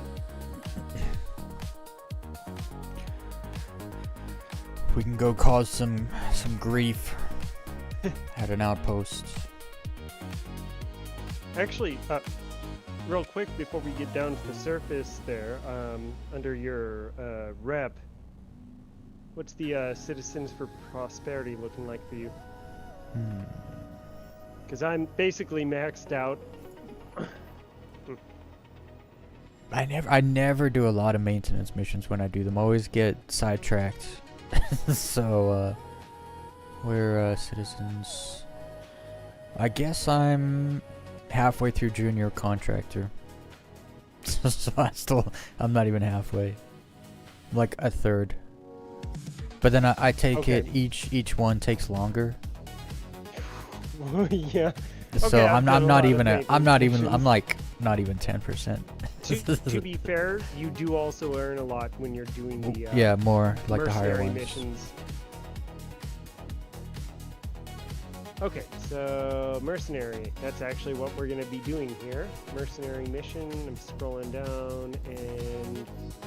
We can go cause some grief at an outpost. Actually, real quick before we get down to the surface there, under your rep, what's the Citizens for Prosperity looking like for you? Because I'm basically maxed out. I never do a lot of maintenance missions when I do them. I always get sidetracked. So, we're citizens. I guess I'm halfway through junior contractor. So I'm not even halfway. I'm like a third. But then I take Okay. it, each one takes longer. Yeah. So Okay, I've I'm done a not lot of even I'm not even missions. I'm like not even 10%. To be fair, you do also earn a lot when you're doing the Yeah, more like the higher mercenary ones. missions. Okay, so mercenary. That's actually what we're gonna be doing here. Mercenary mission. I'm scrolling down and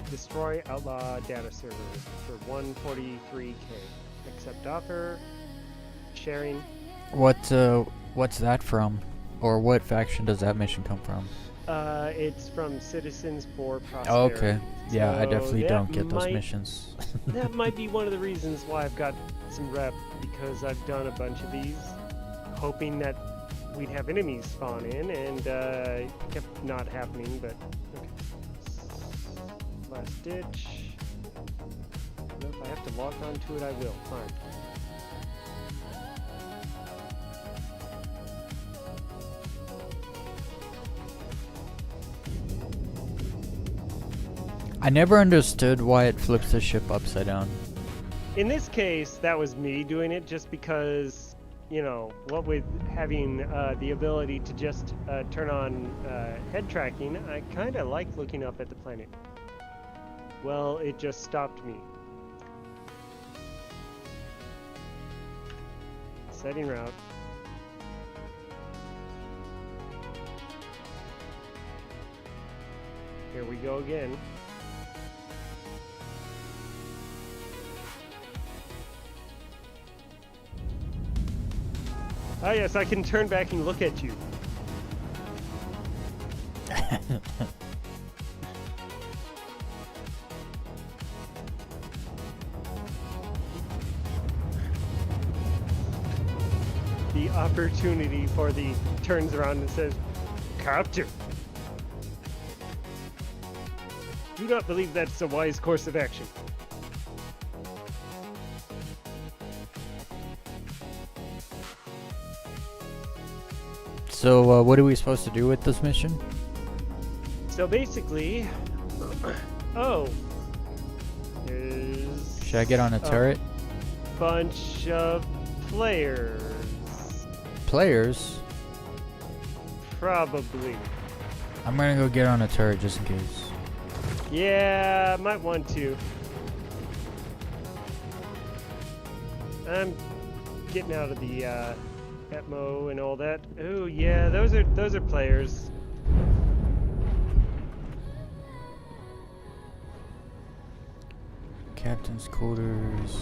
destroy outlaw data servers for 143k. Accept offer. Sharing. What's that from? Or what faction does that mission come from? It's from Citizens for Prosperity. Oh, okay. Yeah, I So definitely that don't get those might- missions. That might be one of the reasons why I've got some rep, because I've done a bunch of these, hoping that we'd have enemies spawn in, and it kept not happening, but okay. Last ditch. Well, if I have to lock onto it, I will. Fine. I never understood why it flips the ship upside down. In this case, that was me doing it just because, you know, what with having the ability to just turn on head tracking, I kind of like looking up at the planet. Well, it just stopped me. Setting route. Here we go again. Ah, yes, I can turn back and look at you. the opportunity for the turns around and says, Captain, do not believe that's a wise course of action. So, what are we supposed to do with this mission? So basically, oh, there's Should I get on a turret? bunch of players. Players? Probably. I'm gonna go get on a turret just in case. Yeah, might want to. I'm getting out of the Atmo and all that. Oh yeah, those are players. Captain's quarters.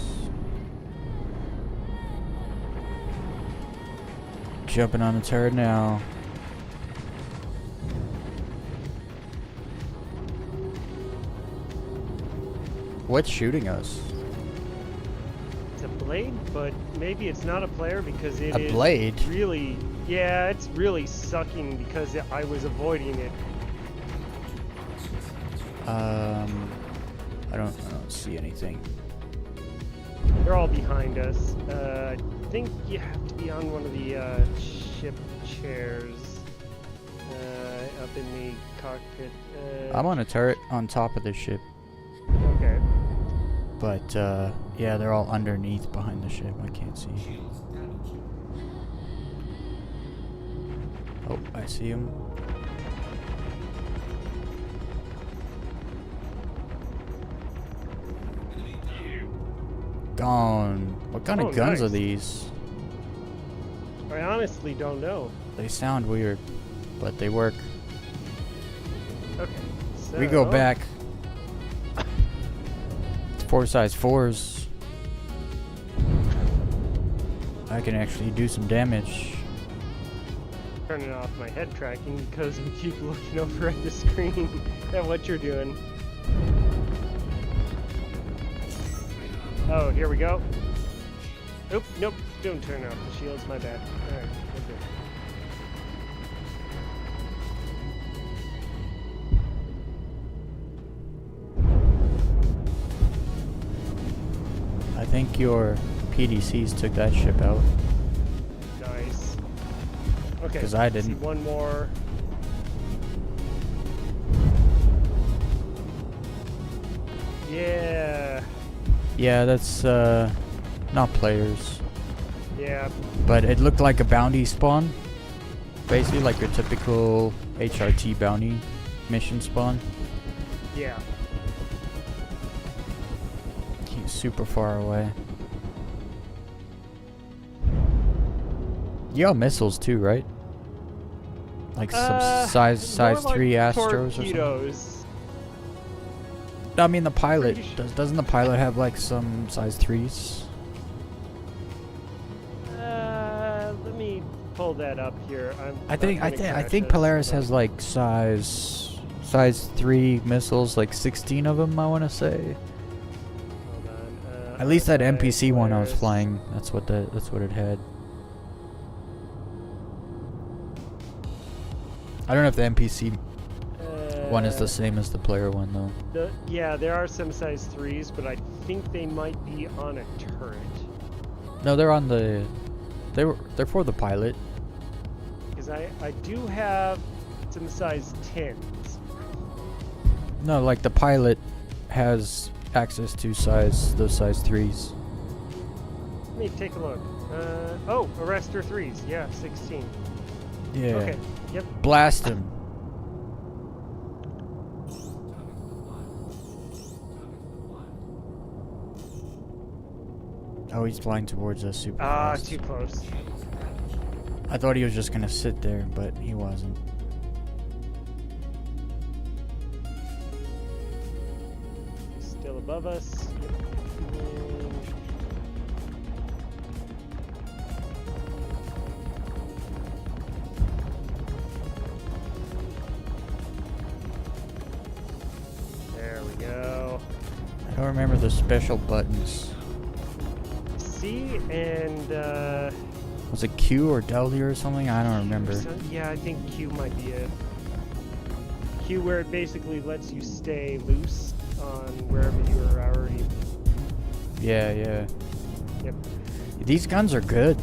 Jumping on the turret now. What's shooting us? It's a blade, but maybe it's not a player because it A is blade? really, yeah, it's really sucking because I was avoiding it. I don't see anything. They're all behind us. I think you have to be on one of the ship chairs up in the cockpit. I'm on a turret on top of the ship, Okay. but yeah, they're all underneath behind the ship. I can't see. Oh, I see him. Gone. What kind Oh, of guns are nice. these? I honestly don't know. They sound weird, but they work. Okay. So, We go back. It's 4.4s. I can actually do some damage. Turning off my head tracking because I keep looking over at the screen at what you're doing. Oh, here we go. Oop, nope, don't turn off the shields, my bad. Alright, we're good. I think your PDCs took that ship out. Nice. Okay, 'Cause I see didn't. one more. Yeah, Yeah, that's not players, yeah, but it looked like a bounty spawn. Basically like your typical HRT bounty mission spawn. yeah. He's super far away. You got missiles too, right? Like some size more like 3 Astros or something. torpedoes. No, I mean the pilot. Pretty Doesn't the pilot have like some size 3s? Let me pull that up here. I think Polaris has like size 3 missiles, like 16 of them. I want to say. Hold on. At least that RFI NPC one I was Polaris. flying. That's what it had. I don't know if the NPC one is the same as the player one though. Yeah, there are some size 3s, but I think they might be on a turret. No, they're on the. They're for the pilot. Because I do have some size 10s. No, like the pilot has access to those size 3s. Let me take a look. Oh, Arrestor 3s. Yeah, 16. Yeah. Okay, yep. Blast him. Oh, he's flying towards us super fast. Too close. I thought he was just gonna sit there, but he wasn't. Still above us. Yep. There we go. I don't remember the special buttons. C and Was it Q or W or something? I don't remember. Yeah, I think Q might be it. Q, where it basically lets you stay loose on wherever you are already. Yeah, yeah. Yep. These guns are good.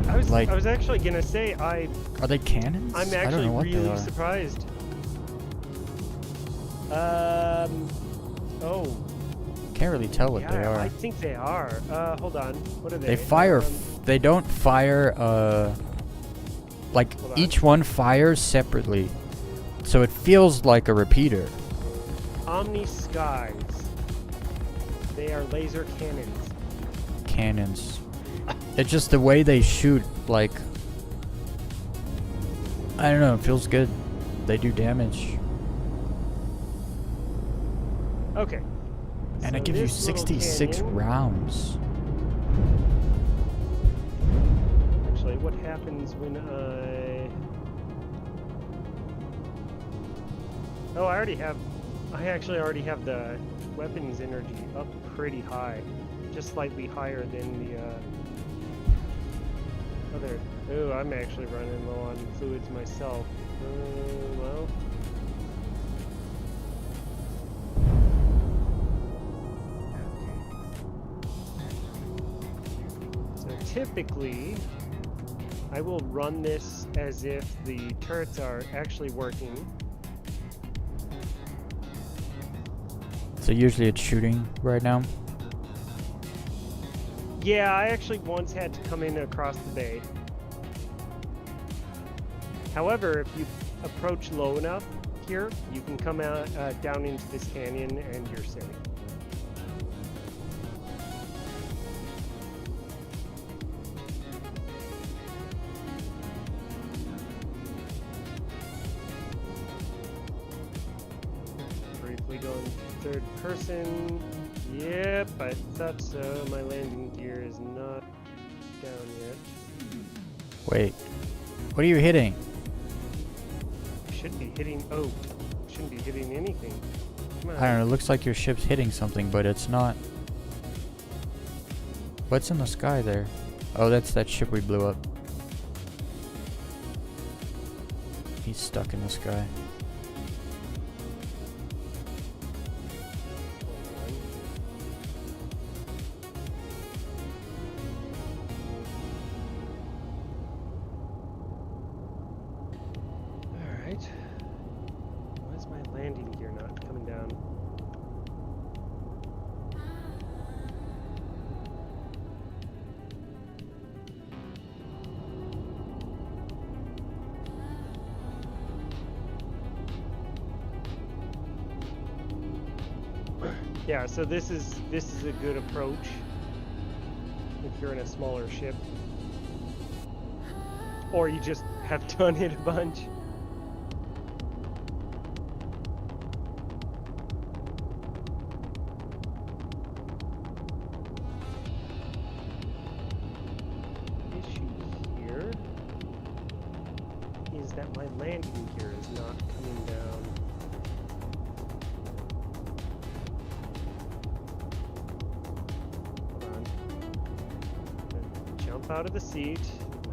I was actually gonna say Are they cannons? I'm I don't actually know what they really are. surprised. Oh. Can't really tell what they Yeah, are. I think they are. Hold on. What are they? They fire. They don't fire. Like Hold on. each one fires separately, so it feels like a repeater. Omni Skies. They are laser cannons. Cannons. It's just the way they shoot. Like, I don't know. It feels good. They do damage, Okay. and so it gives you this little 66 canyon- rounds. Actually, what happens when I... Oh, I actually already have the weapons energy up pretty high. Just slightly higher than the other. Oh, I'm actually running low on fluids myself. Well... So typically, I will run this as if the turrets are actually working. So usually it's shooting right now. Yeah, I actually once had to come in across the bay. However, if you approach low enough here, you can come out down into this canyon and you're safe. Briefly going third person. Yep, I thought so. My landing gear is not down yet. Wait, what are you hitting? Should be hitting. Oh, shouldn't be hitting anything. Come on. I don't know. It looks like your ship's hitting something, but it's not. What's in the sky there? Oh, that's that ship we blew up. He's stuck in the sky. Alright. Why is my landing gear not coming down? Yeah, so this is a good approach if you're in a smaller ship. Or you just have done it a bunch. Issue here is that my landing gear is not coming down. Hold on. Gonna jump out of the seat.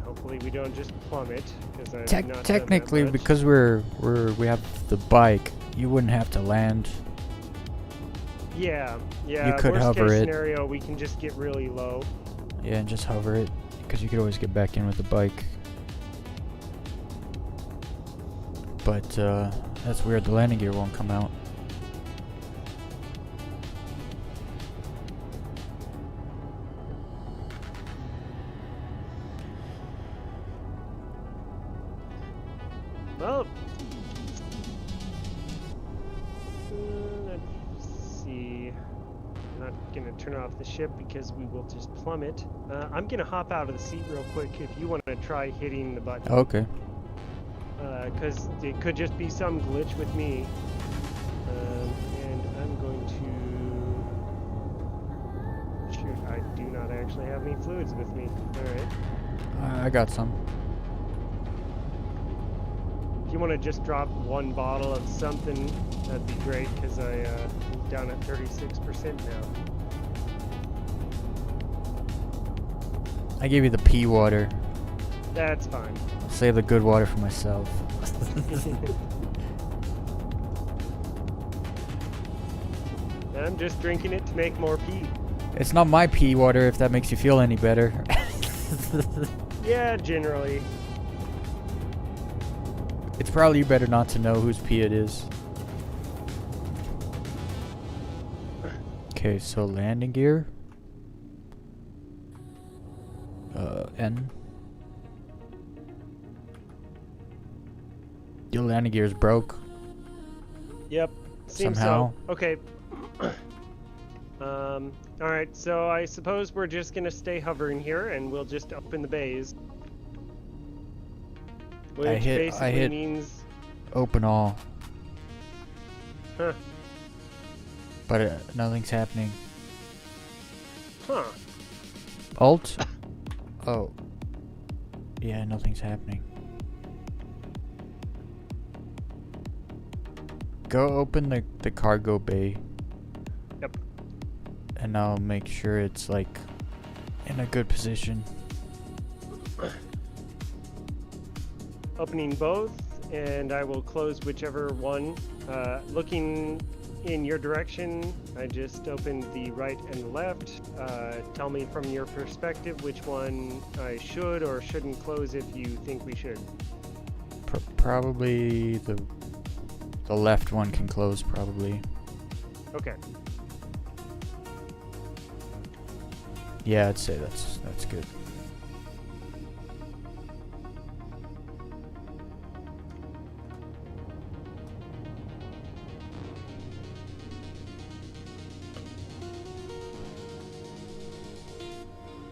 Hopefully we don't just plummet, because I've not done that Technically, much. because we have the bike, you wouldn't have to land. Yeah. You could worst hover case it. scenario, we can just get really low. Yeah, and just hover it, because you could always get back in with the bike. But that's weird. The landing gear won't come out. Well, let's see. I'm not gonna turn off the ship because we will just plummet. I'm gonna hop out of the seat real quick if you want to try hitting the button. Okay. Because it could just be some glitch with me. And I'm going to... Shoot, I do not actually have any fluids with me. Alright. I got some. If you want to just drop one bottle of something, that'd be great, because I'm down at 36% now. I gave you the pea water. That's fine. I'll save the good water for myself. I'm just drinking it to make more pee. It's not my pea water if that makes you feel any better. Yeah, generally. It's probably better not to know whose pee it is. Okay, so landing gear. N. Your landing gear is broke. Yep. Seems Somehow. so. Okay. Alright, so I suppose we're just gonna stay hovering here and we'll just open the bays. Which basically hit- means... Open all. Huh. But nothing's happening. Huh. Alt? Oh. Yeah, nothing's happening. Go open the cargo bay. Yep. And I'll make sure it's like in a good position. Opening both, and I will close whichever one. Looking in your direction, I just opened the right and the left. Tell me from your perspective which one I should or shouldn't close if you think we should. Probably the left one can close, probably. Okay. Yeah, I'd say that's good.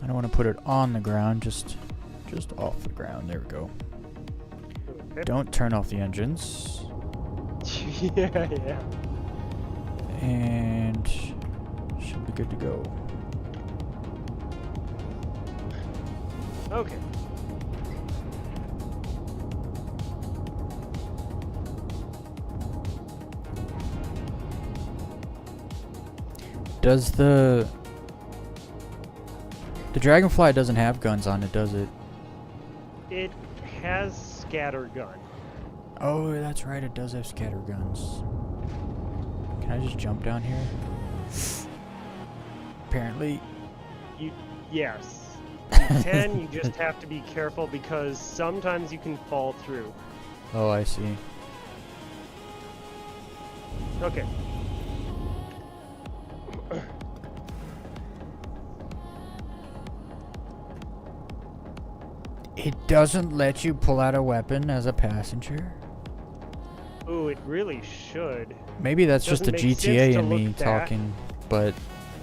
I don't want to put it on the ground, just off the ground. There we go. Okay. Don't turn off the engines. Yeah. And should be good to go. Okay. Does the Dragonfly doesn't have guns on it, does it? It has scatter gun. Oh, that's right, it does have scatter guns. Can I just jump down here? Apparently. Yes. You can, you just have to be careful because sometimes you can fall through. Oh, I see. Okay. It doesn't let you pull out a weapon as a passenger? Ooh, it really should. Maybe that's just the Doesn't make sense GTA to and me look back. talking, but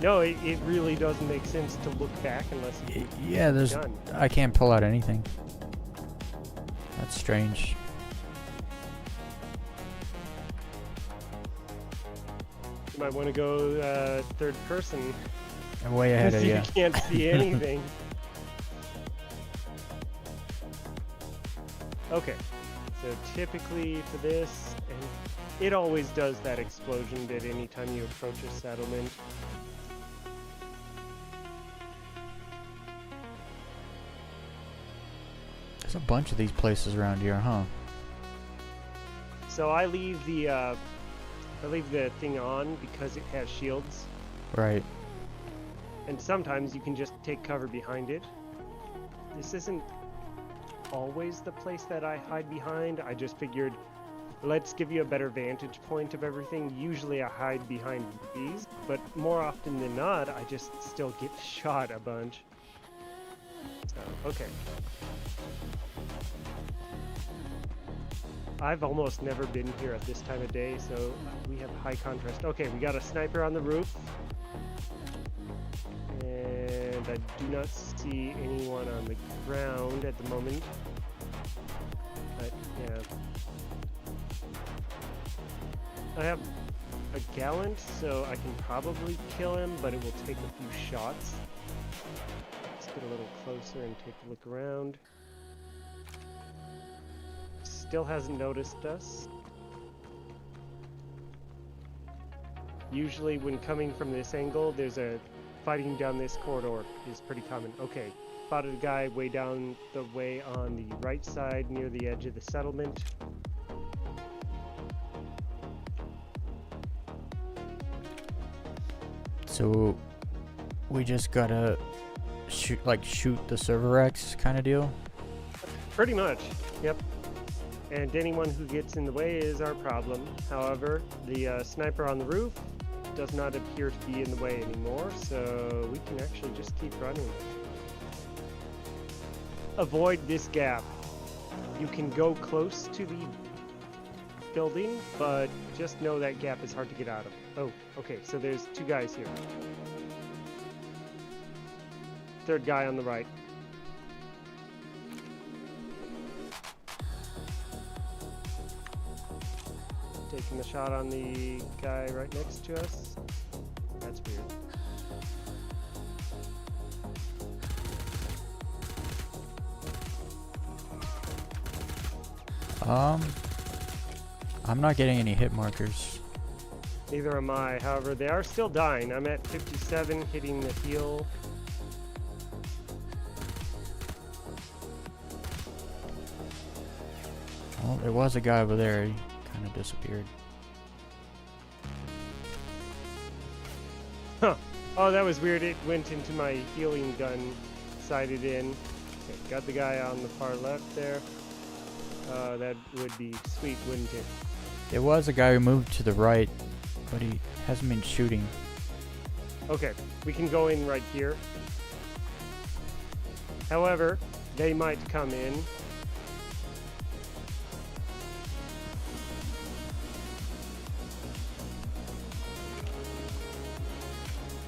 No, it really doesn't make sense to look back unless you yeah, there's done. I can't pull out anything. That's strange. You might want to go third person I'm way ahead because of you you. can't see anything. Okay, so typically for this, and it always does that explosion bit anytime you approach a settlement. There's a bunch of these places around here, huh? So I leave the thing on because it has shields, Right. and sometimes you can just take cover behind it. This isn't always the place that I hide behind. I just figured, let's give you a better vantage point of everything. Usually I hide behind these, but more often than not, I just still get shot a bunch. So, okay. I've almost never been here at this time of day, so we have high contrast. Okay, we got a sniper on the roof. And I do not see anyone on the ground at the moment. But, yeah. I have a gallant, so I can probably kill him, but it will take a few shots. Let's get a little closer and take a look around. Still hasn't noticed us. Usually when coming from this angle, there's a fighting down this corridor is pretty common. Okay, spotted a guy way down the way on the right side near the edge of the settlement. So we just gotta shoot the server X kind of deal. Pretty much, yep. And anyone who gets in the way is our problem. However, the sniper on the roof does not appear to be in the way anymore, so we can actually just keep running. Avoid this gap. You can go close to the building, but just know that gap is hard to get out of. Oh, okay, so there's two guys here. Third guy on the right. Taking the shot on the guy right next to us. That's weird. I'm not getting any hit markers. Neither am I. However, they are still dying. I'm at 57, hitting the heal. Well, there was a guy over there. He kind of disappeared. Huh. Oh, that was weird. It went into my healing gun, sighted in. Okay, got the guy on the far left there. That would be sweet, wouldn't it? There was a guy who moved to the right, but he hasn't been shooting. Okay, we can go in right here. However, they might come in.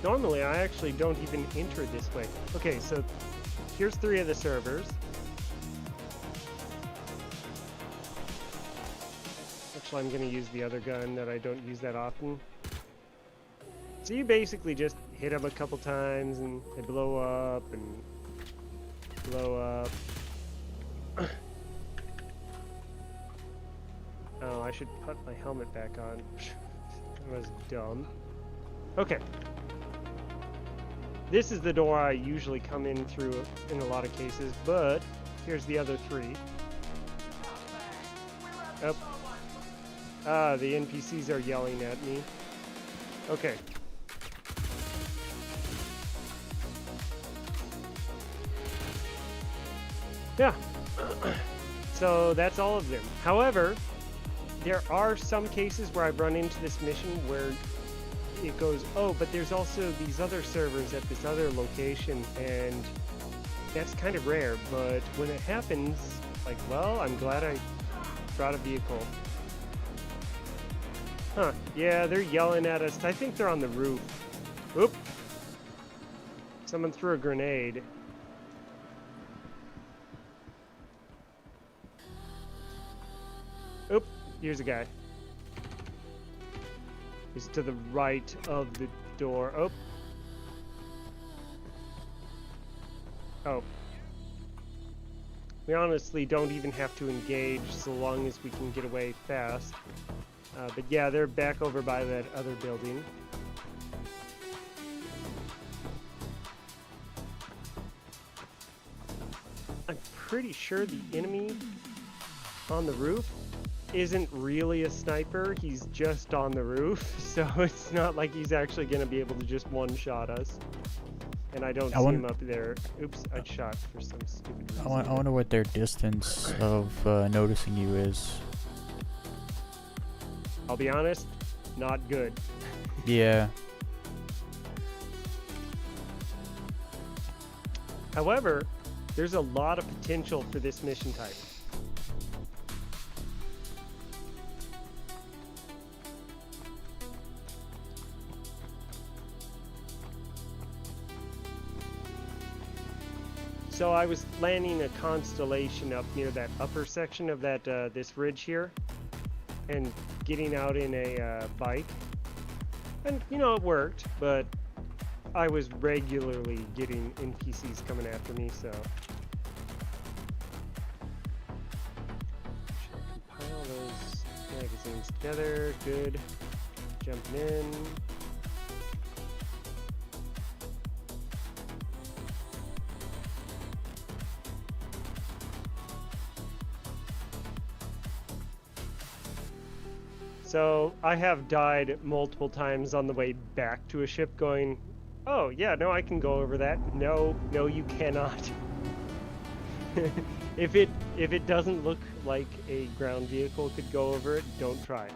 Normally, I actually don't even enter this way. Okay, so here's 3 of the servers. Actually, I'm going to use the other gun that I don't use that often. So you basically just hit them a couple times and they blow up and blow up. Oh, I should put my helmet back on. That was dumb. Okay. This is the door I usually come in through in a lot of cases, but here's the other 3. Oh. Ah, the NPCs are yelling at me. Okay. Yeah. So that's all of them. However, there are some cases where I've run into this mission where it goes, oh, but there's also these other servers at this other location, and that's kind of rare. But when it happens, like, well, I'm glad I brought a vehicle. Huh, yeah, they're yelling at us. I think they're on the roof. Oop. Someone threw a grenade. Oop, here's a guy. He's to the right of the door. Oh. Oh. We honestly don't even have to engage so long as we can get away fast. But yeah, they're back over by that other building. I'm pretty sure the enemy on the roof isn't really a sniper. He's just on the roof, so it's not like he's actually going to be able to just one-shot us. And I don't see him up there. Oops, I shot for some stupid reason. I wonder what their distance of noticing you is. I'll be honest, not good. Yeah. However, there's a lot of potential for this mission type. So I was landing a constellation up near that upper section of that this ridge here, and getting out in a bike, and you know it worked, but I was regularly getting NPCs coming after me, so should compile those magazines together. Good. Jumping in. So I have died multiple times on the way back to a ship going, oh yeah, no, I can go over that. No, no, you cannot. if it doesn't look like a ground vehicle could go over it, don't try.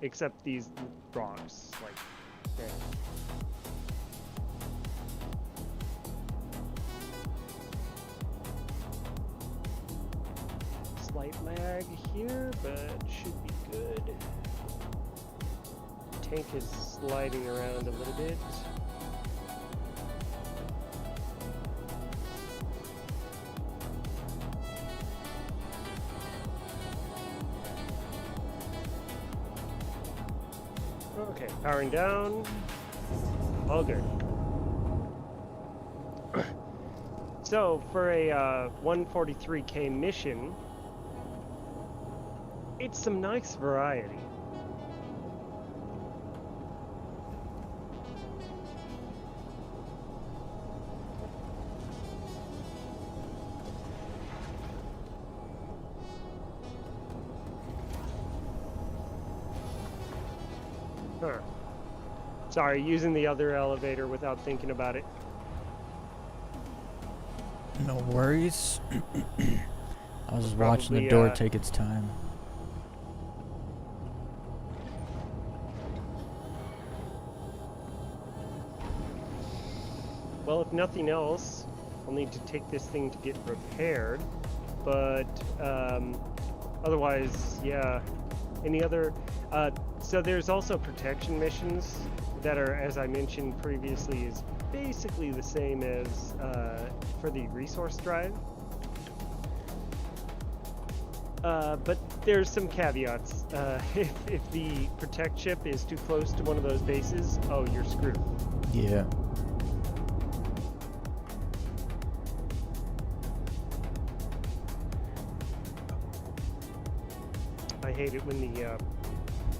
Except these rocks, like, yeah. Slight lag here, but should be good. Tank is sliding around a little bit. Okay, powering down. All good. So, for a 143k mission, it's some nice variety. Huh. Sorry, using the other elevator without thinking about it. No worries. I was just watching the door take its time. Well, if nothing else, I'll need to take this thing to get repaired. But otherwise, yeah. Any other? So there's also protection missions that are, as I mentioned previously, is basically the same as for the resource drive. But there's some caveats. If the protect ship is too close to one of those bases, oh, you're screwed. Yeah. I hate it when the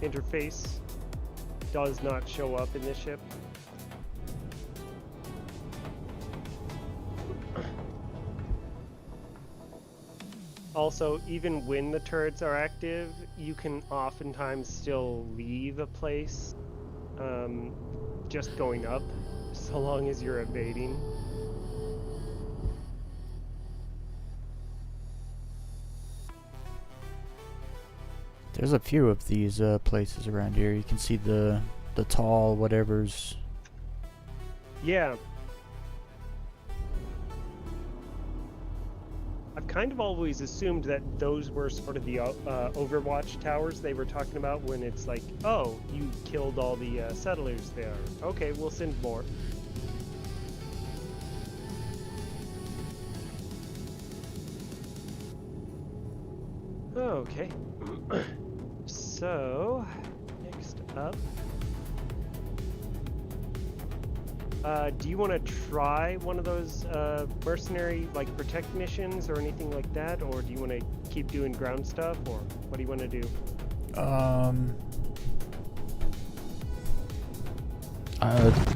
interface does not show up in this ship. Also, even when the turrets are active, you can oftentimes still leave a place just going up, so long as you're evading. There's a few of these places around here. You can see the tall whatevers. Yeah. I've kind of always assumed that those were sort of the Overwatch towers they were talking about when it's like, oh, you killed all the settlers there. Okay, we'll send more. Okay. So, next up. Do you want to try one of those mercenary, like, protect missions or anything like that? Or do you want to keep doing ground stuff? Or what do you want to do?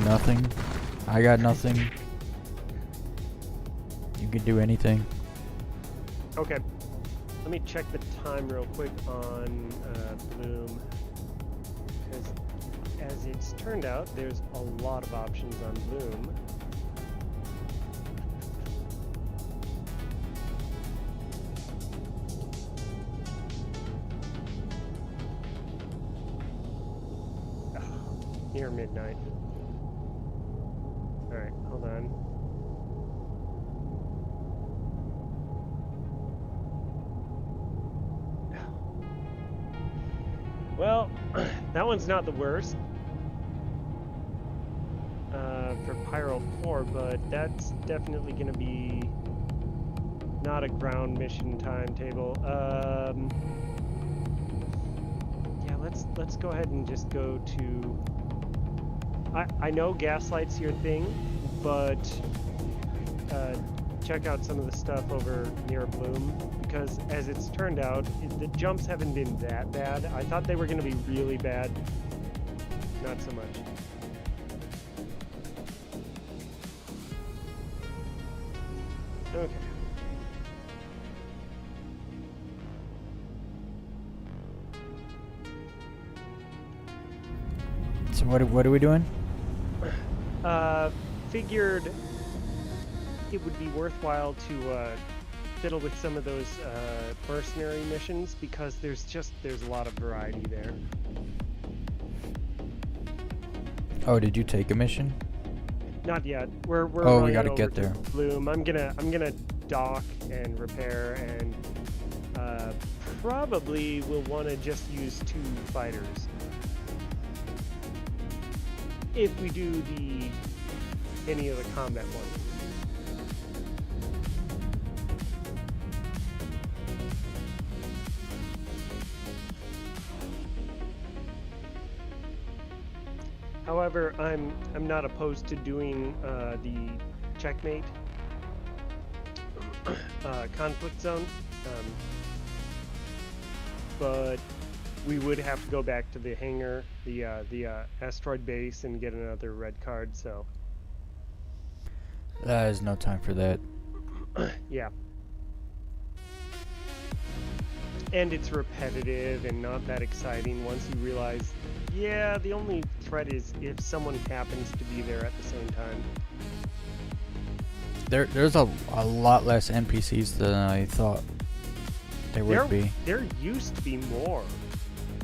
Nothing. I got nothing. You can do anything. Okay. Let me check the time real quick on Bloom. Because as it's turned out, there's a lot of options on Bloom. Near midnight. Alright, hold on. Well, that one's not the worst for Pyro 4, but that's definitely going to be not a ground mission timetable. Yeah, let's go ahead and just go to. I know Gaslight's your thing, but check out some of the stuff over near Bloom, because as it's turned out, the jumps haven't been that bad. I thought they were going to be really bad. Not so much. Okay. So what are we doing? Figured it would be worthwhile to fiddle with some of those mercenary missions because there's a lot of variety there. Oh, did you take a mission? Not yet. We're Oh, we running gotta over get to there. Bloom. I'm gonna dock and repair and probably will want to just use 2 fighters. If we do any of the combat ones. However, I'm not opposed to doing the checkmate conflict zone, but we would have to go back to the hangar, the asteroid base, and get another red card. So There's no time for that. yeah, and it's repetitive and not that exciting once you realize. Yeah, the only threat is if someone happens to be there at the same time. There's a lot less NPCs than I thought there would be. There used to be more,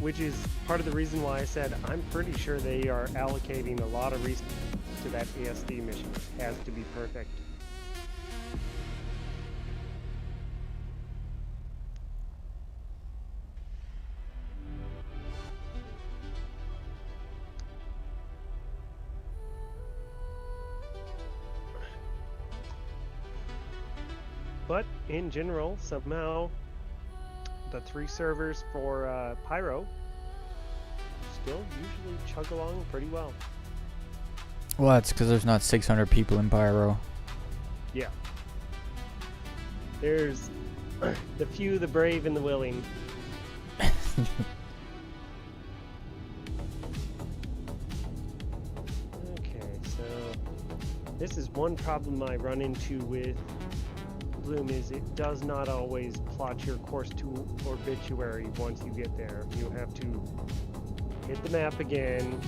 which is part of the reason why I said I'm pretty sure they are allocating a lot of resources to that ASD mission. It has to be perfect. But in general, somehow, the 3 servers for Pyro still usually chug along pretty well. Well, that's because there's not 600 people in Pyro. Yeah. There's the few, the brave, and the willing. Okay, so this is one problem I run into with Bloom is it does not always plot your course to obituary once you get there. You have to hit the map again,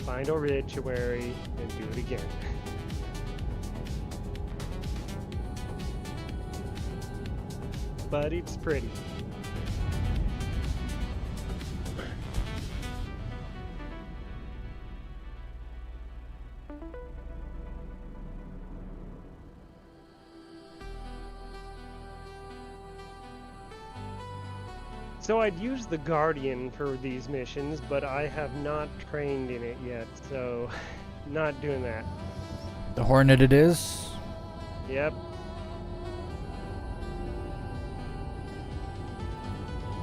find obituary, and do it again. But it's pretty. So I'd use the Guardian for these missions, but I have not trained in it yet, so not doing that. The Hornet it is. Yep.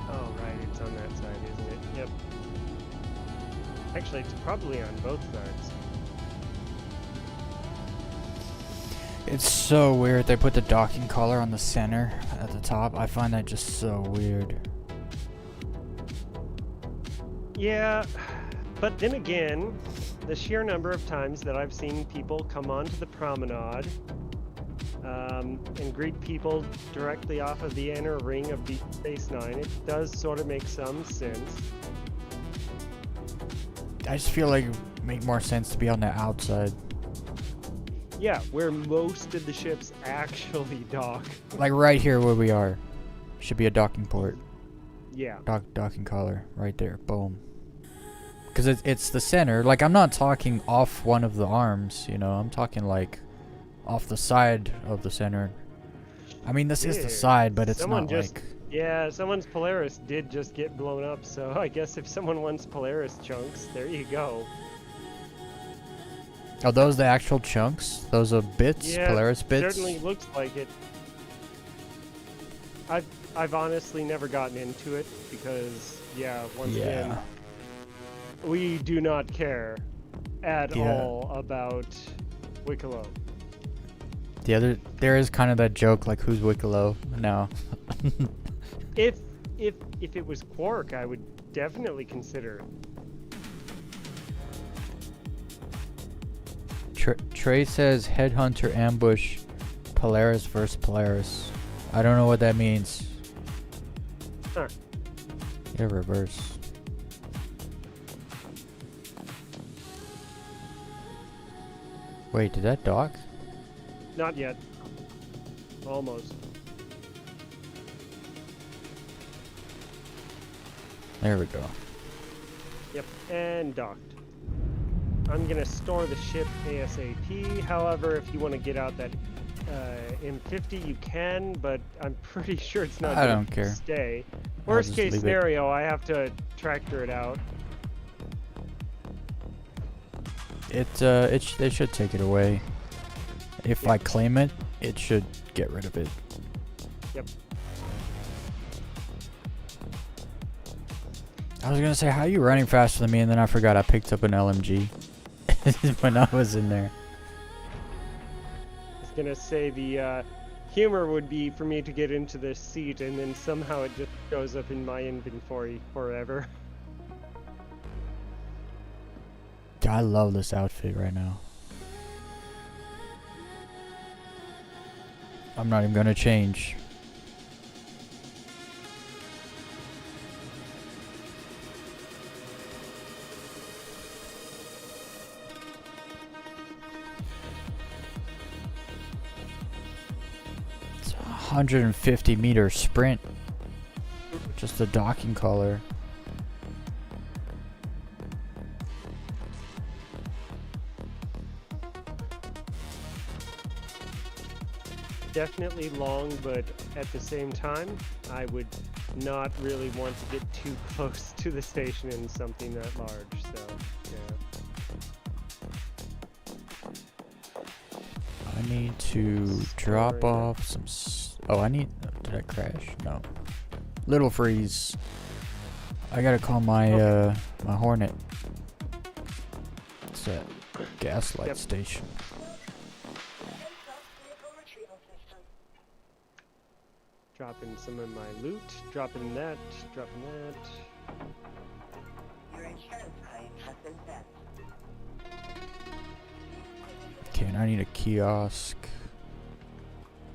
Oh, right, it's on that side, isn't it? Yep. Actually, it's probably on both sides. It's so weird. They put the docking collar on the center at the top. I find that just so weird. Yeah, but then again, the sheer number of times that I've seen people come onto the promenade and greet people directly off of the inner ring of Deep Space Nine, it does sort of make some sense. I just feel like it would make more sense to be on the outside. Yeah, where most of the ships actually dock. Like right here where we are. Should be a docking port. Yeah. Docking collar. Right there. Boom. Because it's the center. Like, I'm not talking off one of the arms, you know. I'm talking, like, off the side of the center. I mean, this is the side, but it's Someone not just, like... Yeah, someone's Polaris did just get blown up, so I guess if someone wants Polaris chunks, there you go. Are those the actual chunks? Those are bits? Yeah, Polaris bits? certainly looks like it. I've honestly never gotten into it because, yeah, once again, we do not care at all about Wicklow. There is kind of that joke, like, who's Wicklow now? If it was Quark, I would definitely consider it. Trey says Headhunter ambush Polaris versus Polaris. I don't know what that means. Huh. Yeah, reverse. Wait, did that dock? Not yet. Almost. There we go. Yep, and docked. I'm gonna store the ship ASAP. However, if you want to get out that M50, you can, but I'm pretty sure it's not I gonna don't care. stay. I'll Worst just case leave it. scenario, I have to tractor it out. They should take it away. If I claim it, it should get rid of it. Yep. I was gonna say, how are you running faster than me? And then I forgot I picked up an LMG when I was in there. I was gonna say the humor would be for me to get into this seat and then somehow it just shows up in my inventory forever. I love this outfit right now. I'm not even gonna change. It's a 150-meter sprint. Just the docking collar. Definitely long, but at the same time, I would not really want to get too close to the station in something that large, so, yeah. I need to drop off some. Oh, I need. Did I crash? No. Little freeze. I gotta call my my Hornet. It's that gaslight Yep. station. Dropping some of my loot, dropping that, dropping that. Your insurance claim has been set. Okay, and I need a kiosk.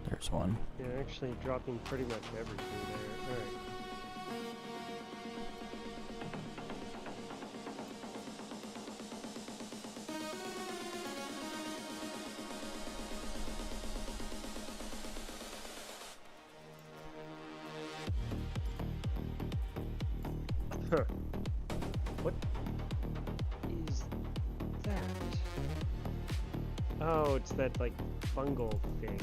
There's one. Yeah, actually dropping pretty much everything there. Alright. Huh. What is that? Oh, it's that, like, fungal thing.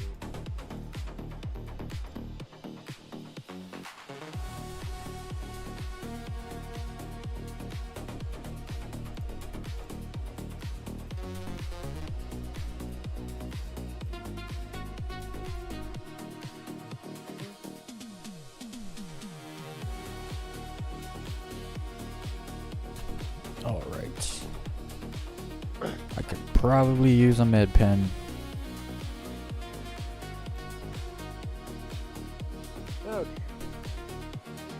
Alright. I could probably use a med pen. Okay.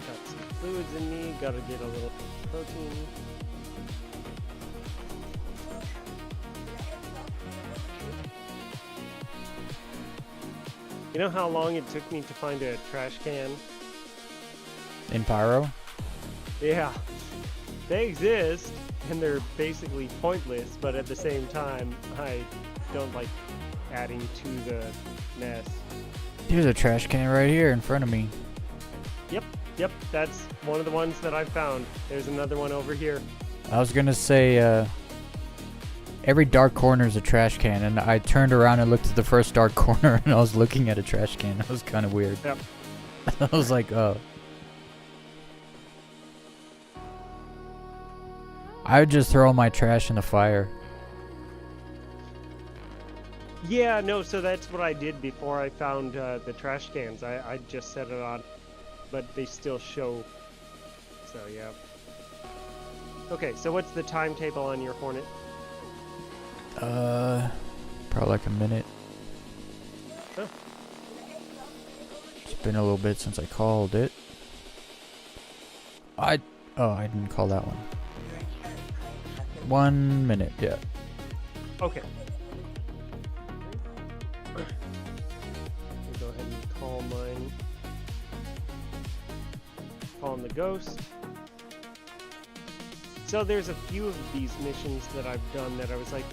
Got some fluids in me, gotta get a little protein. You know how long it took me to find a trash can? In Pyro? Yeah. They exist, and they're basically pointless, but at the same time, I don't like adding to the mess. There's a trash can right here in front of me. Yep, that's one of the ones that I found. There's another one over here. I was gonna say, every dark corner is a trash can, and I turned around and looked at the first dark corner, and I was looking at a trash can. That was kind of weird. Yep. I was like, oh. I would just throw all my trash in the fire. Yeah, no, so that's what I did before I found the trash cans. I just set it on, but they still show. So, yeah. Okay, so what's the timetable on your Hornet? Probably like a minute. Oh. It's been a little bit since I called it. I didn't call that one. 1 minute, yeah. Okay. Let me go ahead and call mine. Calling the ghost. So there's a few of these missions that I've done that I was like,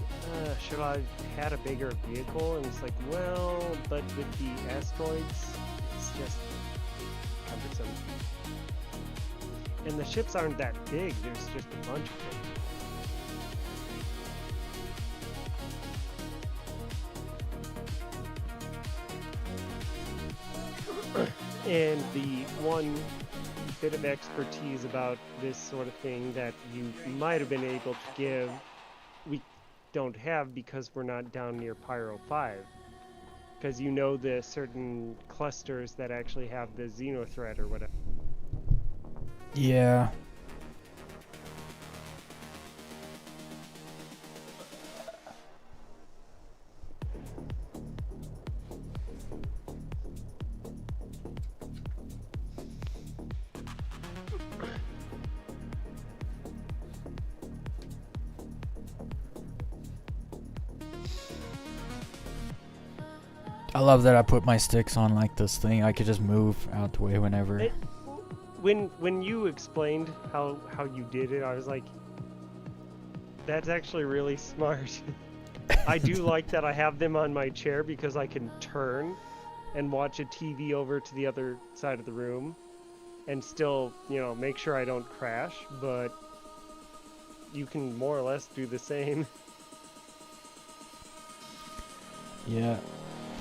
should I have had a bigger vehicle? And it's like, well, but with the asteroids, it's just cumbersome. And the ships aren't that big, there's just a bunch of them. And the one bit of expertise about this sort of thing that you might have been able to give, we don't have because we're not down near Pyro 5. Because you know the certain clusters that actually have the xenothreat or whatever. Yeah. I love that I put my sticks on like this thing. I could just move out the way whenever. When you explained how you did it, I was like, that's actually really smart. I do like that I have them on my chair because I can turn and watch a TV over to the other side of the room and still, you know, make sure I don't crash, but you can more or less do the same. Yeah.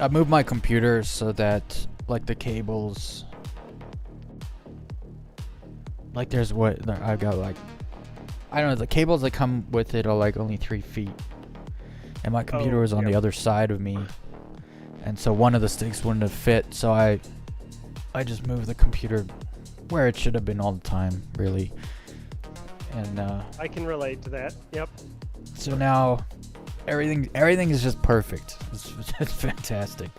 I moved my computer so that, like, the cables... Like, there's what... I've got, like... I don't know, the cables that come with it are, like, only 3 feet. And my computer was on the other side of me. And so one of the sticks wouldn't have fit, so I just moved the computer where it should have been all the time, really. And, I can relate to that, yep. So now... Everything is just perfect. It's fantastic.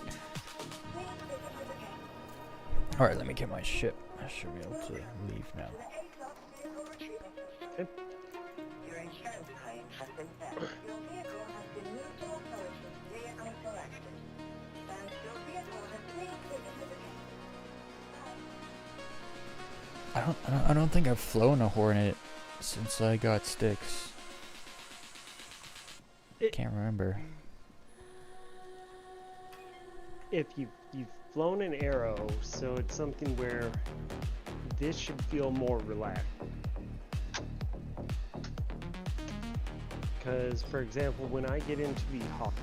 Alright, let me get my ship. I should be able to leave now. Okay. Your insurance claim has been set. Your vehicle has been moved to authorities. Vehicle selected. And your vehicle has been exhibited. I don't think I've flown a Hornet since I got sticks. Can't remember. If you've flown an Arrow, so it's something where this should feel more relaxed. Because, for example, when I get into the Hawk,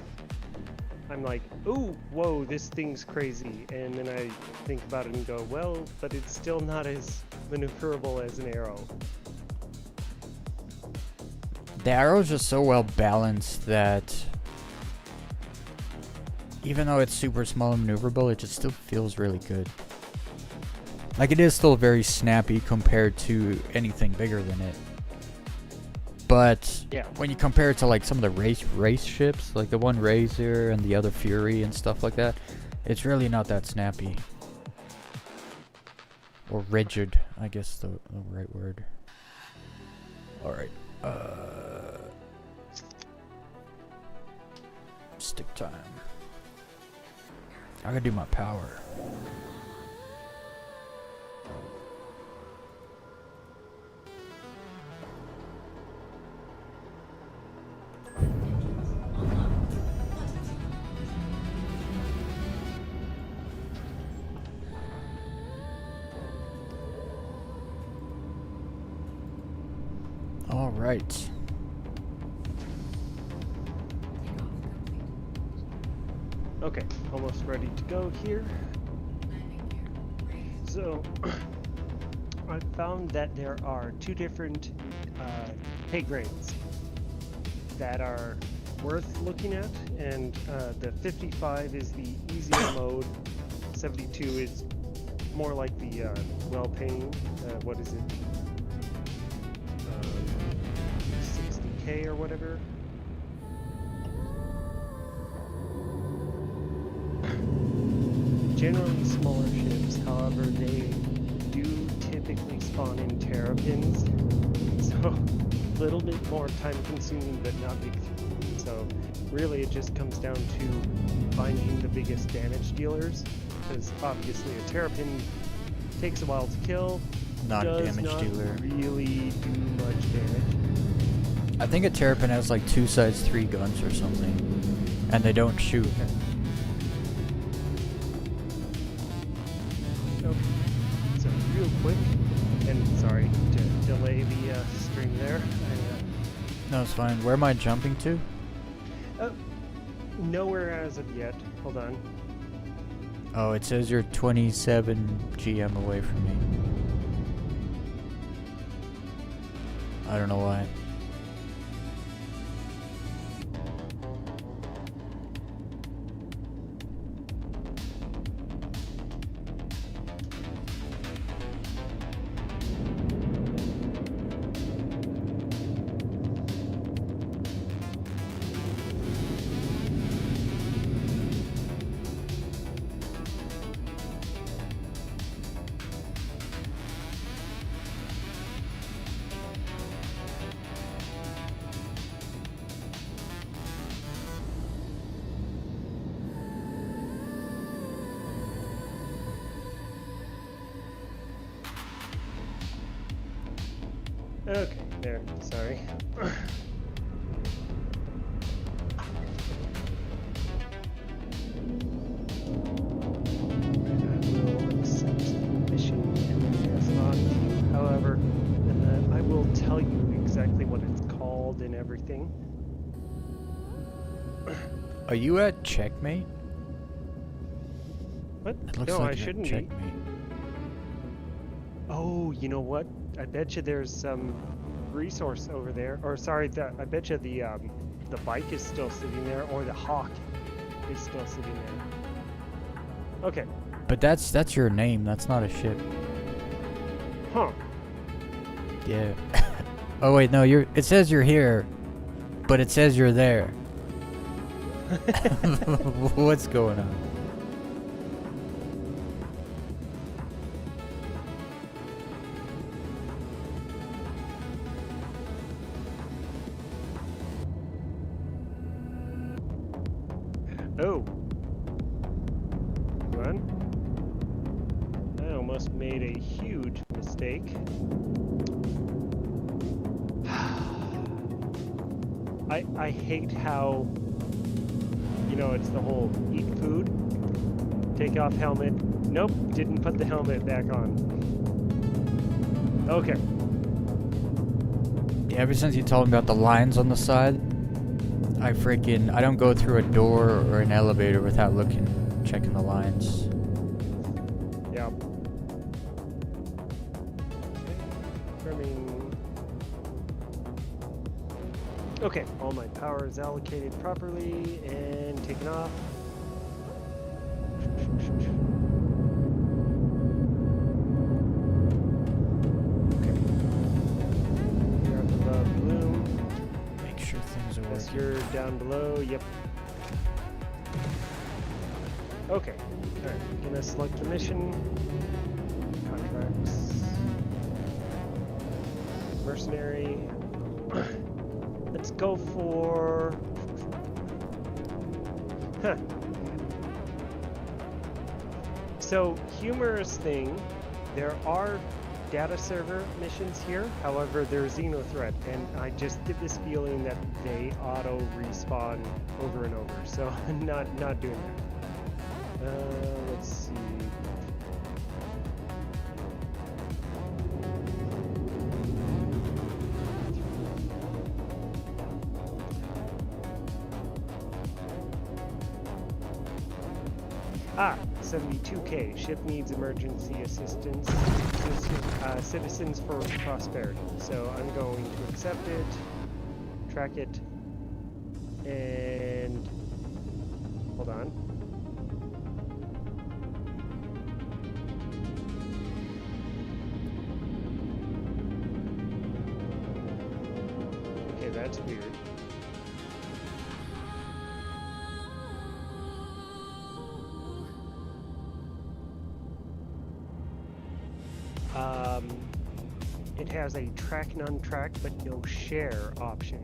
I'm like, ooh, whoa, this thing's crazy. And then I think about it and go, well, but it's still not as maneuverable as an Arrow. The Arrow's just so well balanced that even though it's super small and maneuverable, it just still feels really good. Like, it is still very snappy compared to anything bigger than it. But yeah, when you compare it to like some of the race ships, like the one Razor and the other Fury and stuff like that, it's really not that snappy. Or rigid, I guess the right word. Alright. Stick time. I gotta do my power. All right. Okay, almost ready to go here. So, I found that there are 2 different pay grades that are worth looking at, and the 55 is the easier mode, 72 is more like the well-paying, what is it, 60k or whatever. Generally smaller ships, however, they do typically spawn in terrapins, so a little bit more time consuming but not big. So really it just comes down to finding the biggest damage dealers, because obviously a terrapin takes a while to kill, Not a does damage not dealer. really do much damage. I think a Terrapin has like 2 sides, 3 guns or something. And they don't shoot. Okay. So real quick, and sorry to delay the stream there. No, it's fine. Where am I jumping to? Nowhere as of yet. Hold on. Oh, it says you're 27 GM away from me. I don't know why. Okay, there. Sorry. I will accept the mission and then pass it on to you. However, I will tell you exactly what it's called and everything. Are you at checkmate? What? It looks No, like I you're at shouldn't be. checkmate. Oh, you know what? I bet you there's some resource over there. Or sorry, I bet you the bike is still sitting there, or the hawk is still sitting there. Okay. But that's your name. That's not a ship. Huh. Yeah. Oh wait, no. It says you're here, but it says you're there. What's going on? Oh. Run. I almost made a huge mistake. I hate how, you know, it's the whole eat food, take off helmet. Nope, didn't put the helmet back on. Okay. Yeah, ever since you told me about the lines on the side, I don't go through a door or an elevator without checking the lines. Yep. Trimming. Okay, all my power is allocated properly and taken off. Okay. Grab the bloom. Make sure things are Yes, working. you're down below. Yep. Okay. Alright, gonna select the mission. Contracts. Mercenary. Let's go for... Huh. So, humorous thing, there are data server missions here, however they're Xenothreat, and I just get this feeling that they auto respawn over and over, so not doing that. Let's see. Ah, 72K. Ship needs emergency assistance. Citizens for Prosperity. So I'm going to accept it, track it, and hold on. Okay, that's weird. It has a track and untrack, but no share option.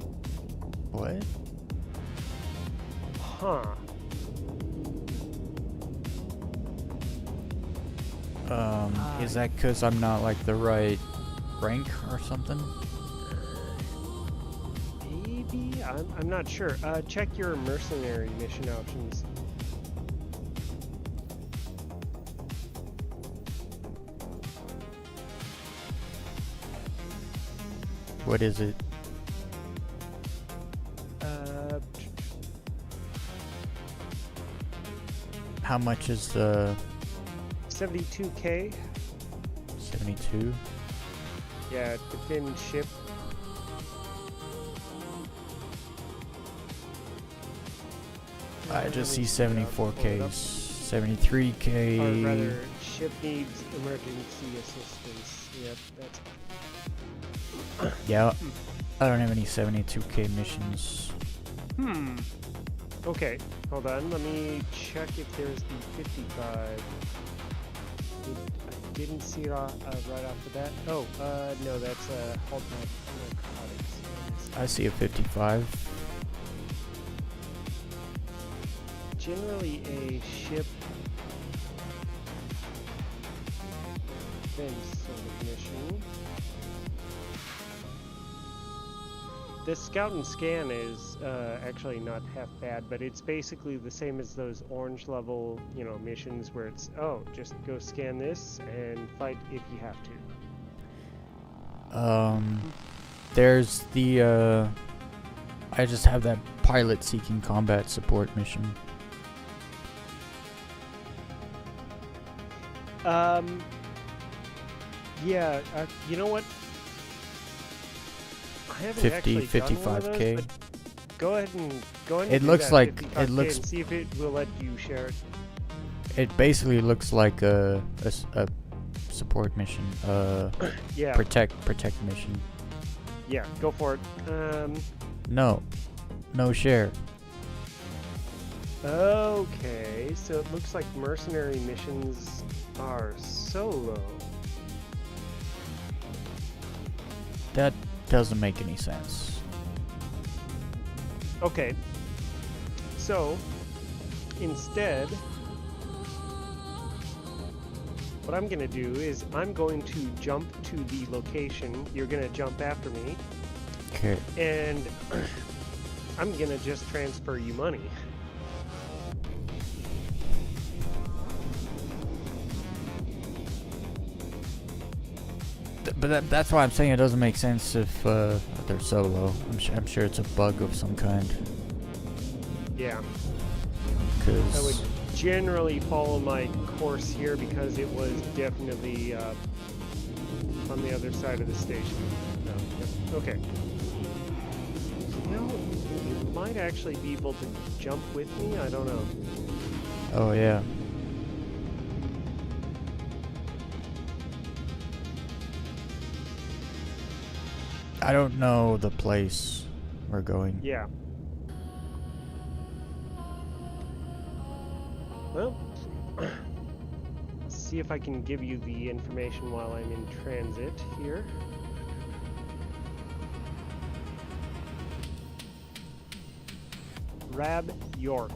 What? Huh. Is that because I'm not like the right rank or something? Maybe? I'm not sure. Check your mercenary mission options. What is it? How much is the 72k. 72? Yeah, defend ship. I just see Let me pull it 74k, up. 73k. Or rather, ship needs emergency assistance. Yep, that's. Yeah, I don't have any 72k missions. Okay, hold on. Let me check if there's the 55. I didn't see it right off the bat. Oh, no, that's halt narcotics. I see a 55. Generally, a ship defense sort of mission. This scout and scan is actually not half bad, but it's basically the same as those orange level, missions where it's, oh, just go scan this and fight if you have to. There's the, I just have that pilot seeking combat support mission. Yeah, you know what? I haven't 50, actually done one of those, 55k. but go ahead and It do looks that like- 55K it looks- and see if it will let you share it. It basically looks like a support mission, Yeah, protect mission. yeah, go for it. No share. Okay, so it looks like mercenary missions are solo. That doesn't make any sense. Okay, so instead, what I'm gonna do is I'm going to jump to the location. You're gonna jump after me, Okay. and I'm gonna just transfer you money. But that's why I'm saying it doesn't make sense if they're solo. I'm sure it's a bug of some kind. Yeah, I would Cause generally follow my course here because it was definitely on the other side of the station. No, yep. Okay. You might actually be able to jump with me. I don't know. oh yeah. I don't know the place we're going. Yeah. Well, see if I can give you the information while I'm in transit here. Rab York.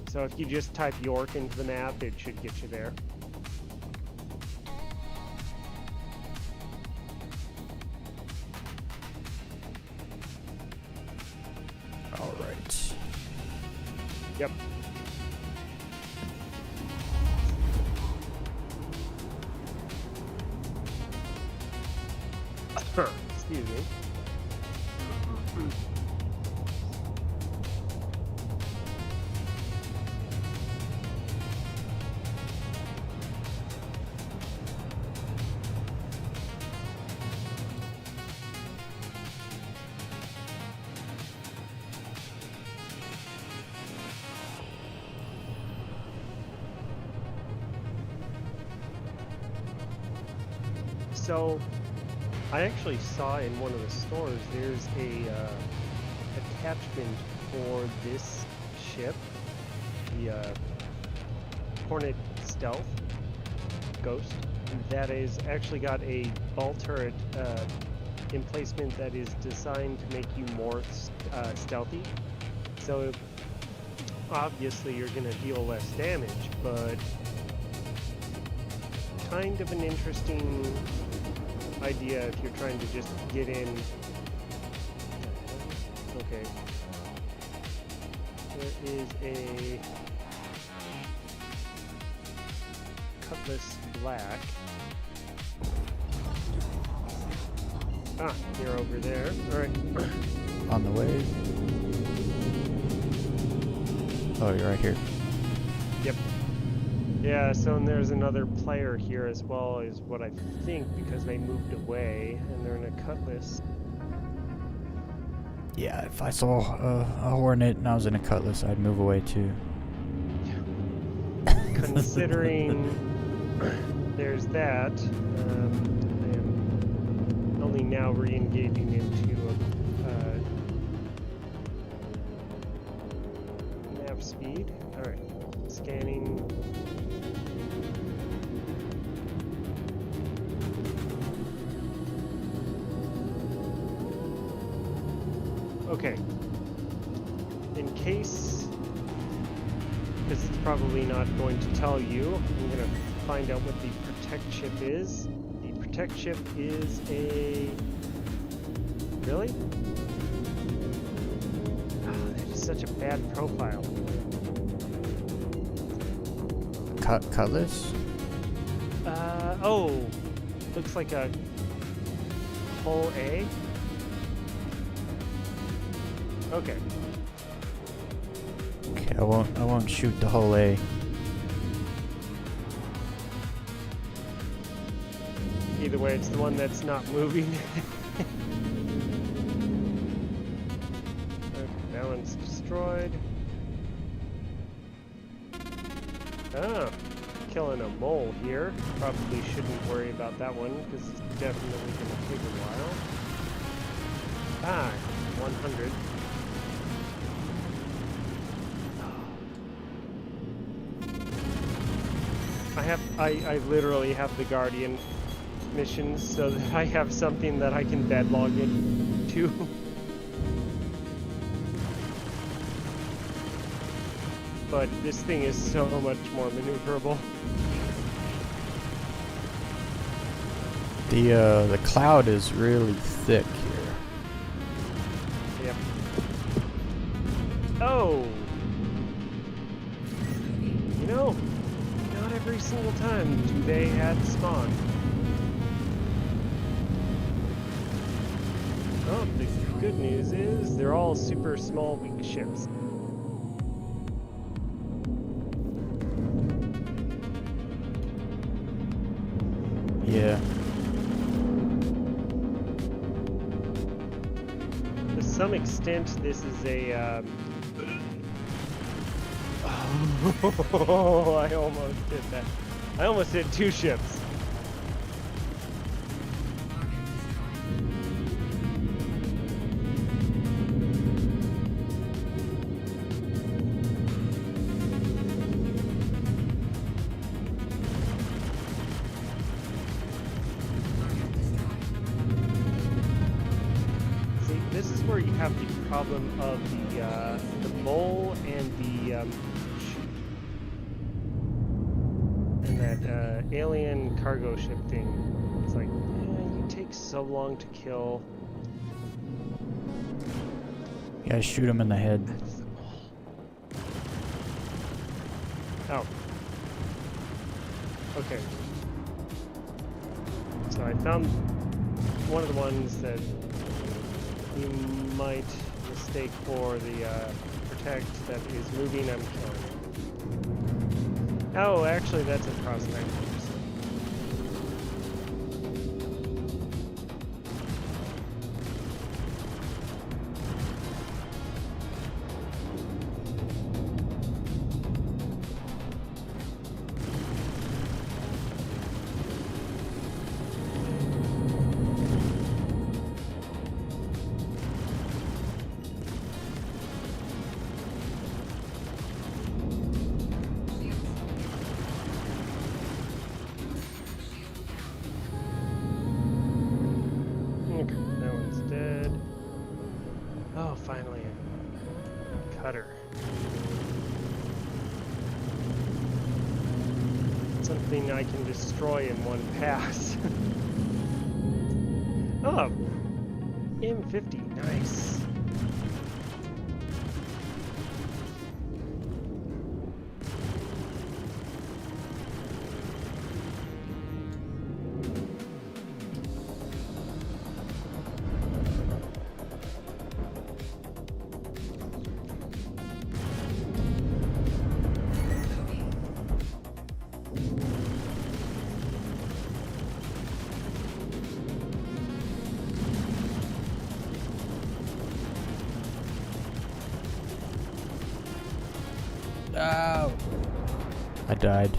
So if you just type York into the map, it should get you there. All right. Yep. Excuse me. So, I actually saw in one of the stores there's a attachment for this ship, the Hornet Stealth Ghost, that is actually got a ball turret emplacement that is designed to make you more stealthy. So obviously you're going to deal less damage, but kind of an interesting idea if you're trying to just get in. Okay. There is a Cutlass Black. Ah, you're over there. Alright. On the way. Oh, you're right here. Yep. Yeah, so and there's another player here as well, is what I think, because they moved away and they're in a Cutlass. Yeah, if I saw a Hornet and I was in a Cutlass, I'd move away too. Considering there's that, I am only now re-engaging into nav speed. Alright, scanning. Okay. In case, because it's probably not going to tell you, I'm going to find out what the protect chip is. The protect chip is a... Really? Oh, that is such a bad profile. Cutlass? Oh, looks like a hull A. Okay. Okay, I won't shoot the whole A. Either way, it's the one that's not moving. Okay, that one's destroyed. Ah, killing a mole here. Probably shouldn't worry about that one because it's definitely going to take a while. Ah, 100. I literally have the Guardian missions so that I have something that I can bed log into. But this thing is so much more maneuverable. The cloud is really thick here. Yep. Oh! You know, not every single time do they add spawn. Oh, the good news is they're all super small, weak ships. Yeah. To some extent, this is a... Oh, I almost did that. I almost hit two ships. See, this is where you have the problem of the mole and the and that alien cargo ship thing. It's like, you take so long to kill. Yeah, shoot him in the head. That's the mole. Oh. Okay. So I found one of the ones that you might mistake for the protect that is moving. I'm killing it. Oh, actually, that's a prospect. something I can destroy in one pass. Oh, M50, nice. Ow. I died.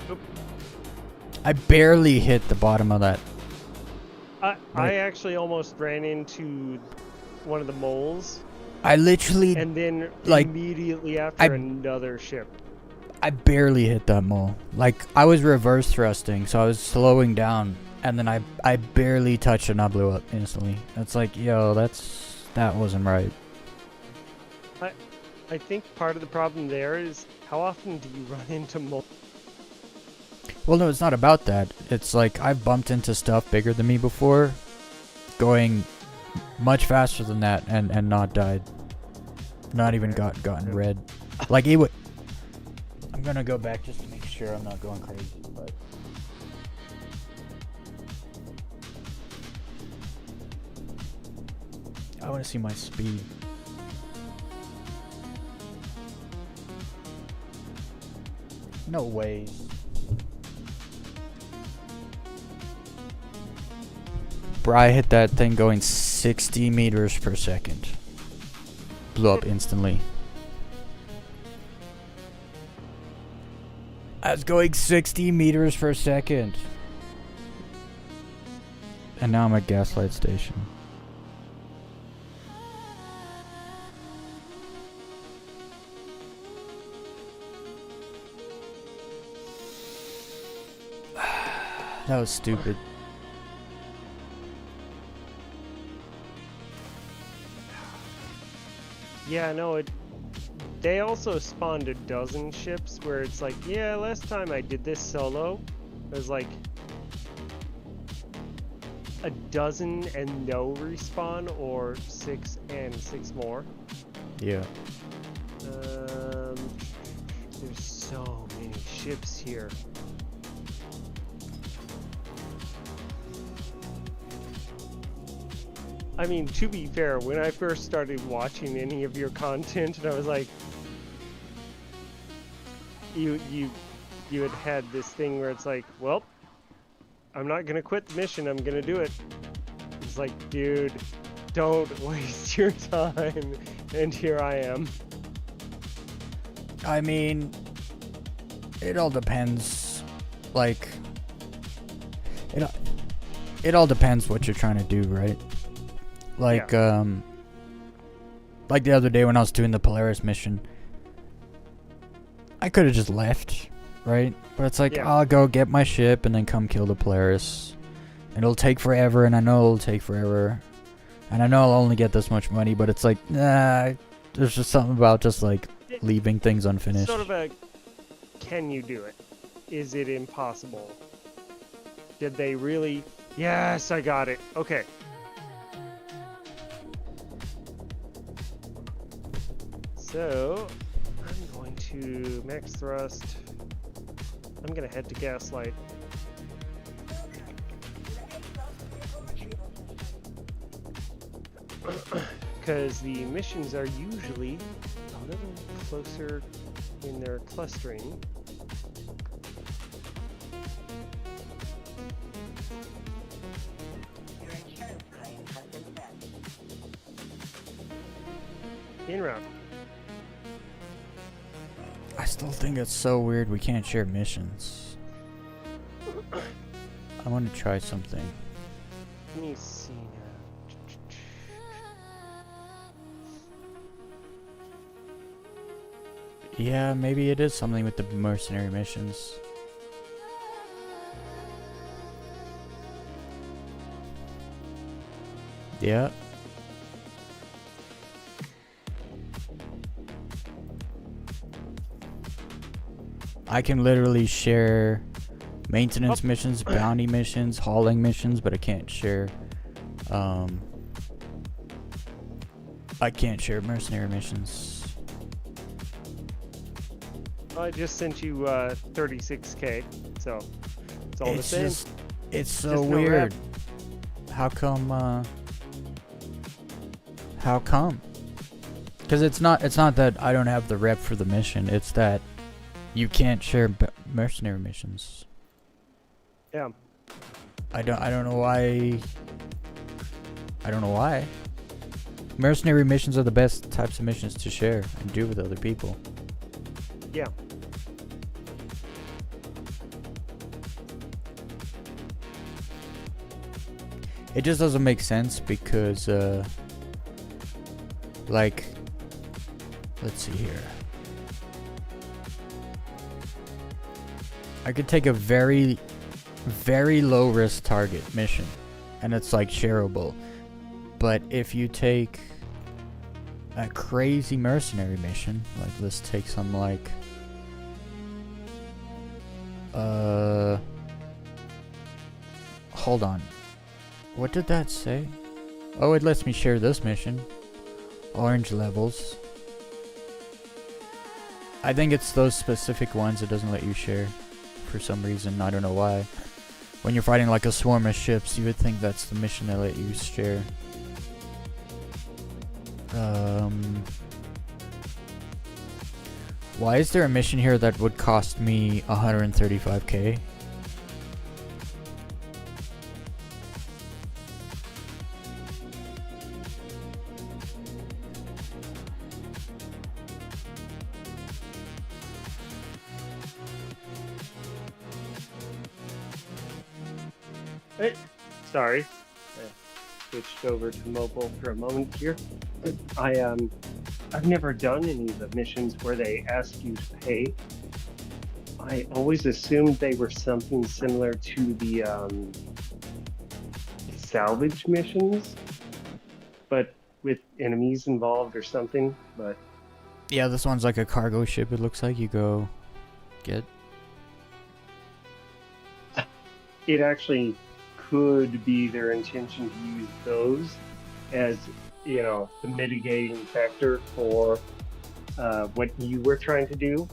Oop. I barely hit the bottom of that. I actually almost ran into one of the moles, I literally, and then like, immediately after another ship. I barely hit that mole. Like, I was reverse thrusting, so I was slowing down, and then I barely touched it and I blew up instantly. It's like, yo, that wasn't right. I think part of the problem there is how often do you run into moles? Well, no, it's not about that. It's like I've bumped into stuff bigger than me before, going much faster than that, and not died. Not even gotten red. Like it would. I'm gonna go back just to make sure I'm not going crazy, but. I want to see my speed. No way. Bro, I hit that thing going 60 meters per second. Blew up instantly. I was going 60 meters per second. And now I'm at Gaslight Station. That was stupid. Yeah, no, they also spawned a dozen ships where it's like, yeah, last time I did this solo, it was like a dozen and no respawn, or 6 and 6 more. Yeah. There's so many ships here. I mean, to be fair, when I first started watching any of your content, and I was like, you had this thing where it's like, well, I'm not gonna quit the mission, I'm gonna do it. It's like, dude, don't waste your time. And here I am. I mean, it all depends. Like, it all depends what you're trying to do, right? Like, Yeah. like the other day when I was doing the Polaris mission, I could have just left, right? But it's like, Yeah. I'll go get my ship and then come kill the Polaris. And it'll take forever, and I know it'll take forever. And I know I'll only get this much money, but it's like, nah, there's just something about just like leaving things unfinished. Sort of a, can you do it? Is it impossible? Did they really? Yes, I got it. Okay. So, I'm going to max thrust. I'm going to head to Gaslight. Because the missions are usually a little closer in their clustering. Your insurance claim has been met. In route. I still think it's so weird we can't share missions. I want to try something. Let me see now. Yeah, maybe it is something with the mercenary missions. Yeah. I can literally share maintenance missions, bounty missions, hauling missions, but I can't share mercenary missions. I just sent you 36k, so it's all the It's same. just, it's so Just no weird. rep. How come? Because it's not that I don't have the rep for the mission. It's that you can't share mercenary missions. Yeah. I don't know why. I don't know why. Mercenary missions are the best types of missions to share and do with other people. Yeah. It just doesn't make sense because, like, let's see here. I could take a very, very low risk target mission, and it's like shareable. But if you take a crazy mercenary mission, like let's take some like, hold on. What did that say? Oh, it lets me share this mission. Orange levels. I think it's those specific ones it doesn't let you share for some reason. I don't know why. When you're fighting like a swarm of ships, you would think that's the mission they let you share. Why is there a mission here that would cost me 135k? Hey, sorry. I switched over to mobile for a moment here. I've never done any of the missions where they ask you to pay. I always assumed they were something similar to the salvage missions, but with enemies involved or something. But Yeah, this one's like a cargo ship. It looks like you go get. it actually could be their intention to use those as, you know, the mitigating factor for what you were trying to do.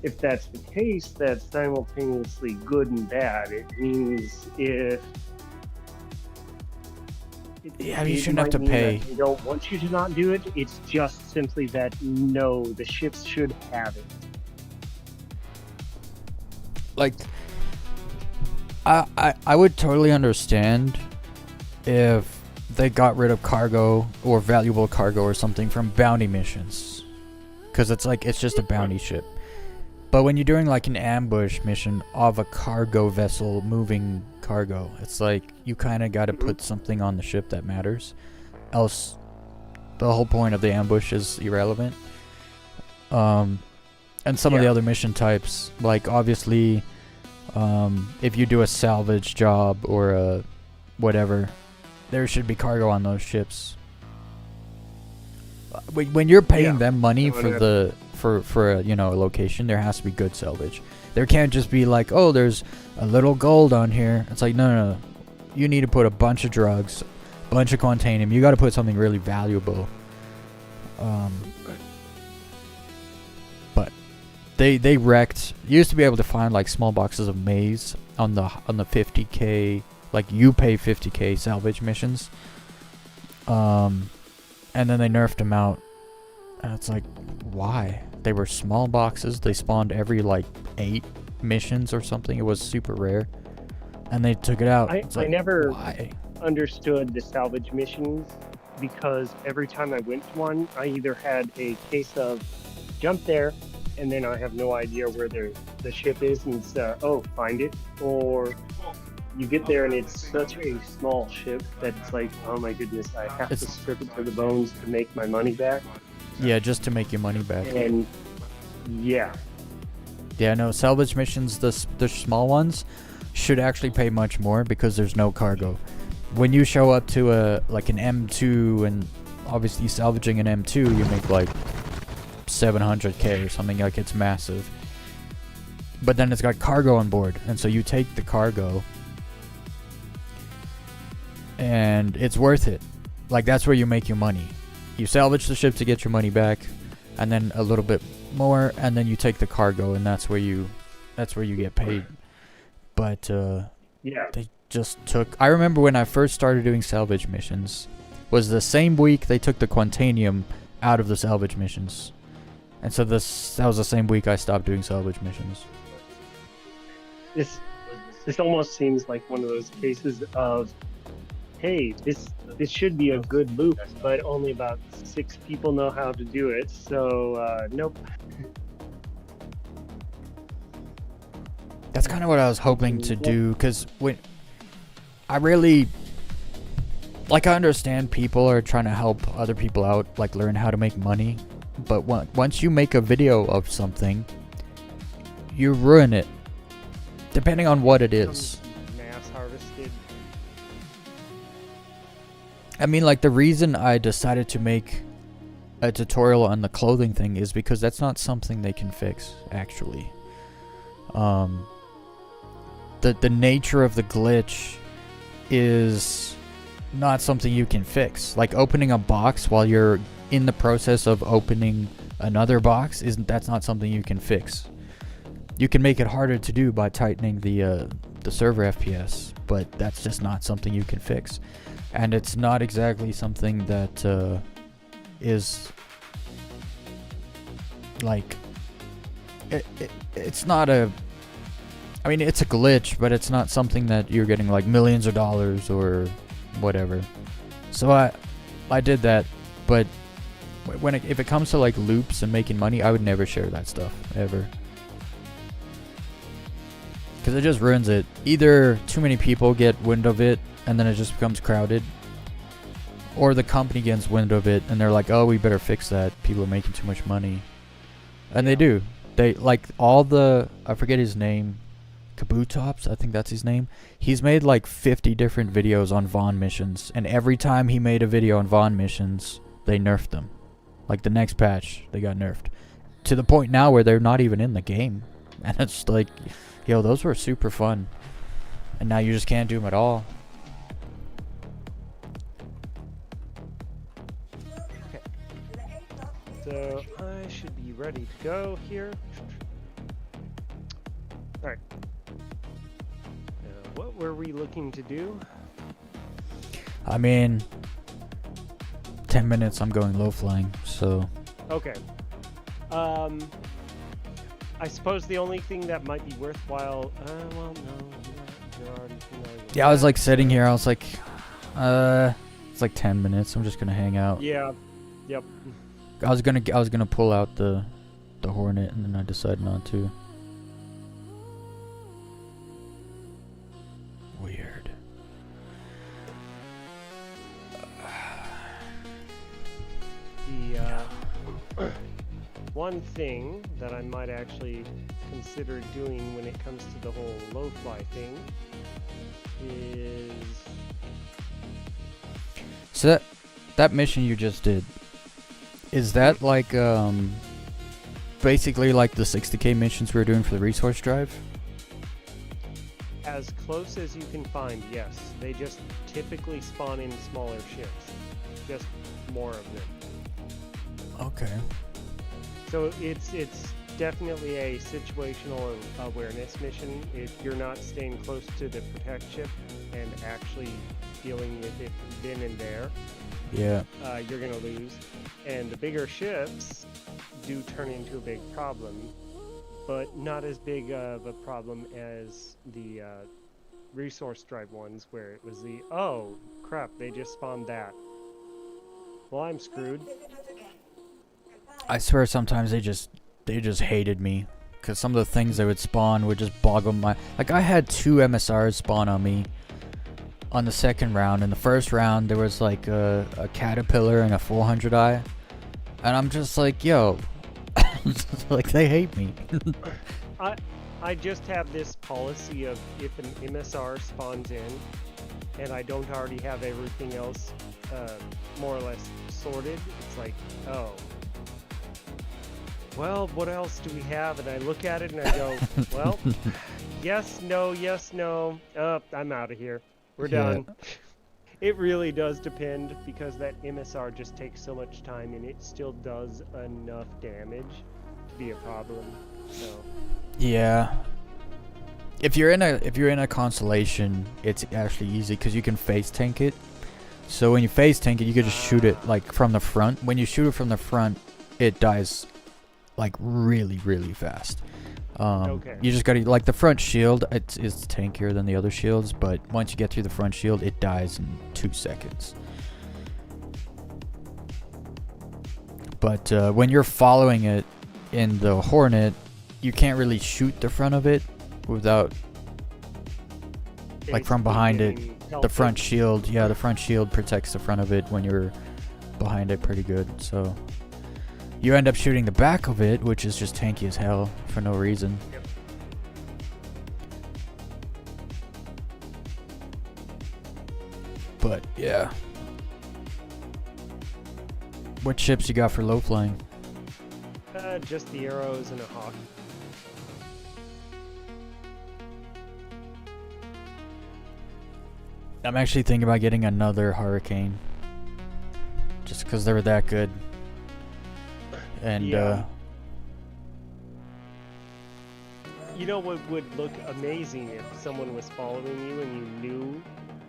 If that's the case, that's simultaneously good and bad. It means if Yeah, you it shouldn't have might to mean pay. that they don't want you to not do it. It's just simply that no, the ships should have it. Like, I would totally understand if they got rid of cargo or valuable cargo or something from bounty missions, because it's like it's just a bounty ship. But when you're doing like an ambush mission of a cargo vessel moving cargo, it's like you kind of got to put something on the ship that matters, else the whole point of the ambush is irrelevant. And some of the other mission types, like obviously, if you do a salvage job or a whatever, there should be cargo on those ships. When you're paying them money for the for a, you know, a location, there has to be good salvage. There can't just be like, oh, there's a little gold on here. It's like, no. You need to put a bunch of drugs, a bunch of quantanium. You got to put something really valuable. But they wrecked. You used to be able to find like small boxes of maize on the 50k, like you pay 50k salvage missions. And then they nerfed them out. And it's like, why? They were small boxes. They spawned every like 8 missions or something. It was super rare. And they took it out. It's I like, never why? understood the salvage missions because every time I went to one, I either had a case of jump there, and then I have no idea where the ship is, and it's oh, find it, or you get there and it's such a small ship that it's like, oh my goodness, I have to strip it to the bones to make my money back. Yeah, just to make your money back. And yeah, no, salvage missions, the small ones, should actually pay much more because there's no cargo. When you show up to an M2, and obviously salvaging an M2, you make like 700k or something, like it's massive. But then it's got cargo on board, and so you take the cargo, and it's worth it. Like, that's where you make your money. You salvage the ship to get your money back, and then a little bit more, and then you take the cargo, and that's where you get paid. But Yeah. they just took... I remember when I first started doing salvage missions, was the same week they took the Quantanium out of the salvage missions. And so that was the same week I stopped doing salvage missions. This almost seems like one of those cases of, hey, this should be a good loop, but only about 6 people know how to do it, so nope. That's kind of what I was hoping to do, because when I really... Like, I understand people are trying to help other people out, like learn how to make money, but once you make a video of something, you ruin it, depending on what it is. Mass harvested. I mean, like, the reason I decided to make a tutorial on the clothing thing is because that's not something they can fix, actually. The nature of the glitch is not something you can fix. Like, opening a box while you're in the process of opening another box, that's not something you can fix. You can make it harder to do by tightening the server FPS, but that's just not something you can fix. And it's not exactly something that is like it's not a... I mean, it's a glitch, but it's not something that you're getting like millions of dollars or whatever. So I did that, but if it comes to like loops and making money, I would never share that stuff ever, because it just ruins it. Either too many people get wind of it and then it just becomes crowded, or the company gets wind of it and they're like, oh, we better fix that, people are making too much money. And they do. They like all the... I forget his name. Kabutops, I think that's his name. He's made like 50 different videos on Vaughn missions, and every time he made a video on Vaughn missions, they nerfed them. Like, the next patch, they got nerfed. To the point now where they're not even in the game. And it's like, yo, those were super fun. And now you just can't do them at all. So I should be ready to go here. Alright. What were we looking to do? I mean, 10 minutes I'm going low flying, so... Okay. I suppose the only thing that might be worthwhile... well, no. You're already familiar with Yeah, I was that. like sitting here, I was like... it's like 10 minutes, I'm just gonna hang out. Yeah. Yep. I was gonna pull out the Hornet, and then I decided not to. Weird. The one thing that I might actually consider doing when it comes to the whole low fly thing is... So that mission you just did, is that like basically like the 60k missions we were doing for the resource drive? As close as you can find, yes. They just typically spawn in smaller ships. Just more of them. Okay. So it's definitely a situational awareness mission. If you're not staying close to the protect ship and actually dealing with it then and there, Yeah. you're gonna lose. And the bigger ships do turn into a big problem, but not as big of a problem as the resource drive ones, where it was the, oh crap, they just spawned that. Well, I'm screwed. I swear sometimes they just hated me, because some of the things they would spawn would just boggle my... Like, I had 2 MSRs spawn on me on the second round. In the first round, there was like a caterpillar and a 400i, and I'm just like, yo, like, they hate me. I just have this policy of, if an MSR spawns in and I don't already have everything else more or less sorted, it's like, oh, well, what else do we have? And I look at it and I go, well, yes, no, yes, no. I'm out of here. We're Yeah. done. It really does depend because that MSR just takes so much time and it still does enough damage to be a problem. So Yeah. If you're in a constellation, it's actually easy because you can phase tank it. So when you phase tank it, you can just shoot it like from the front. When you shoot it from the front, it dies like really, really fast. Okay. You just gotta like the front shield. It's tankier than the other shields, but once you get through the front shield, it dies in 2 seconds. But when you're following it in the Hornet, you can't really shoot the front of it without like from basically behind it. getting The pelted. front shield, yeah, the front shield protects the front of it when you're behind it pretty good. So you end up shooting the back of it, which is just tanky as hell for no reason. Yep. But yeah. What ships you got for low flying? Just the arrows and a hawk. I'm actually thinking about getting another Hurricane. Just because they were that good. And Yeah. You know what would look amazing if someone was following you and you knew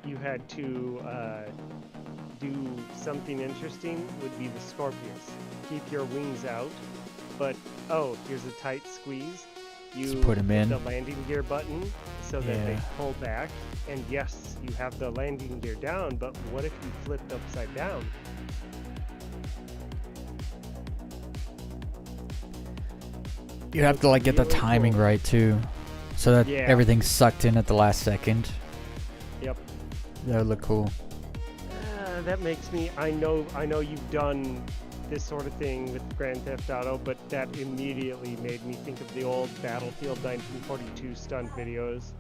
you had to do something interesting would be the Scorpius. Keep your wings out, but oh, here's a tight squeeze. You Just put 'em hit in. the landing gear button so that they Yeah. pull back, and yes, you have the landing gear down, but what if you flipped upside down? you have to like get the really timing cool. right too. So that Yeah. everything's sucked in at the last second. Yep. That would look cool. That makes me. I know you've done this sort of thing with Grand Theft Auto, but that immediately made me think of the old Battlefield 1942 stunt videos.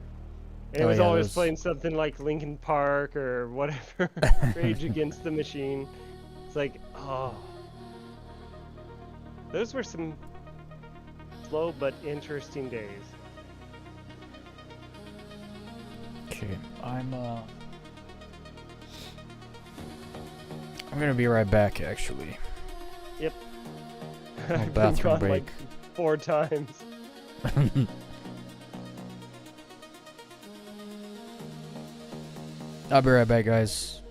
And it Oh, was yeah, always those- playing something like Linkin Park or whatever, Rage Against the Machine. It's like, oh, those were some slow but interesting days. Okay, I'm gonna be right back actually. Yep. Oh, I've been bathroom gone break. like 4 times. I'll be right back, guys.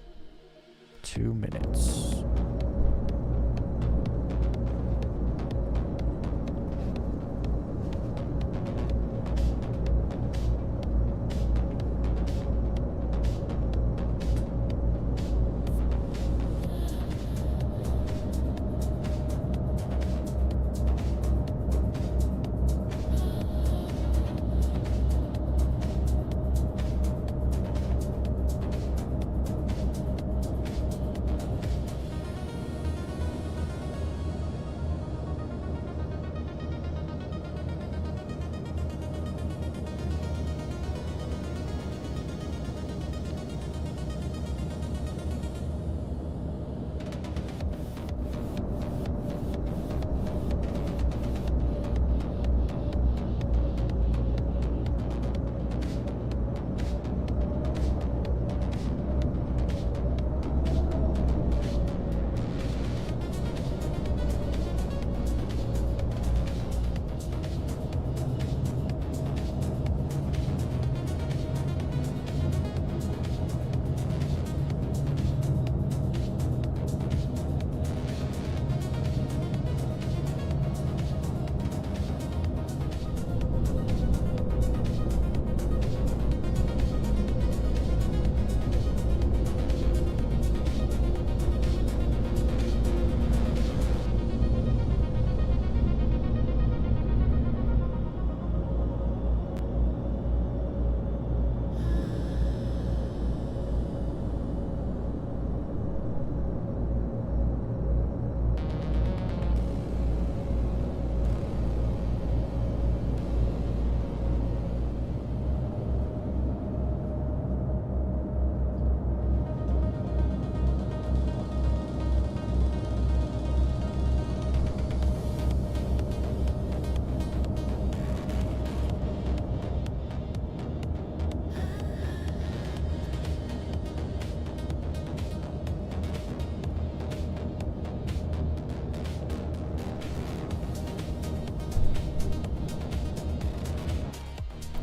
2 minutes.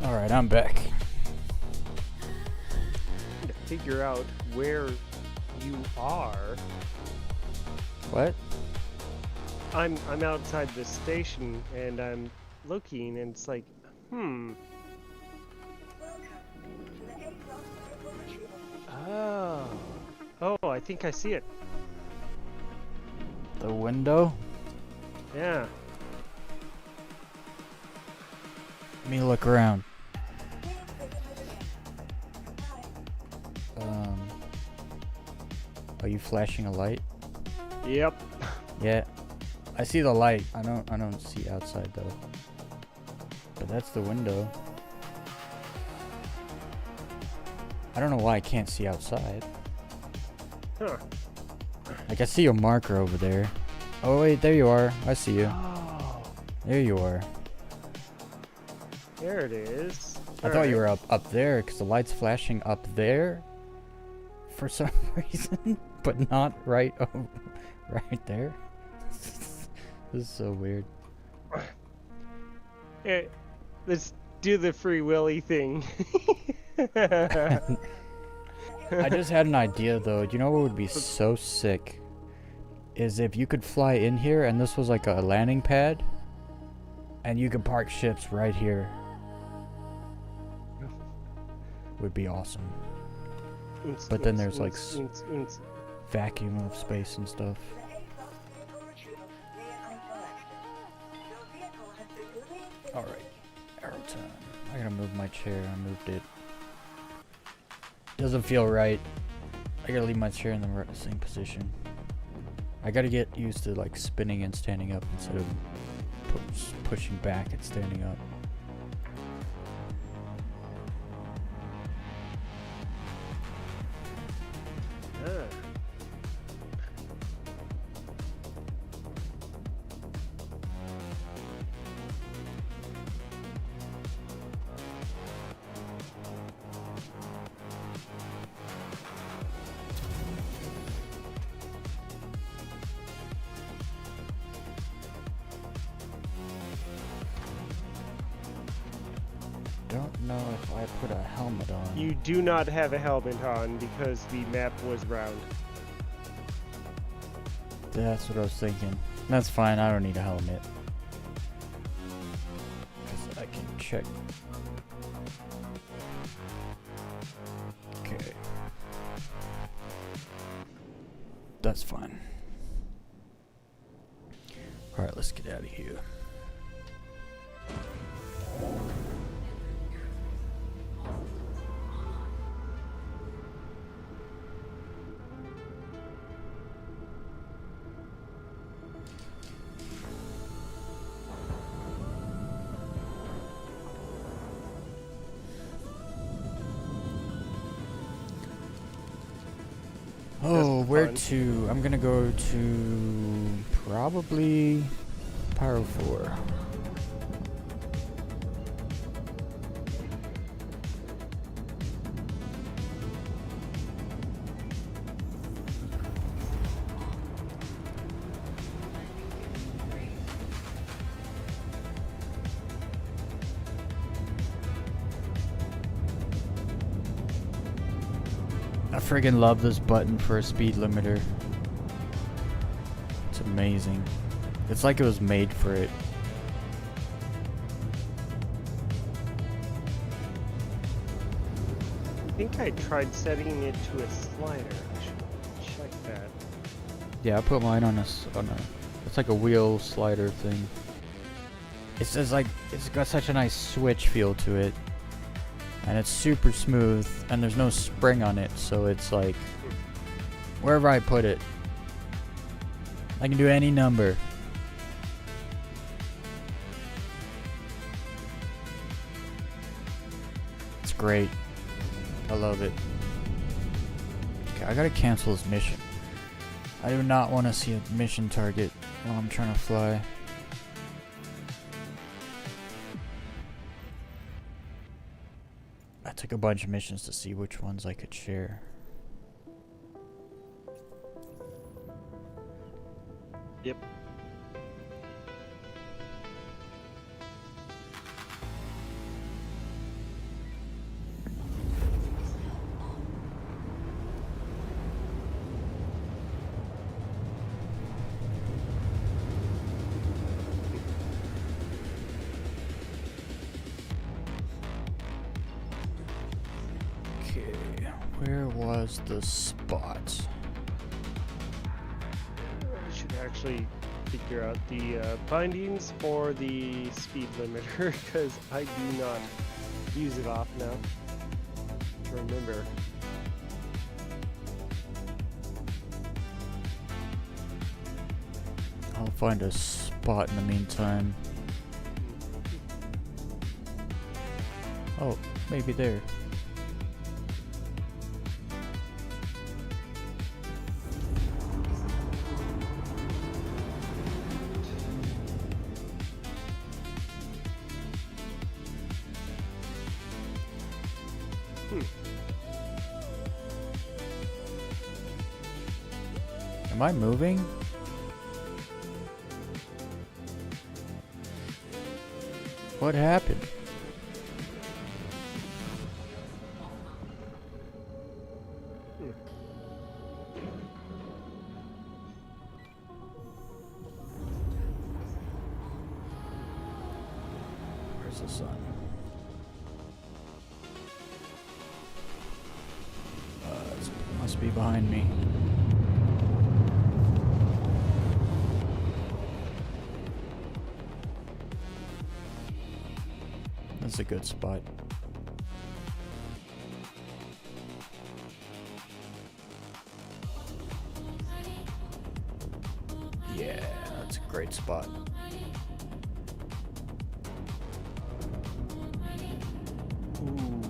Alright, I'm back. To figure out where you are. What? I'm outside the station and I'm looking and it's like, Welcome to the A-Class Vehicle Retrieval. Oh, I think I see it. The window? Yeah. Let me look around. Please visit with Hi. Are you flashing a light? Yep. Yeah. I see the light. I don't see outside though. But that's the window. I don't know why I can't see outside. Huh. Like I see a marker over there. Oh wait, there you are. I see you. Oh, There you are. there it is. I thought you were up there because the light's flashing up there for some reason, but not right right there. This is so weird. Let's do the free willy thing. I just had an idea though. Do you know what would be so sick? Is if you could fly in here and this was like a landing pad and you could park ships right here. Would be awesome. But then there's like vacuum of space and stuff. The A-Class Vehicle Retrieval. Vehicle has been released. Alright, arrow time. I gotta move my chair. I moved it. Doesn't feel right. I gotta leave my chair in the same position. I gotta get used to like spinning and standing up instead of pushing back and standing up. Ah. Don't know if I put a helmet on. You do not have a helmet on because the map was round. That's what I was thinking. That's fine. I don't need a helmet. 'Cause I can check. Okay. That's fine. Alright, let's get out of here. Oh, Just where fun. to? I'm gonna go to probably Pyro 4. I friggin' love this button for a speed limiter. It's amazing. It's like it was made for it. I think I tried setting it to a slider. I should check that. Yeah, I put mine on a. It's like a wheel slider thing. It's just like it's got such a nice switch feel to it, and it's super smooth, and there's no spring on it, so it's like wherever I put it, I can do any number. It's great. I love it. Okay, I gotta cancel this mission. I do not want to see a mission target while I'm trying to fly. I took a bunch of missions to see which ones I could share. Yep. Where was the spot? I should actually figure out the bindings for the speed limiter because I do not use it off now. Remember. I'll find a spot in the meantime. Oh, maybe there. Am I moving? What happened? Where's the sun? It must be behind me. That's a good spot. Yeah, that's a great spot. Ooh.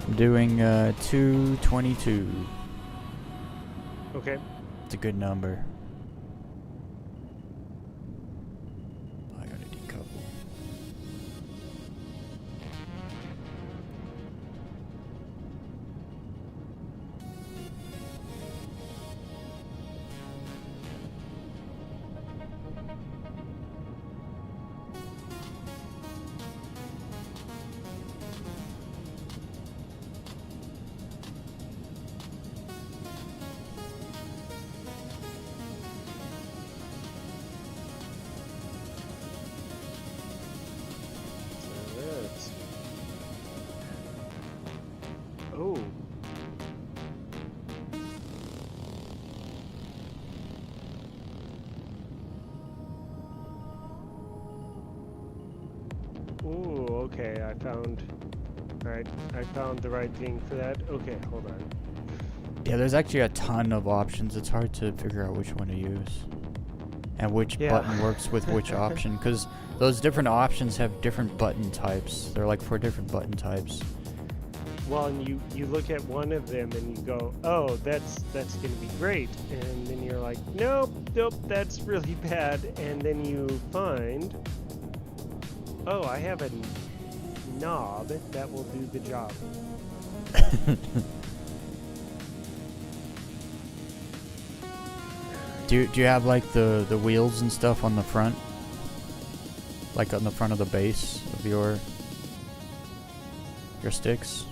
I'm doing 222. Okay. It's a good number. I gotta decouple. Oh. Ooh, okay, I found... Alright, I found the right thing for that. Okay, hold on. Yeah, there's actually a ton of options. It's hard to figure out which one to use. And which Yeah. button works with which option. Because those different options have different button types. They're like 4 different button types. Well, and you look at one of them and you go, oh, that's gonna be great. And then you're like, nope, that's really bad. And then you find, oh, I have a knob that will do the job. Do you have like the wheels and stuff on the front? Like on the front of the base of your sticks?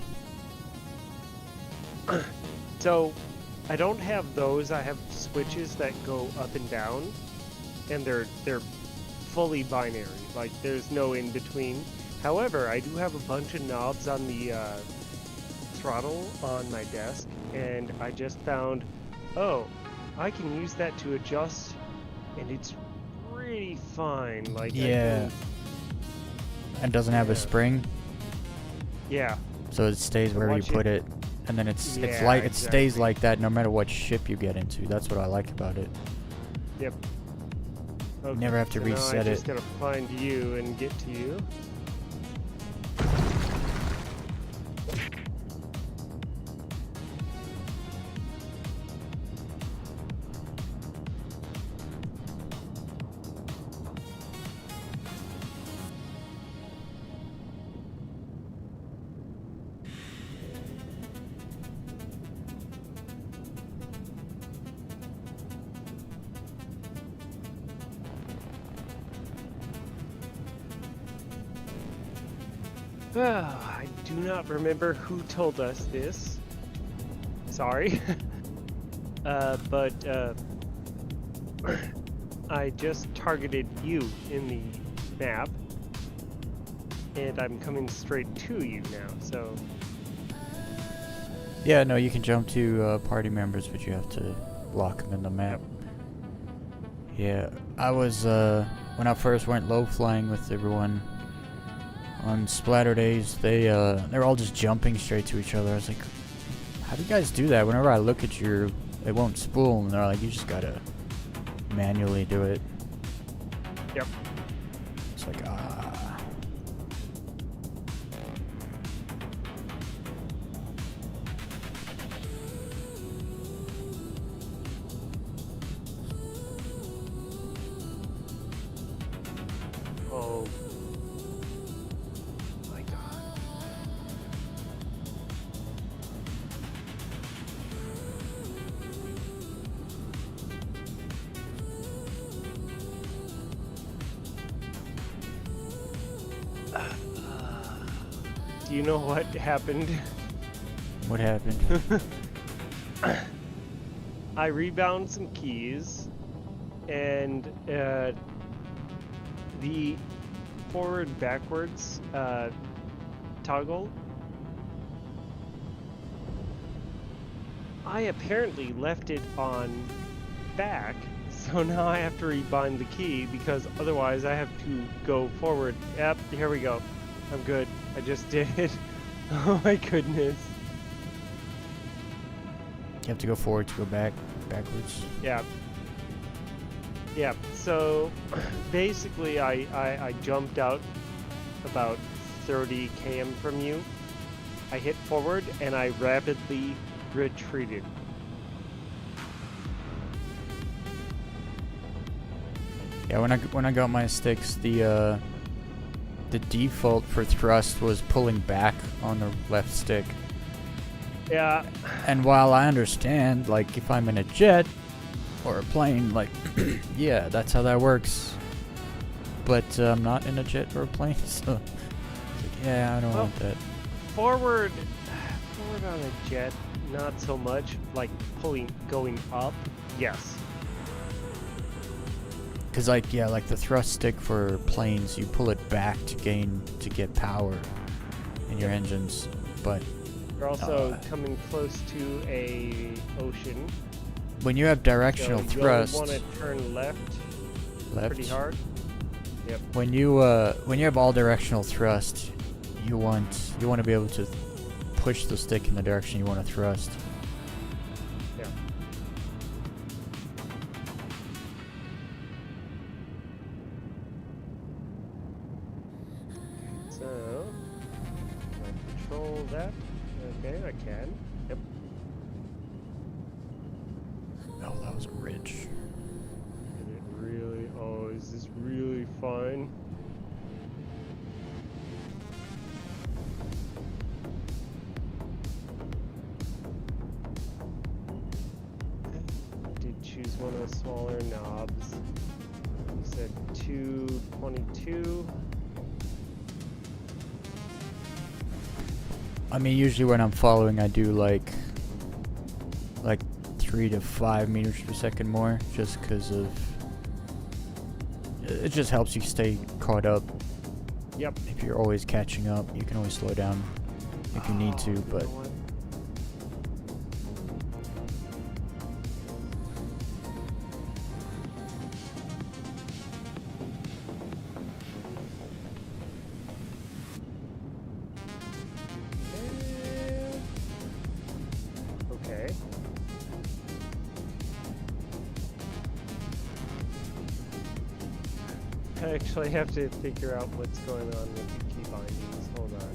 So, I don't have those. I have switches that go up and down, and they're fully binary. Like there's no in between. However, I do have a bunch of knobs on the throttle on my desk, and I just found, oh, I can use that to adjust, and it's pretty fine. Like Yeah. And doesn't have a Yeah. spring, yeah. so it stays wherever you Once you- put it. And then it's Yeah, like it stays exactly. like that no matter what ship you get into. That's what I like about it. Yep. Okay, Never have to so now reset I just it. gotta find you and get to you. I do not remember who told us this. Sorry. But I just targeted you in the map, and I'm coming straight to you now, so... Yeah, no, you can jump to party members, but you have to lock them in the map. Yeah, I was, when I first went low flying with everyone on splatter days, they were all just jumping straight to each other. I was like, how do you guys do that? Whenever I look at your, it won't spool, and they're like, you just gotta manually do it. Yep. It's like, ah. Oh. My God. Do you know what happened? What happened? I rebound some keys, and the forward backwards toggle, I apparently left it on back, so now I have to rebind the key because otherwise I have to go forward. Yep, here we go. I'm good. I just did it. Oh my goodness. You have to go forward to go backwards. Yeah. Yeah, so basically I jumped out about 30 km from you. I hit forward and I rapidly retreated. Yeah, when I got my sticks, the default for thrust was pulling back on the left stick. Yeah. And while I understand, like, if I'm in a jet or a plane, like, yeah, that's how that works. But I'm not in a jet or a plane, so, like, yeah, I don't want that. Forward on a jet, not so much. Like going up, yes. Cause like, yeah, like the thrust stick for planes, you pull it back to get power in your engines, but You're also coming close to a ocean. when you have directional so thrust, you'll want to turn left pretty hard. Yep. when you have all directional thrust, you want to be able to push the stick in the direction you want to thrust. Yeah. So, can I control that? Okay, I can. Yep. Oh, that was a ridge. And it really, oh, is this really fun? I did choose one of the smaller knobs. You said 222. I mean, usually when I'm following, I do like 3 to 5 meters per second more, just because of it just helps you stay caught up. Yep. If you're always catching up, you can always slow down if you need to, You but know what? Okay. I actually have to figure out what's going on with the key bindings. Hold on.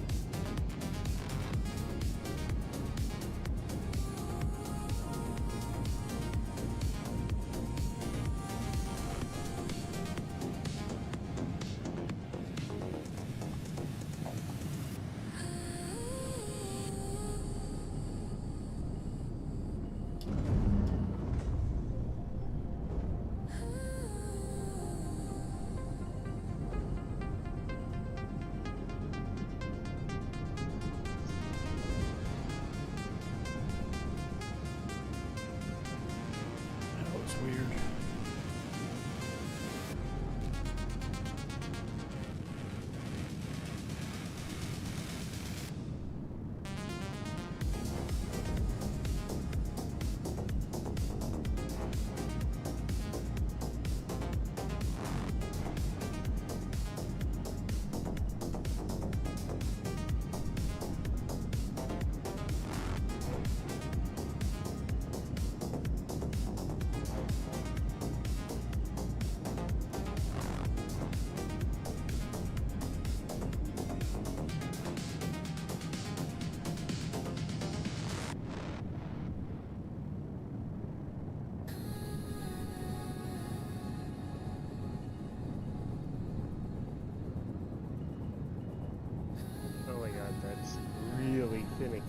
finicky.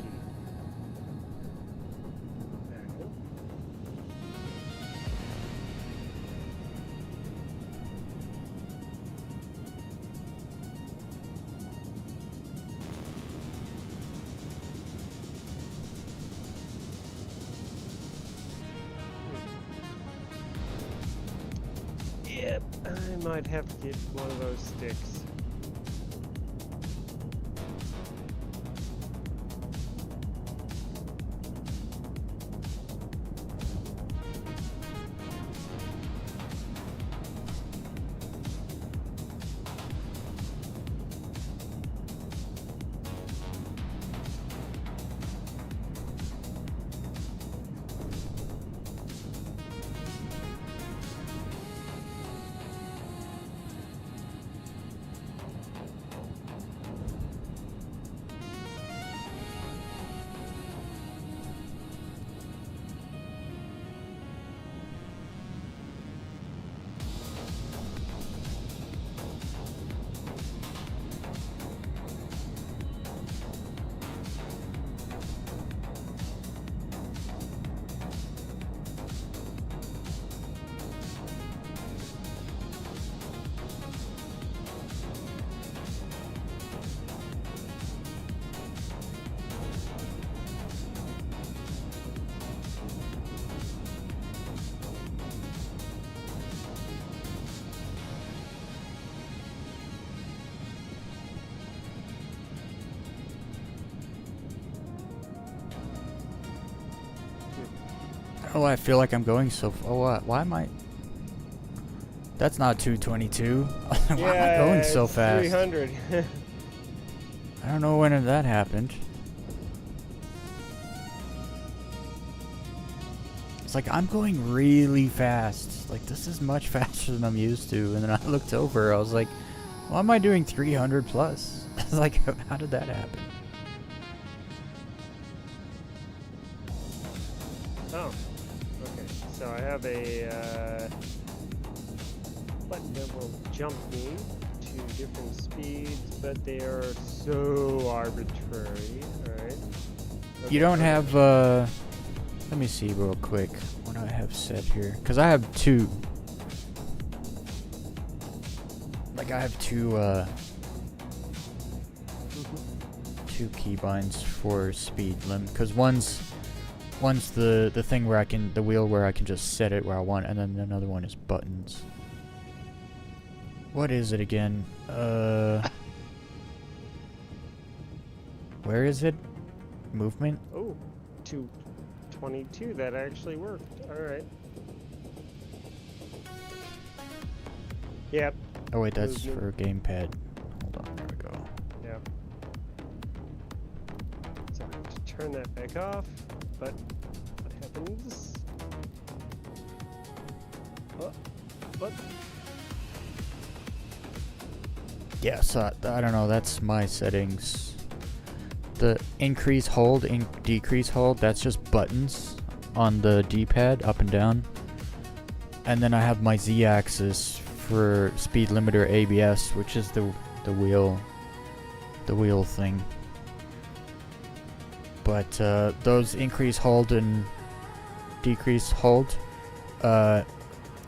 Back in. Yep, I might have to get one of those sticks. Oh, I feel like I'm going so. Why am I? That's not 222. Why am I going so it's fast? 300. I don't know when that happened. It's like I'm going really fast. Like this is much faster than I'm used to. And then I looked over. I was like, why am I doing 300 plus? It's like, how did that happen? Oh, okay. So I have a button that will jump me to different speeds, but they are so arbitrary. All right. You don't have, let me see real quick what I have set here. Because I have two. Like I have two keybinds for speed limit. Because one's the thing where the wheel where I can just set it where I want, and then another one is buttons. What is it again? Where is it? Movement? Oh, 222. That actually worked. All right. Yep. Oh wait, that's Movement. for gamepad. Hold on, there we go. Yep. So I have to turn that back off, but what happens? What? Yeah, so I don't know, that's my settings. The increase hold, decrease hold, that's just buttons on the D-pad, up and down. And then I have my Z-axis for speed limiter ABS, which is the wheel thing. But those increase hold and decrease hold, you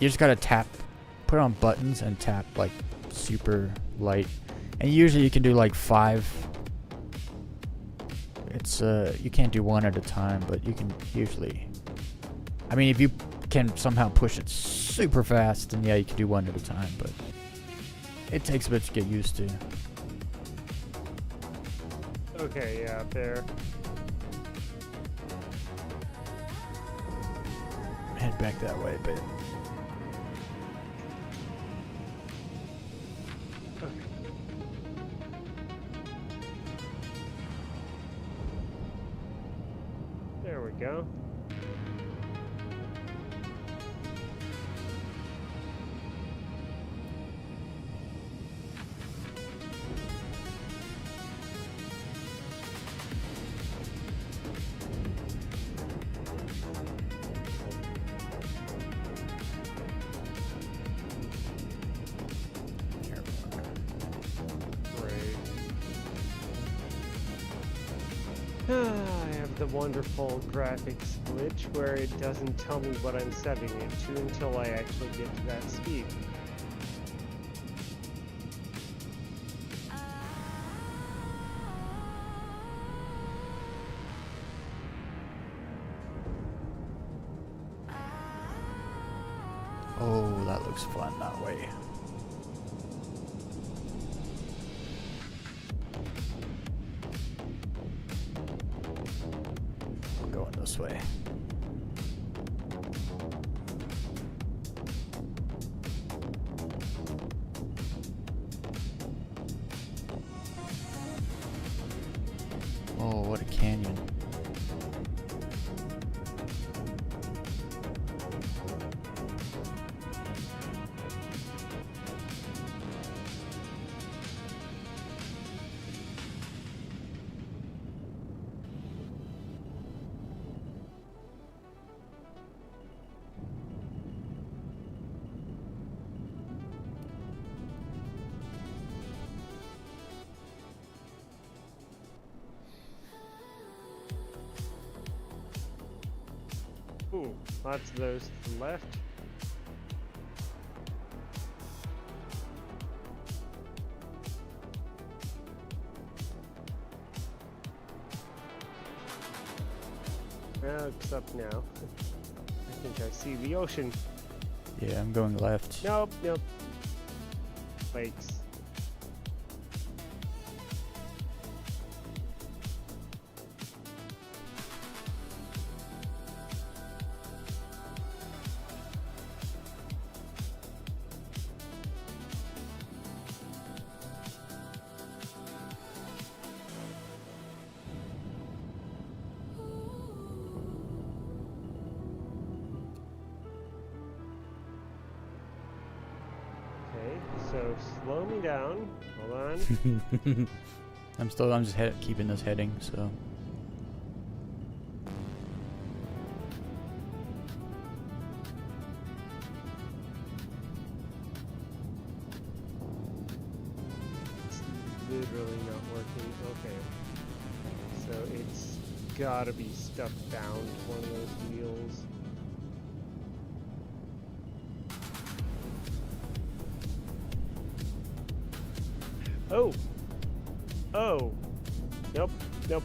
just gotta tap, put on buttons and tap like super light, and usually you can do like 5. It's you can't do one at a time, but you can usually, I mean, if you can somehow push it super fast, then yeah, you can do one at a time, but it takes a bit to get used to. Okay, yeah, fair. Head back that way a bit. There we go. Great. the wonderful graphics glitch where it doesn't tell me what I'm setting it to until I actually get to that speed. Oh, that looks fun that way. I'm going this way. Oh, what a canyon. Ooh, lots of those to the left. Looks up now. I think I see the ocean. Yeah, I'm going left. Nope, nope. Lakes. Okay, so slow me down. Hold on. I'm just keeping this heading, so. It's literally not working. Okay. So it's gotta be stuck down to one of those wheels. Oh! Oh! Nope, nope.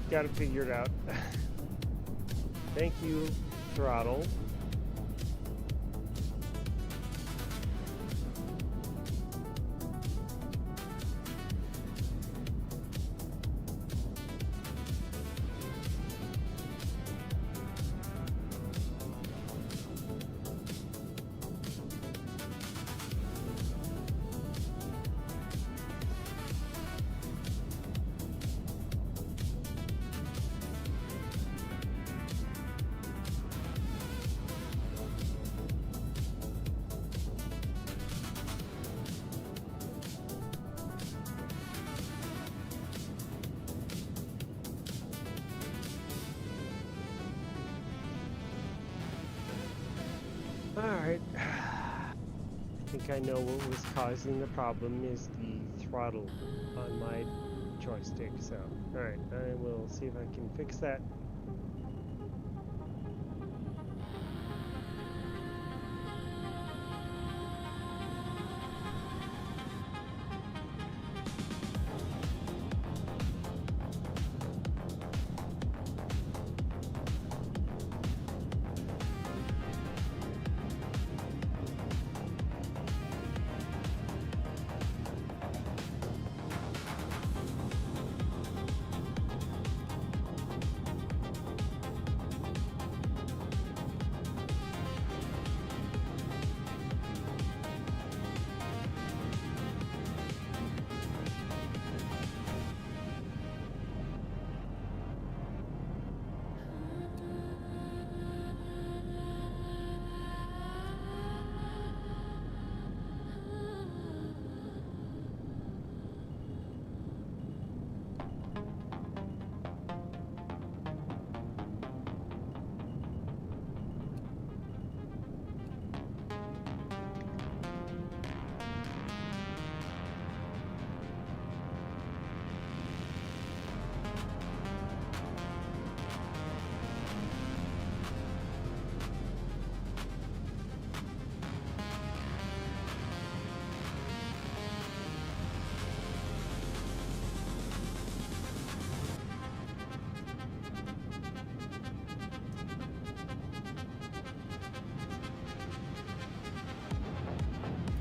Gotta figure it out. Thank you, throttle. Alright. I think I know what was causing the problem is the throttle on my joystick, so alright, I will see if I can fix that.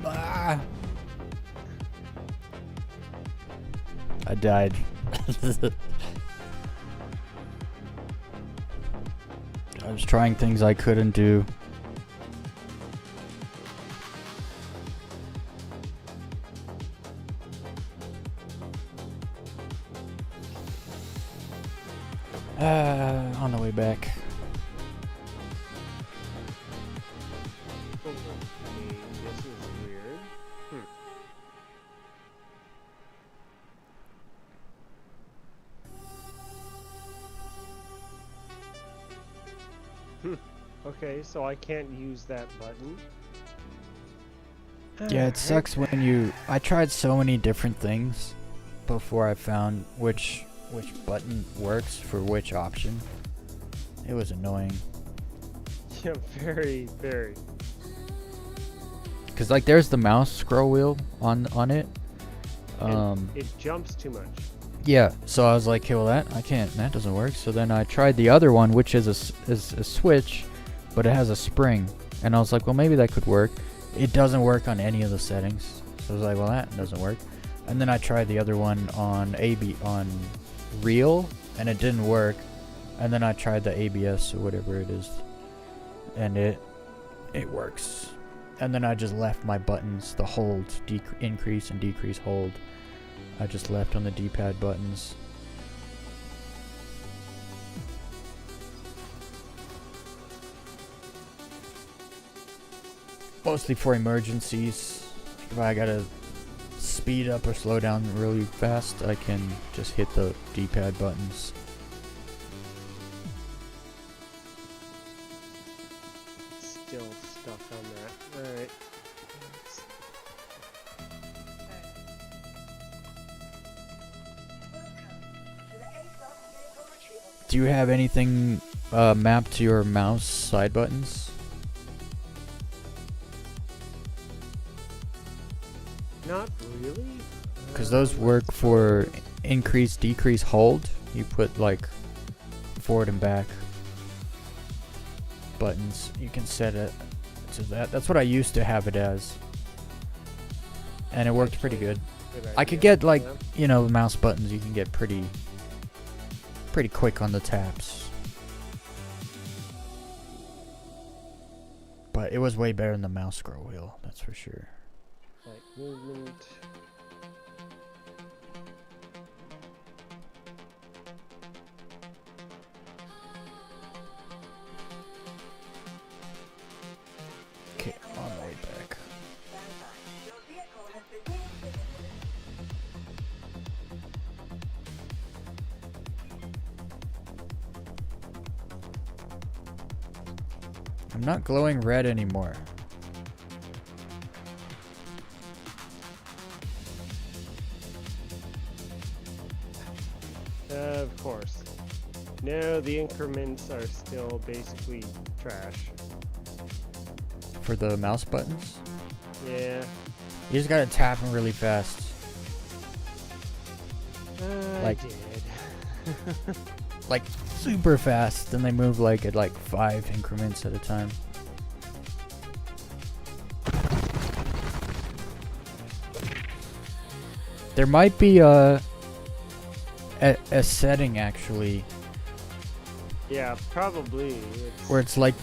Ah! I died. I was trying things I couldn't do. On the way back. Okay, this is weird. Okay, so I can't use that button. Yeah, it sucks when you... I tried so many different things before I found which button works for which option. It was annoying. Yeah, very, very. Cause like there's the mouse scroll wheel on it. And it jumps too much. Yeah, so I was like, okay, well that doesn't work. So then I tried the other one, which is a switch, but it has a spring. And I was like, well, maybe that could work. It doesn't work on any of the settings. So I was like, well, that doesn't work. And then I tried the other one on real, and it didn't work. And then I tried the ABS or whatever it is, and it works. And then I just left my buttons, the hold, increase and decrease hold. I just left on the D-pad buttons. Mostly for emergencies. If I gotta speed up or slow down really fast, I can just hit the D-pad buttons. Still stuck on that. Alright. Do you have anything mapped to your mouse side buttons? Not really. Because those work for increase, decrease, hold. You put like forward and back buttons. You can set it to that. That's what I used to have it as. And it worked pretty good. I could get like, you know, mouse buttons you can get pretty quick on the taps. But it was way better than the mouse scroll wheel, that's for sure. Like movement. Okay, on the way back. Your vehicle has been refitted. I'm not glowing red anymore. Of course. No, the increments are still basically trash. For the mouse buttons, Yeah. you just gotta tap them really fast. I Like- did. Like super fast, then they move like at like 5 increments at a time. There might be a setting actually Yeah, probably. where it's like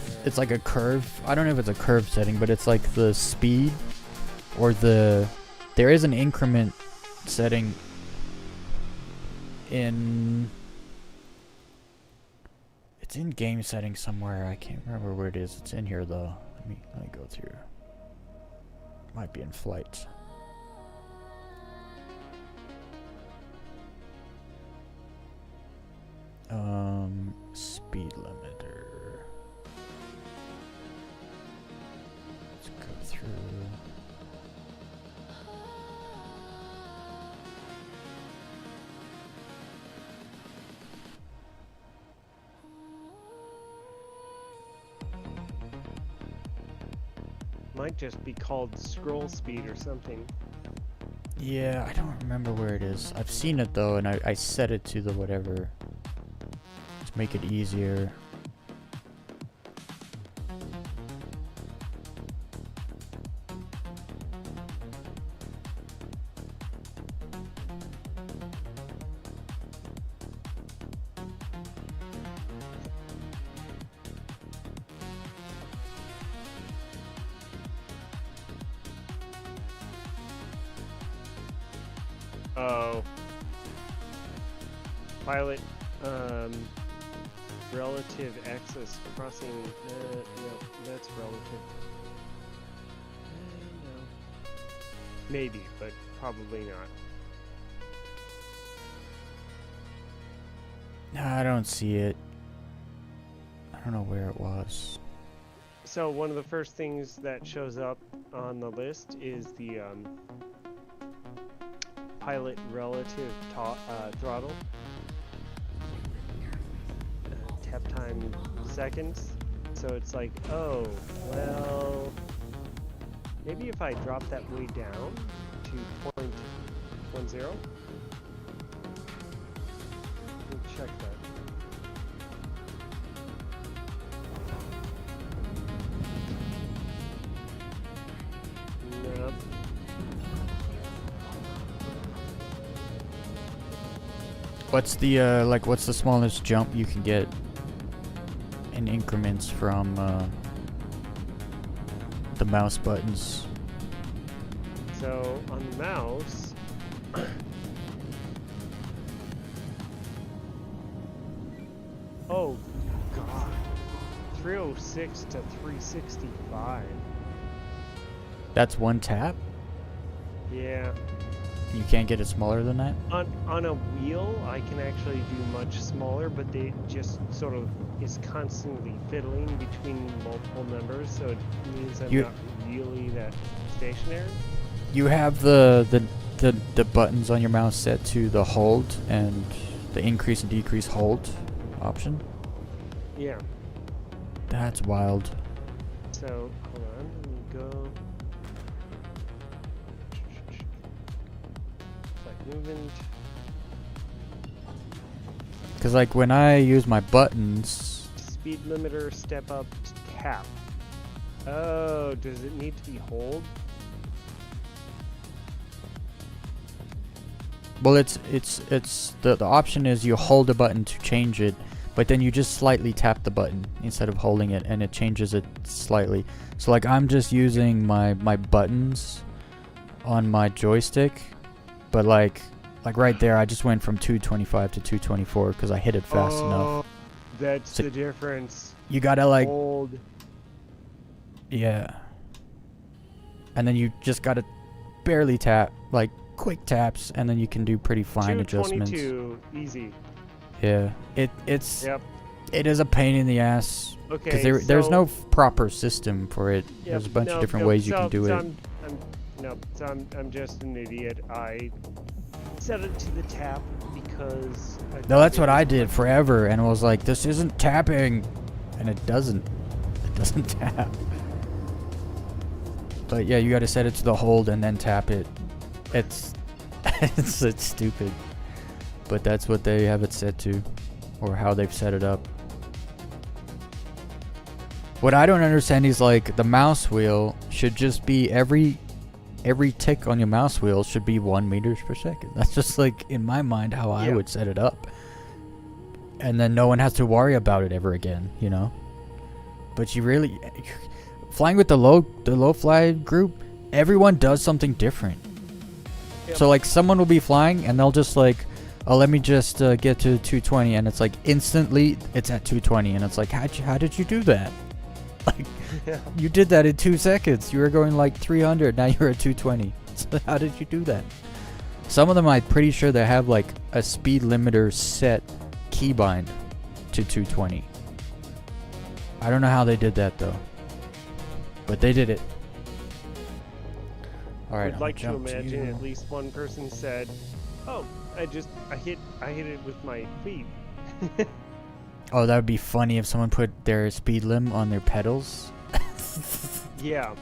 a curve. I don't know if it's a curve setting, but it's like the speed or there is an increment setting it's in game settings somewhere. I can't remember where it is. It's in here though. Let me go through. Might be in flight. Speed limiter. Let's go through. Might just be called scroll speed or something. Yeah, I don't remember where it is. I've seen it though, and I set it to the whatever to make it easier. Oh. Pilot, relative access crossing. No, that's relative. No. Maybe, but probably not. No, I don't see it. I don't know where it was. So one of the first things that shows up on the list is the pilot relative throttle. Tap time seconds. So it's like, oh, well, maybe if I drop that way down to 0.10. Let me check that. Nope. What's the what's the smallest jump you can get in increments from the mouse buttons? So on the mouse, oh god, 306 to 365. That's one tap? Yeah. You can't get it smaller than that? On a wheel, I can actually do much smaller, but they just sort of is constantly fiddling between multiple numbers, so it means I'm not really that stationary. You have the buttons on your mouse set to the hold and the increase and decrease hold option? Yeah. That's wild. So, hold on, let me go. Like movement. Because like when I use my buttons, Speed limiter, step up, tap. Oh, does it need to be hold? well, it's the option is you hold a button to change it, but then you just slightly tap the button instead of holding it, and it changes it slightly. So like I'm just using my buttons on my joystick, but like right there, I just went from 225 to 224 because I hit it fast enough. That's So the difference. you gotta like, Hold. yeah, and then you just gotta barely tap, like quick taps, and then you can do pretty fine adjustments. 222, easy. Yeah, it's Yep. it is a pain in the ass Okay. because there's no proper system for it. Yep, There's a bunch of no, different no, ways you so- can do so it. I'm just an idiot. I set it to the tap because. No, that's what I did forever, and was like, this isn't tapping, and it doesn't. It doesn't tap. But yeah, you got to set it to the hold and then tap it. It's it's stupid, but that's what they have it set to, or how they've set it up. What I don't understand is like the mouse wheel should just be every tick on your mouse wheel should be 1 meters per second. That's just like in my mind how I would set it up, and then no one has to worry about it ever again, you know. But you really flying with the low fly group, everyone does something different. Yep. So like someone will be flying and they'll just like, oh, let me just get to 220, and it's like instantly it's at 220, and it's like how did you do that? Like you did that in 2 seconds. You were going like 300, now you're at 220. So how did you do that? Some of them I'm pretty sure they have like a speed limiter set keybind to 220. I don't know how they did that though, but they did it. All right, I'd like to imagine at least one person said, "Oh, I hit it with my feet." Oh, that would be funny if someone put their speed limit on their pedals. Yeah.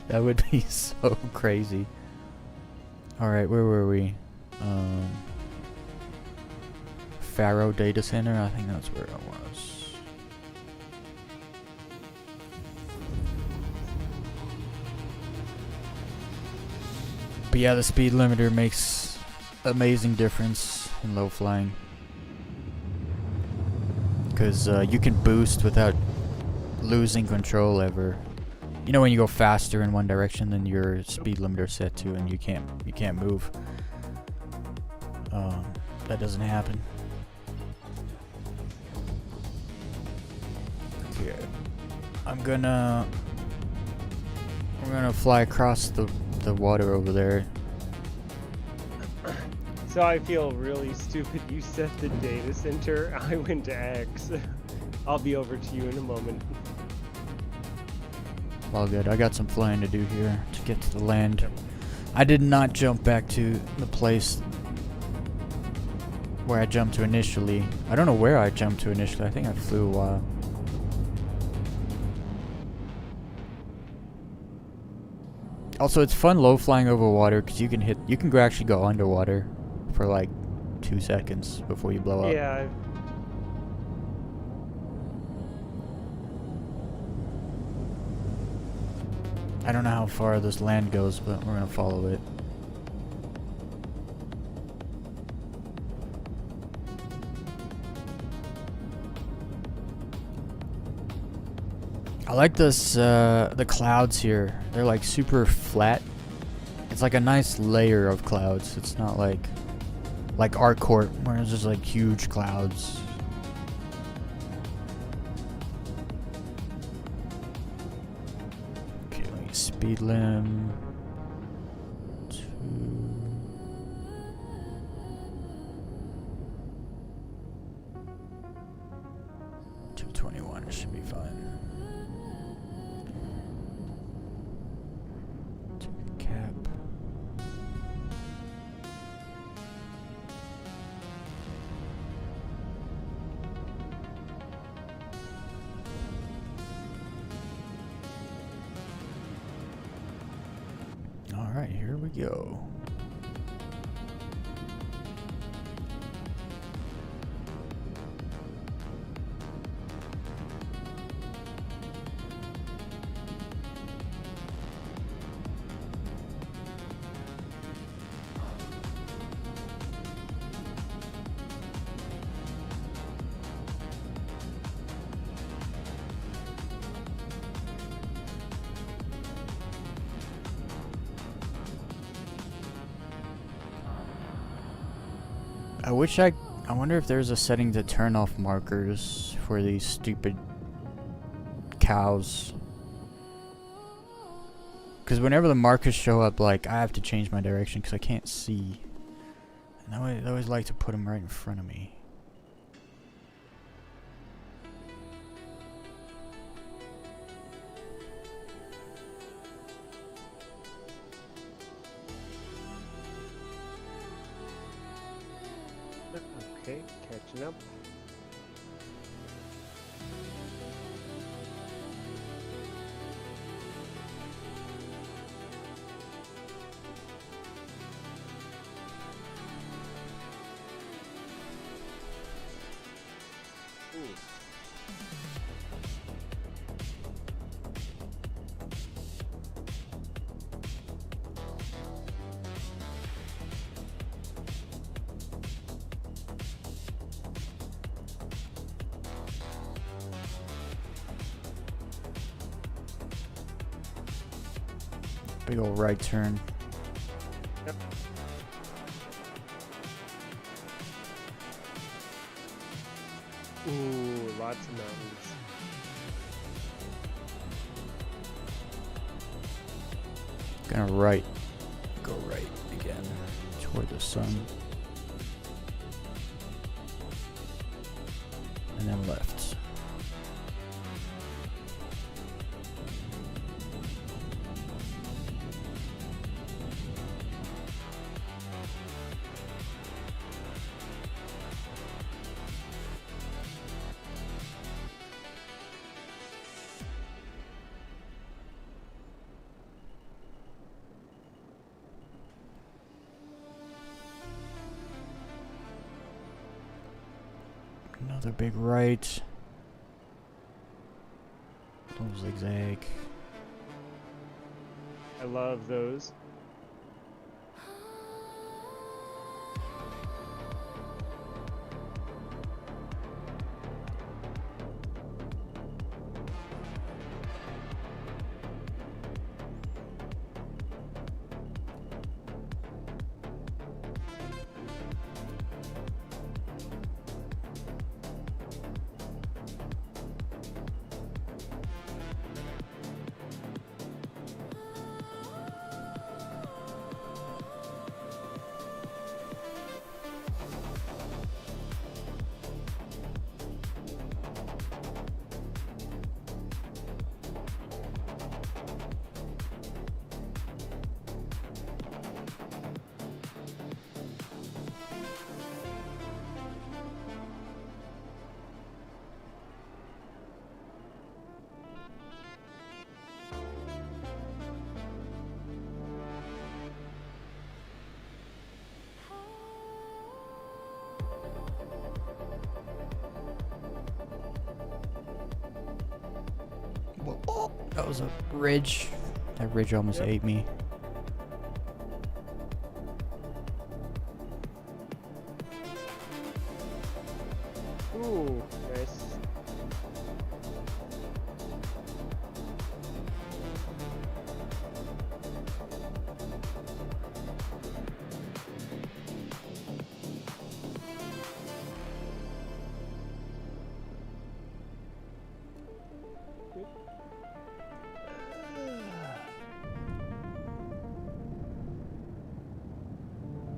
That would be so crazy. All right, where were we? Pyro data center. I think that's where I was. But yeah, the speed limiter makes amazing difference in low flying. Because you can boost without losing control ever. You know when you go faster in one direction than your speed limiter set to, and you can't move. that doesn't happen. Okay. I'm gonna fly across the water over there. So I feel really stupid. You said the data center. I went to X. I'll be over to you in a moment. All good. I got some flying to do here to get to the land. I did not jump back to the place where I jumped to initially. I don't know where I jumped to initially. I think I flew a while. Also, it's fun low flying over water because you can actually go underwater for like 2 seconds before you blow up. Yeah. I don't know how far this land goes, but we're gonna follow it. I like this, the clouds here. They're like super flat. It's like a nice layer of clouds. It's not like our court where it's just like huge clouds. Okay, let me speed limit to 221 should be fine. To the cap. All right, here we go. I wonder if there's a setting to turn off markers for these stupid cows. Because whenever the markers show up, like, I have to change my direction because I can't see. And I always like to put them right in front of me. Okay, catching up. Big old right turn. Yep. Ooh, lots of mountains. Gonna right. Go right again. Toward the sun. And then left. Another big right. Little zigzag. I love those. That was a ridge. That ridge almost Yep. ate me. Ooh, nice.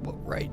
What, right?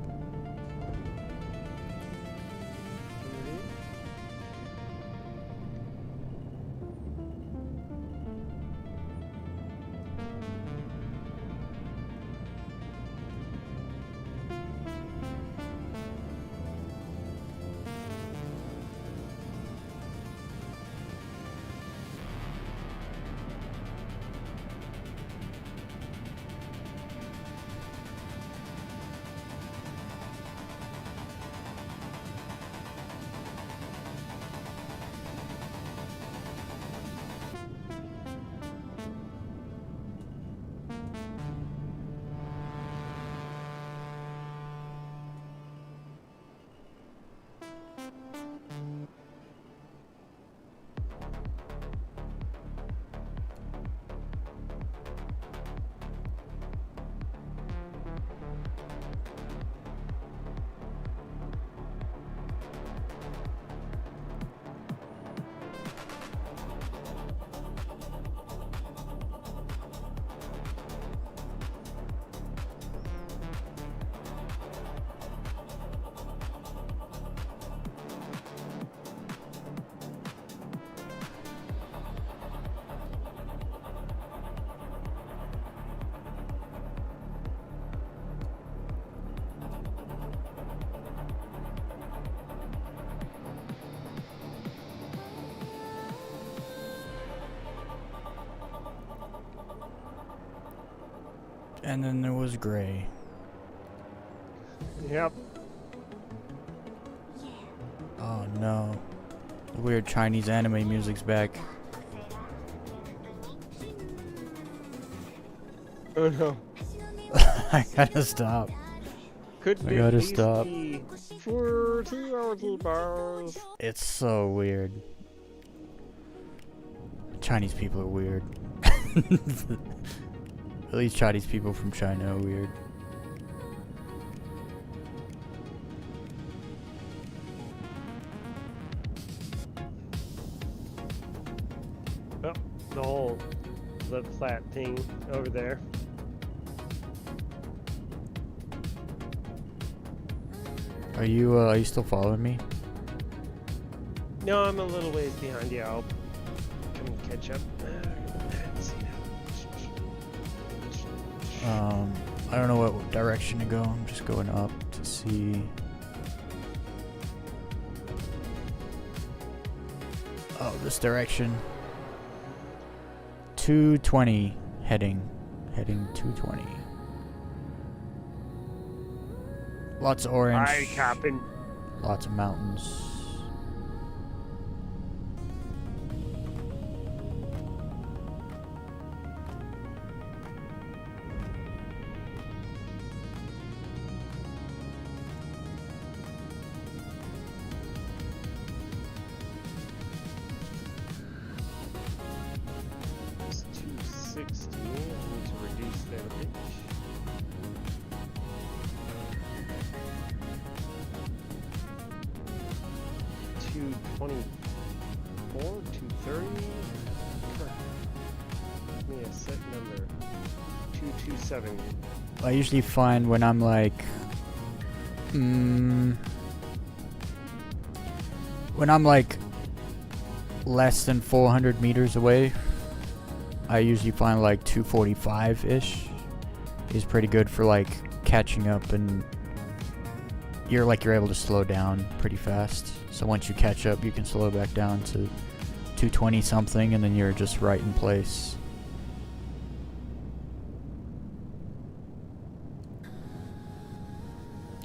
And then there was gray. Yep. Oh no. The weird Chinese anime music's back. Oh no. I gotta stop. Could I be gotta at least stop. be 40 bars. It's so weird. Chinese people are weird. At least Chinese people from China are weird. Oh, the whole lip flat thing over there. Are you still following me? No, I'm a little ways behind you. I'll come and catch up. I don't know what direction to go. I'm just going up to see. Oh, this direction. 220 heading 220. Lots of orange. Hi, Captain. Lots of mountains. It's 260. I need to reduce that a bit. $224, $230. Give me a set number. 227. I usually find when I'm like, when I'm like less than 400 meters away, I usually find like 245-ish is pretty good for like catching up, and you're able to slow down pretty fast. So once you catch up, you can slow back down to 220 something, and then you're just right in place.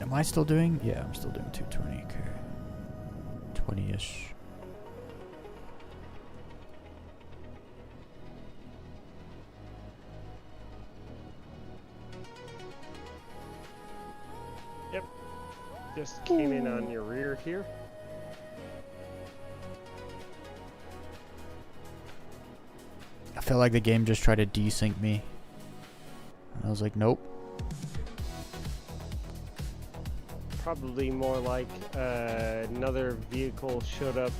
Am I still doing? Yeah, I'm still doing 220. Okay. 20-ish. Just came in on your rear here. I feel like the game just tried to desync me. I was like, nope. Probably more like another vehicle showed up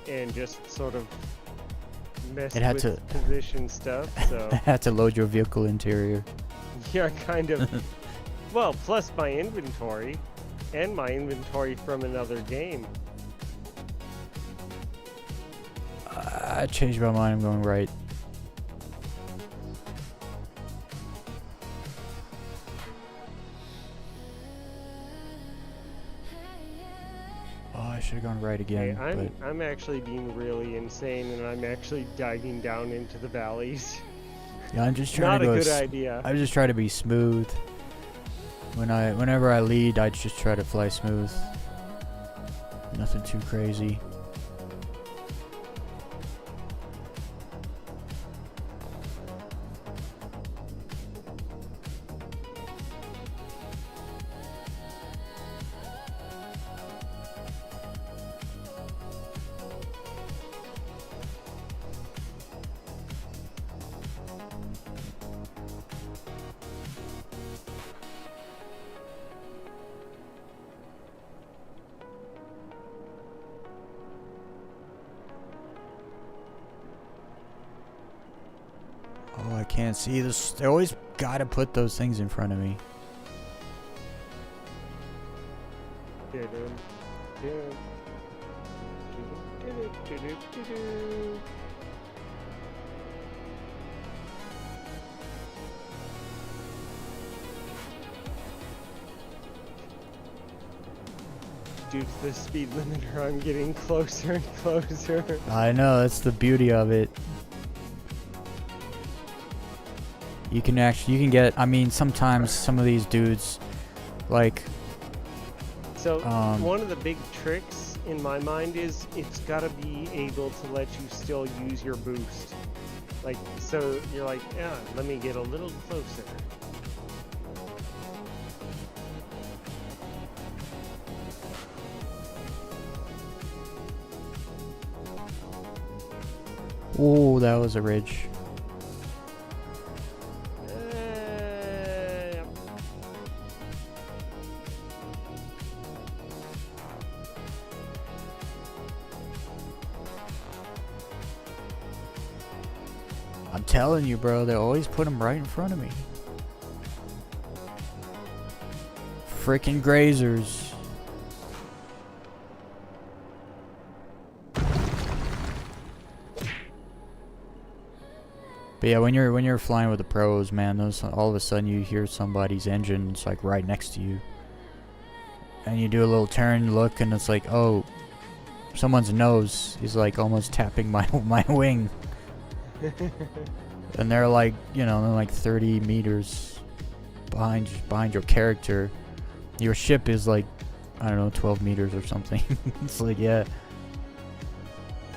and just sort of messed It had with to- position stuff. So I had to load your vehicle interior. yeah, kind of. Well, plus my inventory, and my inventory from another game. I changed my mind. I'm going right. Oh, I should have gone right Hey, again. I'm actually being really insane, and I'm actually diving down into the valleys. But yeah, I'm just trying Not to a go. good idea. I just try to be smooth. Whenever I lead, I just try to fly smooth. Nothing too crazy. Oh, I can't see this. They always gotta put those things in front of me. Dun-dun, dun. Do-do-do-do-do-do. Due to the speed limiter, I'm getting closer and closer. I know, that's the beauty of it. You can get, I mean, sometimes some of these dudes, like, So Um, one of the big tricks in my mind is it's got to be able to let you still use your boost. Like, so you're like, yeah, let me get a little closer. oh, that was a ridge. Yep. I'm telling you, bro, they always put them right in front of me. Freaking grazers. But yeah, when you're flying with the pros, man, those all of a sudden you hear somebody's engine, it's like right next to you. And you do a little turn, look, and it's like, oh, someone's nose is like almost tapping my wing. And they're like, you know, they're like 30 meters behind your character. Your ship is like, I don't know, 12 meters or something. It's like, yeah.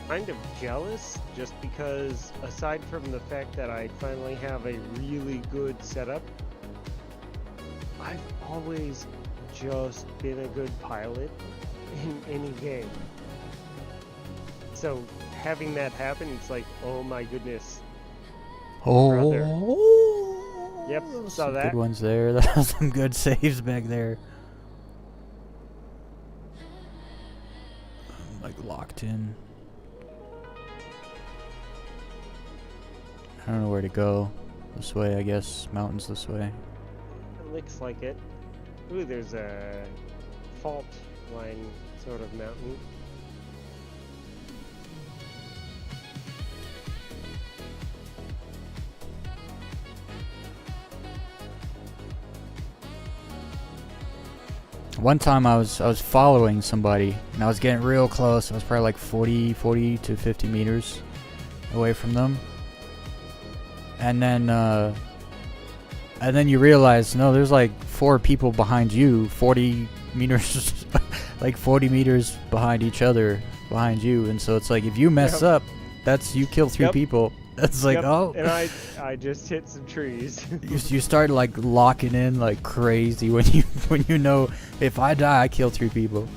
Kind of jealous, just because aside from the fact that I finally have a really good setup, I've always just been a good pilot in any game. So having that happen, it's like, oh my goodness. Brother. Oh. Yep, saw Some that. good ones there. That was some good saves back there. I'm like locked in. I don't know where to go. This way, I guess. Mountains this way. It looks like it. Ooh, there's a fault line sort of mountain. One time I was following somebody and I was getting real close. I was probably like 40 to 50 meters away from them. And then you realize, no, there's like 4 people behind you, 40 meters, like 40 meters behind each other, behind you. And so it's like, if you mess Yep. up, that's, you kill 3 Yep. people. That's like, Yep, oh. and I just hit some trees. You start like locking in like crazy when you know If I die, I kill 3 people.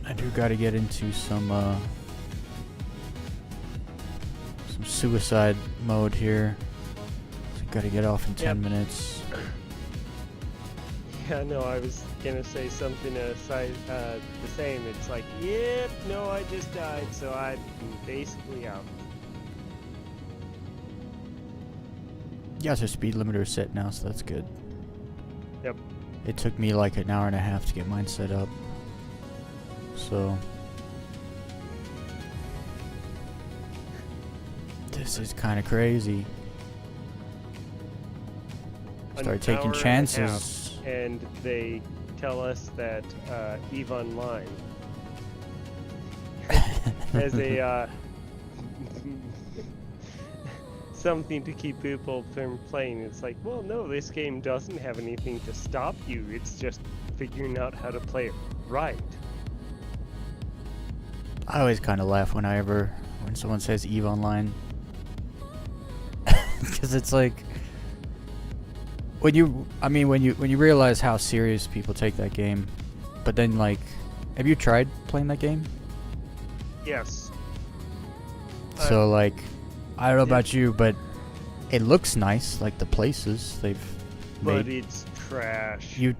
I do gotta get into some suicide mode here. So gotta get off in 10 minutes. Yeah, no, I was gonna say something aside the same. It's like, yep, no, I just died, so I'm basically out. Yeah, so speed limiter is set now, so that's good. Yep. It took me like an hour and a half to get mine set up. So this is kind of crazy. Start taking chances. And they tell us that EVE Online as a something to keep people from playing. It's like, well, no, this game doesn't have anything to stop you. It's just figuring out how to play it right. I always kind of laugh when someone says EVE Online, because it's like when you realize how serious people take that game, but then like, have you tried playing that game? Yes. So like, I don't know about you, but it looks nice, like the places they've But made. it's trash. You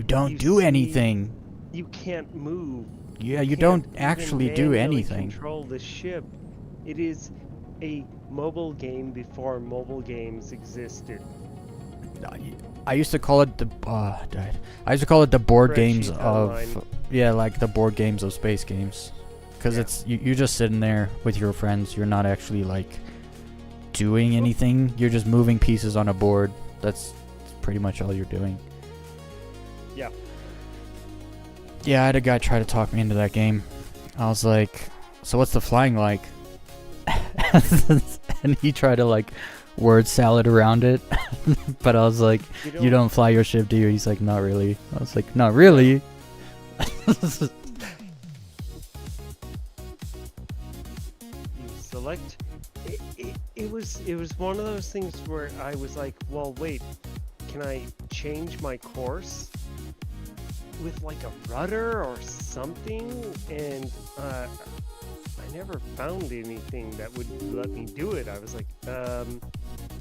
don't You do see- anything. You can't move. Yeah, you can't don't even actually do manually anything. Control the ship. It is a mobile game before mobile games existed. I used to call it the I used to call it the board games Spreadsheet of online. yeah, like the board games of space games, because Yeah. it's you're just sitting there with your friends. You're not actually like doing anything. You're just moving pieces on a board. That's pretty much all you're doing. Yeah. Yeah, I had a guy try to talk me into that game. I was like, so what's the flying like? And he tried to like word salad around it. But I was like, you don't fly your ship, do you? He's like, not really. I was like, not really. You select. It was one of those things where I was like, well, wait, can I change my course with like a rudder or something? And I never found anything that would let me do it. I was like,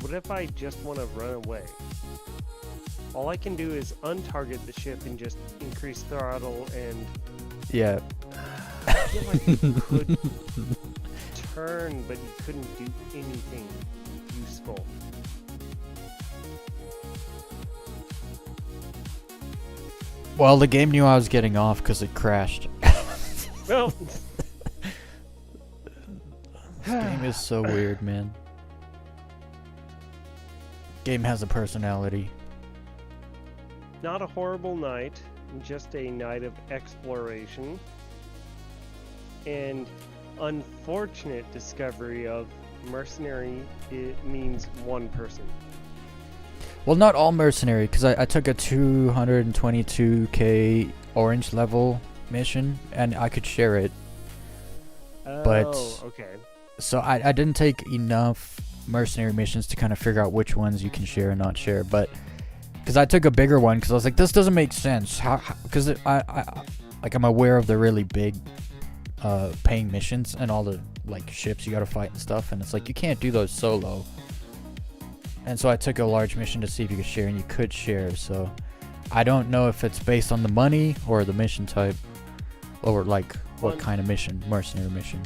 what if I just want to run away? All I can do is untarget the ship and just increase throttle, and Yeah. I feel like you could turn, but you couldn't do anything useful. Well, the game knew I was getting off because it crashed. Well, This game is so weird, man. Game has a personality. not a horrible night, just a night of exploration. And unfortunate discovery of mercenary, it means one person. Well, not all mercenary, because I took a 222k orange level mission, and I could share it. But- Oh, okay. So I didn't take enough mercenary missions to kind of figure out which ones you can share and not share. But because I took a bigger one, because I was like, this doesn't make sense. Because I'm aware of the really big paying missions and all the like ships you gotta fight and stuff, and it's like you can't do those solo. And so I took a large mission to see if you could share, and you could share. So I don't know if it's based on the money or the mission type, or like what kind of mission, mercenary mission.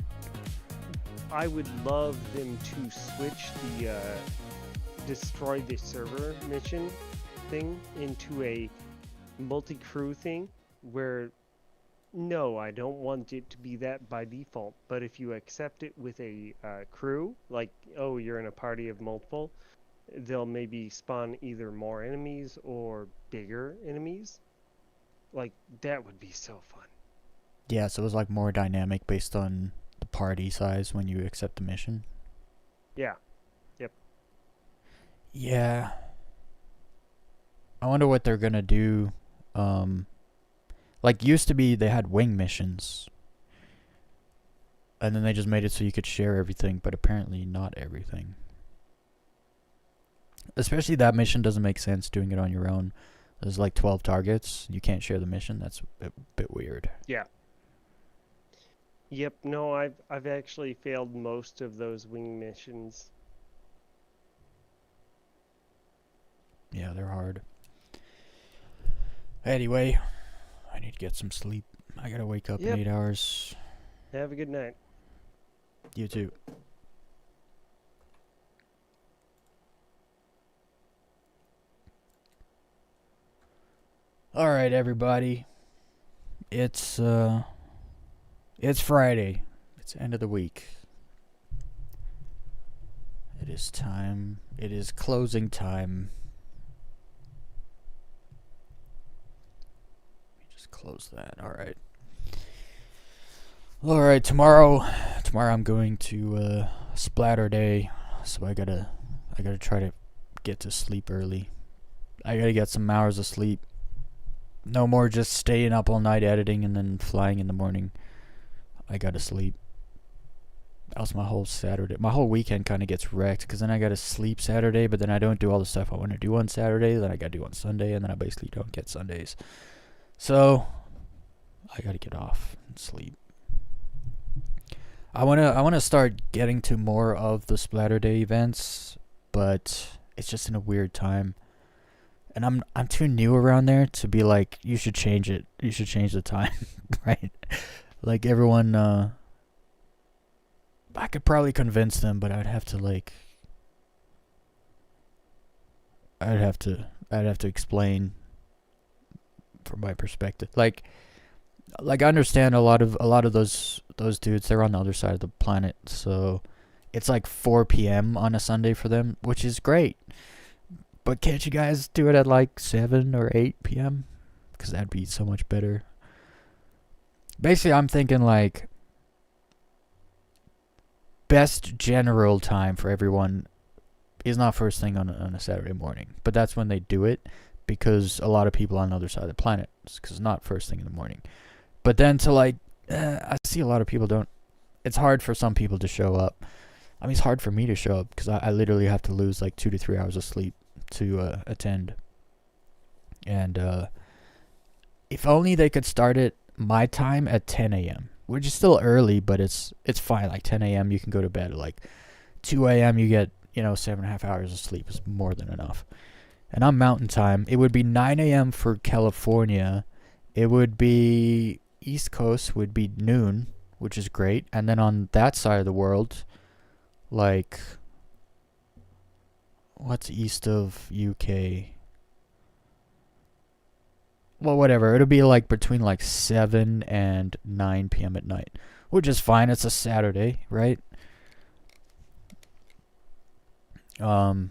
I would love them to switch the destroy the server mission thing into a multi-crew thing where, no, I don't want it to be that by default, but if you accept it with a crew, like, oh, you're in a party of multiple, they'll maybe spawn either more enemies or bigger enemies. Like, that would be so fun. Yeah, so it was like more dynamic based on the party size when you accept the mission. Yeah. Yeah. I wonder what they're gonna do. Like used to be they had wing missions. And then they just made it so you could share everything, but apparently not everything. Especially that mission doesn't make sense doing it on your own. There's like 12 targets. You can't share the mission. That's a bit weird. Yeah. Yep. No, I've actually failed most of those wing missions. Yeah, they're hard. Anyway, I need to get some sleep. I gotta wake up Yep. in 8 hours. Have a good night. You too. All right, everybody. It's Friday. It's end of the week. It is time. It is closing time. Let me just close that. All right. All right, tomorrow I'm going to Splatter Day, so I gotta try to get to sleep early. I gotta get some hours of sleep. No more just staying up all night editing and then flying in the morning. I gotta sleep. Else my whole Saturday, my whole weekend kind of gets wrecked, because then I gotta sleep Saturday, but then I don't do all the stuff I want to do on Saturday, then I gotta do on Sunday, and then I basically don't get Sundays. So I gotta get off and sleep. I wanna start getting to more of the Splatter Day events, but it's just in a weird time. And I'm too new around there to be like, you should change it. You should change the time, right? Like everyone, I could probably convince them, but I'd have to explain from my perspective. Like I understand a lot of those dudes, they're on the other side of the planet, so it's like 4 p.m. on a Sunday for them, which is great. But can't you guys do it at like 7 or 8 p.m.? Because that'd be so much better. Basically, I'm thinking like best general time for everyone is not first thing on a Saturday morning. But that's when they do it, because a lot of people on the other side of the planet, because it's not first thing in the morning. But then to I see a lot of people don't. It's hard for some people to show up. I mean, it's hard for me to show up, because I literally have to lose like 2 to 3 hours of sleep to attend. And if only they could start it my time at 10 a.m., which is still early, but it's fine. Like 10 a.m. you can go to bed. At like 2 a.m. you get 7.5 hours of sleep is more than enough. And I'm Mountain Time. It would be 9 a.m. for California. It would be East Coast would be noon, which is great. And then on that side of the world, like, what's east of UK? Well, whatever. It'll be like between like 7 and 9 p.m. at night, which is fine. It's a Saturday, right? So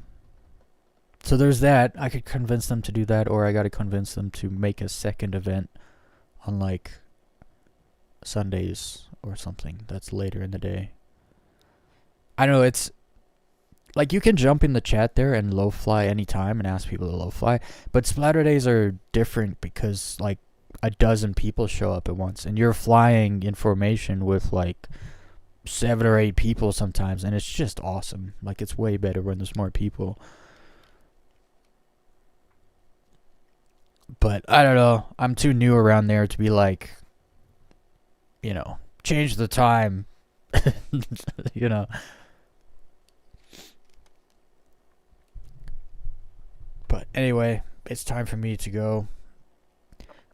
there's that. I could convince them to do that, or I gotta convince them to make a second event on like Sundays or something that's later in the day. I know it's like you can jump in the chat there and low fly anytime and ask people to low fly, but Splatter Days are different because like a dozen people show up at once, and you're flying in formation with like 7 or 8 people sometimes, and it's just awesome. Like, it's way better when there's more people. But I don't know. I'm too new around there to be like, change the time. But anyway, it's time for me to go.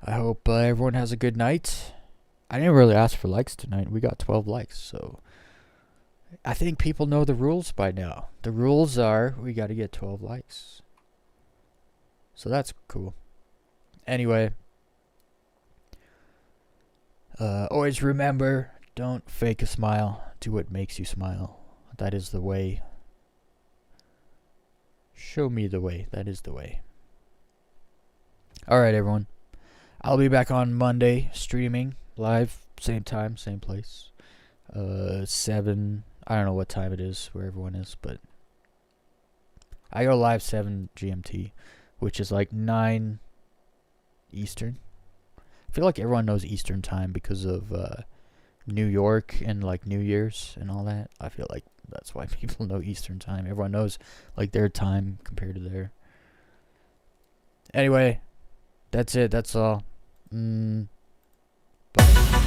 I hope everyone has a good night. I didn't really ask for likes tonight. We got 12 likes, so I think people know the rules by now. The rules are we got to get 12 likes. So that's cool. Anyway, always remember, don't fake a smile. Do what makes you smile. That is the way. Show me the way. That is the way. Alright, everyone. I'll be back on Monday, streaming, live, same time, same place. 7, I don't know what time it is, where everyone is, but I go live 7 GMT, which is like 9 Eastern. I feel like everyone knows Eastern time because of New York and like New Year's and all that. I feel like That's why people know Eastern time. Everyone knows like their time compared to their. Anyway, that's it. That's all. Bye.